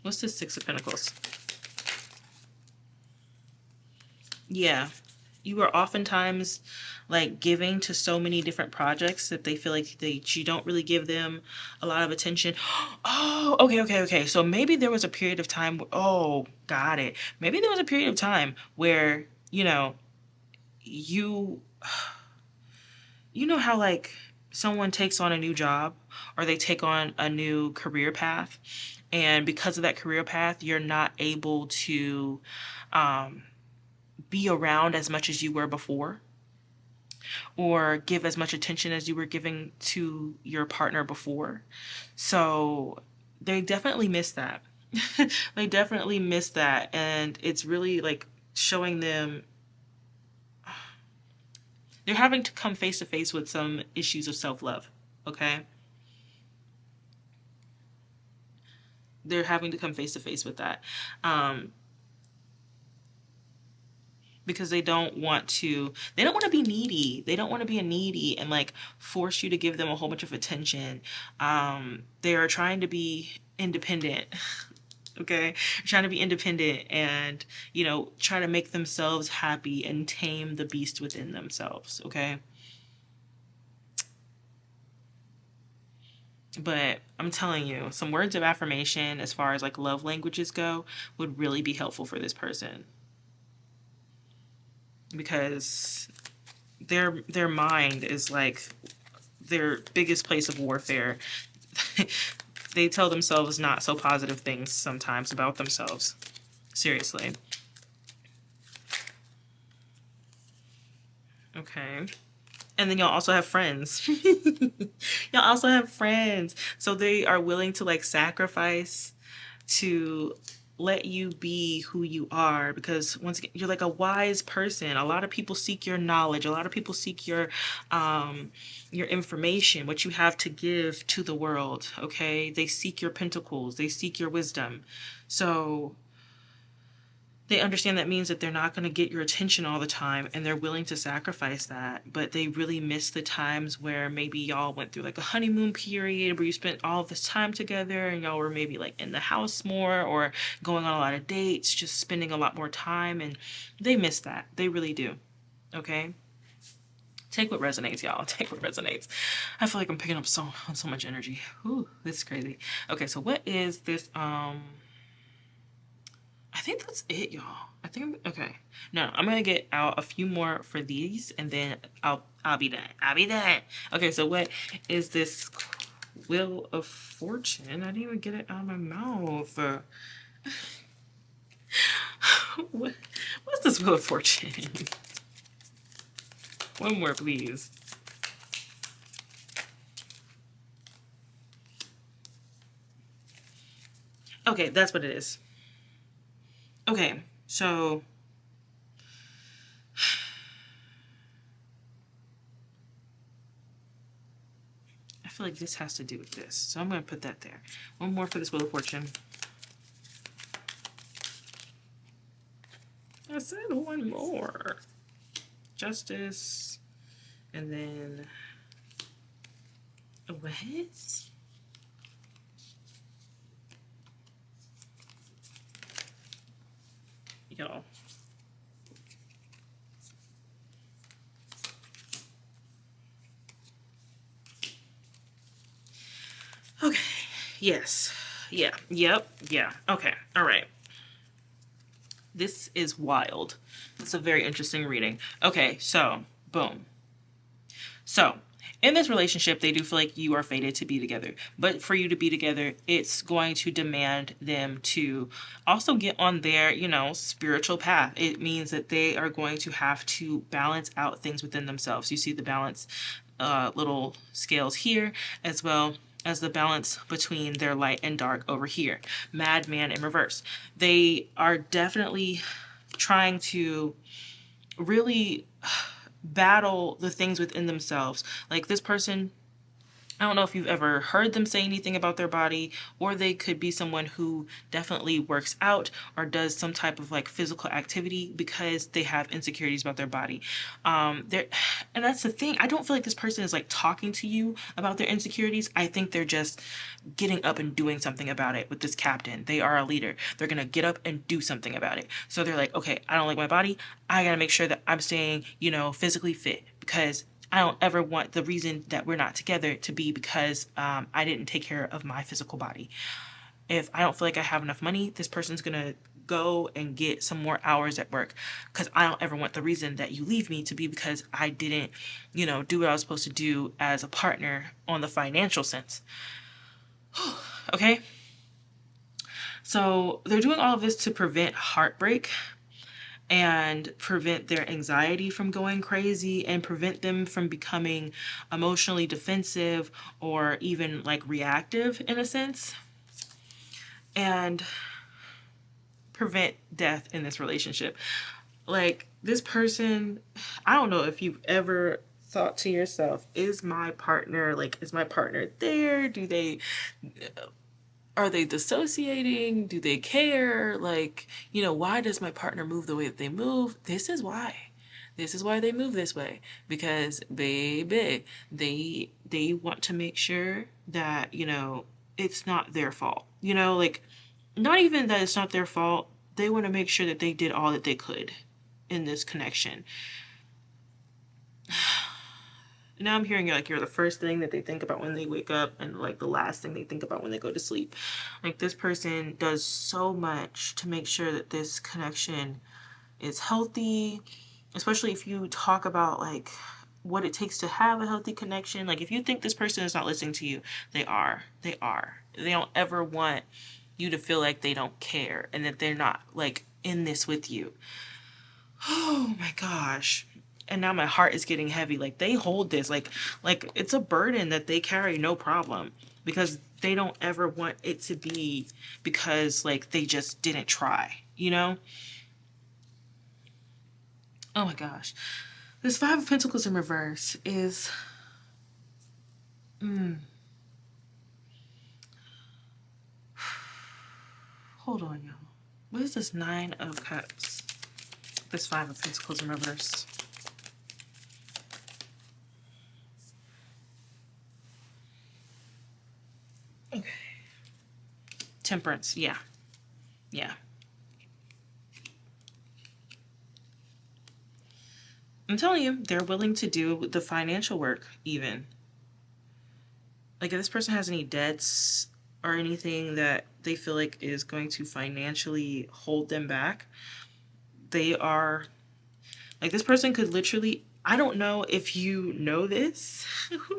what's this Six of Pentacles? Yeah. You are oftentimes like giving to so many different projects that they feel like you don't really give them a lot of attention. Oh, okay, okay, okay. So maybe there was a period of time. Oh, got it. Maybe there was a period of time where, you how like someone takes on a new job or they take on a new career path, and because of that career path, you're not able to um, be around as much as you were before, or give as much attention as you were giving to your partner before. So they definitely miss that. They definitely miss that. And it's really like showing them they're having to come face to face with some issues of self love. Okay? They're having to come face to face with that. Because they don't want to be needy. They don't want to be a needy and like force you to give them a whole bunch of attention. They are trying to be independent. Okay, trying to be independent and try to make themselves happy and tame the beast within themselves. Okay, but I'm telling you, some words of affirmation as far as like love languages go would really be helpful for this person, because their mind is like their biggest place of warfare. They tell themselves not so positive things sometimes about themselves. Seriously. Okay. And then y'all also have friends. Y'all also have friends. So they are willing to like sacrifice to let you be who you are, because once again, you're like a wise person. A lot of people seek your knowledge. A lot of people seek your information, what you have to give to the world. Okay, they seek your pentacles. They seek your wisdom. So they understand that means that they're not going to get your attention all the time, and they're willing to sacrifice that. But they really miss the times where maybe y'all went through like a honeymoon period where you spent all this time together and y'all were maybe like in the house more or going on a lot of dates, just spending a lot more time, and they miss that. They really do. Okay? Take what resonates, y'all. Take what resonates. I feel like I'm picking up so much energy. Ooh, this is crazy. Okay, so what is this I think that's it, y'all. Okay. No, I'm gonna get out a few more for these, and then I'll be done. I'll be done. Okay, so what is this Wheel of Fortune? I didn't even get it out of my mouth. What's this Wheel of Fortune? One more, please. Okay, that's what it is. Okay, so I feel like this has to do with this. So I'm going to put that there. One more for this Wheel of Fortune. I said one more. Justice. And then... What? Y'all. Okay. Yes. Yeah. Yep. Yeah. Okay. All right. This is wild. It's a very interesting reading. Okay. So, boom. So, in this relationship, they do feel like you are fated to be together. But for you to be together, it's going to demand them to also get on their, spiritual path. It means that they are going to have to balance out things within themselves. You see the balance little scales here, as well as the balance between their light and dark over here. Madman in reverse. They are definitely trying to really battle the things within themselves. Like this person I don't know if you've ever heard them say anything about their body, or they could be someone who definitely works out or does some type of like physical activity because they have insecurities about their body. There, and that's the thing. I don't feel like this person is like talking to you about their insecurities. I think they're just getting up and doing something about it with this captain. They are a leader. They're gonna get up and do something about it. So they're like, okay, I don't like my body. I gotta make sure that I'm staying, physically fit because I don't ever want the reason that we're not together to be because I didn't take care of my physical body. If I don't feel like I have enough money, this person's gonna go and get some more hours at work because I don't ever want the reason that you leave me to be because I didn't, do what I was supposed to do as a partner on the financial sense. Okay? So they're doing all of this to prevent heartbreak and prevent their anxiety from going crazy and prevent them from becoming emotionally defensive or even like reactive in a sense, and prevent death in this relationship. Like this person, I don't know if you've ever thought to yourself, is my partner there? Are they dissociating? Do they care? Like, why does my partner move the way that they move? This is why. This is why they move this way. Because baby, they want to make sure that, it's not their fault. Like not even that it's not their fault. They want to make sure that they did all that they could in this connection. Now I'm hearing like you're the first thing that they think about when they wake up and like the last thing they think about when they go to sleep. Like this person does so much to make sure that this connection is healthy, especially if you talk about like what it takes to have a healthy connection. Like if you think this person is not listening to you, they are. They are. They don't ever want you to feel like they don't care and that they're not like in this with you. Oh my gosh. And now my heart is getting heavy. Like they hold this like it's a burden that they carry no problem because they don't ever want it to be because like they just didn't try, you know? Oh my gosh. This 5 of Pentacles in reverse is hold on, y'all. What is this 9 of Cups? This 5 of Pentacles in reverse. Okay. Temperance, yeah. Yeah. I'm telling you, they're willing to do the financial work even. Like if this person has any debts or anything that they feel like is going to financially hold them back, they are like this person could literally, I don't know if you know this,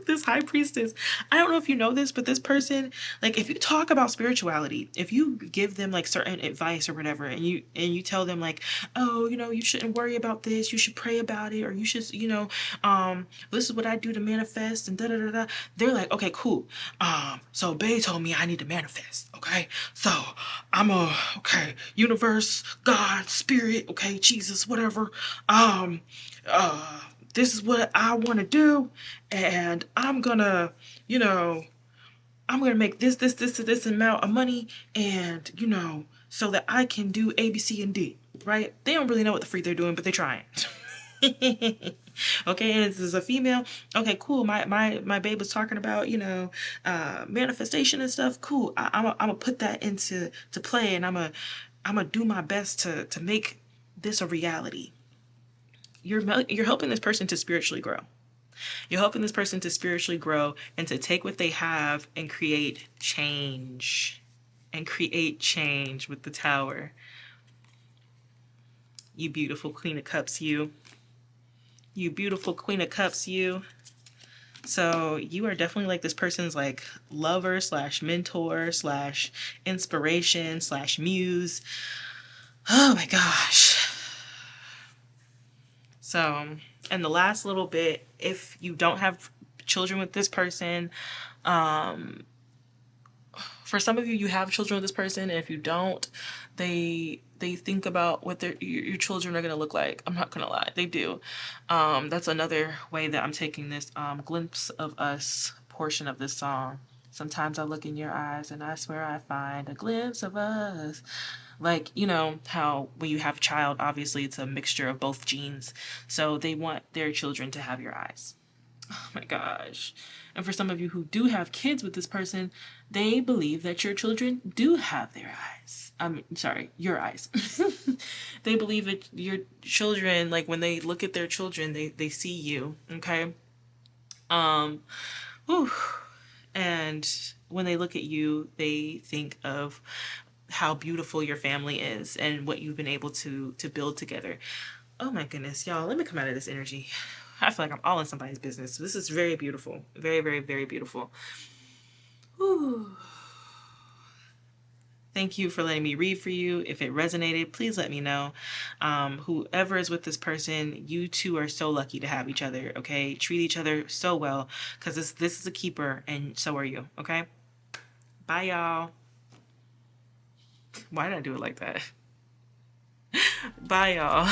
this high priestess. I don't know if you know this, but this person, like if you talk about spirituality, if you give them like certain advice or whatever, and you tell them like, oh, you shouldn't worry about this, you should pray about it, or you should, this is what I do to manifest and da da da da. They're like, okay, cool. So Bay told me I need to manifest. Okay, so okay, universe, God, spirit, okay, Jesus, whatever. Um, this is what I want to do, and I'm gonna make this amount of money, and so that I can do A, B, C, and D. Right? They don't really know what the freak they're doing, but they're trying. Okay, and this is a female. Okay, cool. My babe was talking about manifestation and stuff. Cool. I'm gonna put that to play, and I'm gonna do my best to make this a reality. You're helping this person to spiritually grow. You're helping this person to spiritually grow and to take what they have and create change. And create change with the Tower. You beautiful Queen of Cups, you. You beautiful Queen of Cups, you. So you are definitely like this person's like lover slash mentor slash inspiration slash muse. Oh my gosh. So, and the last little bit, if you don't have children with this person, for some of you, you have children with this person, and if you don't, they think about what your children are gonna look like. I'm not gonna lie, they do. That's another way that I'm taking this glimpse of us portion of this song. Sometimes I look in your eyes and I swear I find a glimpse of us. Like, you know, how when you have a child, obviously it's a mixture of both genes. So they want their children to have your eyes. Oh my gosh. And for some of you who do have kids with this person, they believe that your children do have their eyes. I'm sorry, your eyes. They believe that your children, like when they look at their children, they see you. Okay. Um, whew. And when they look at you, they think of how beautiful your family is and what you've been able to build together. Oh my goodness, y'all, let me come out of this energy. I feel like I'm all in somebody's business. So this is very beautiful. Very, very, very beautiful. Whew. Thank you for letting me read for you. If it resonated, please let me know. Whoever is with this person, you two are so lucky to have each other, okay? Treat each other so well because this is a keeper and so are you, okay? Bye, y'all. Why did I do it like that? Bye, y'all.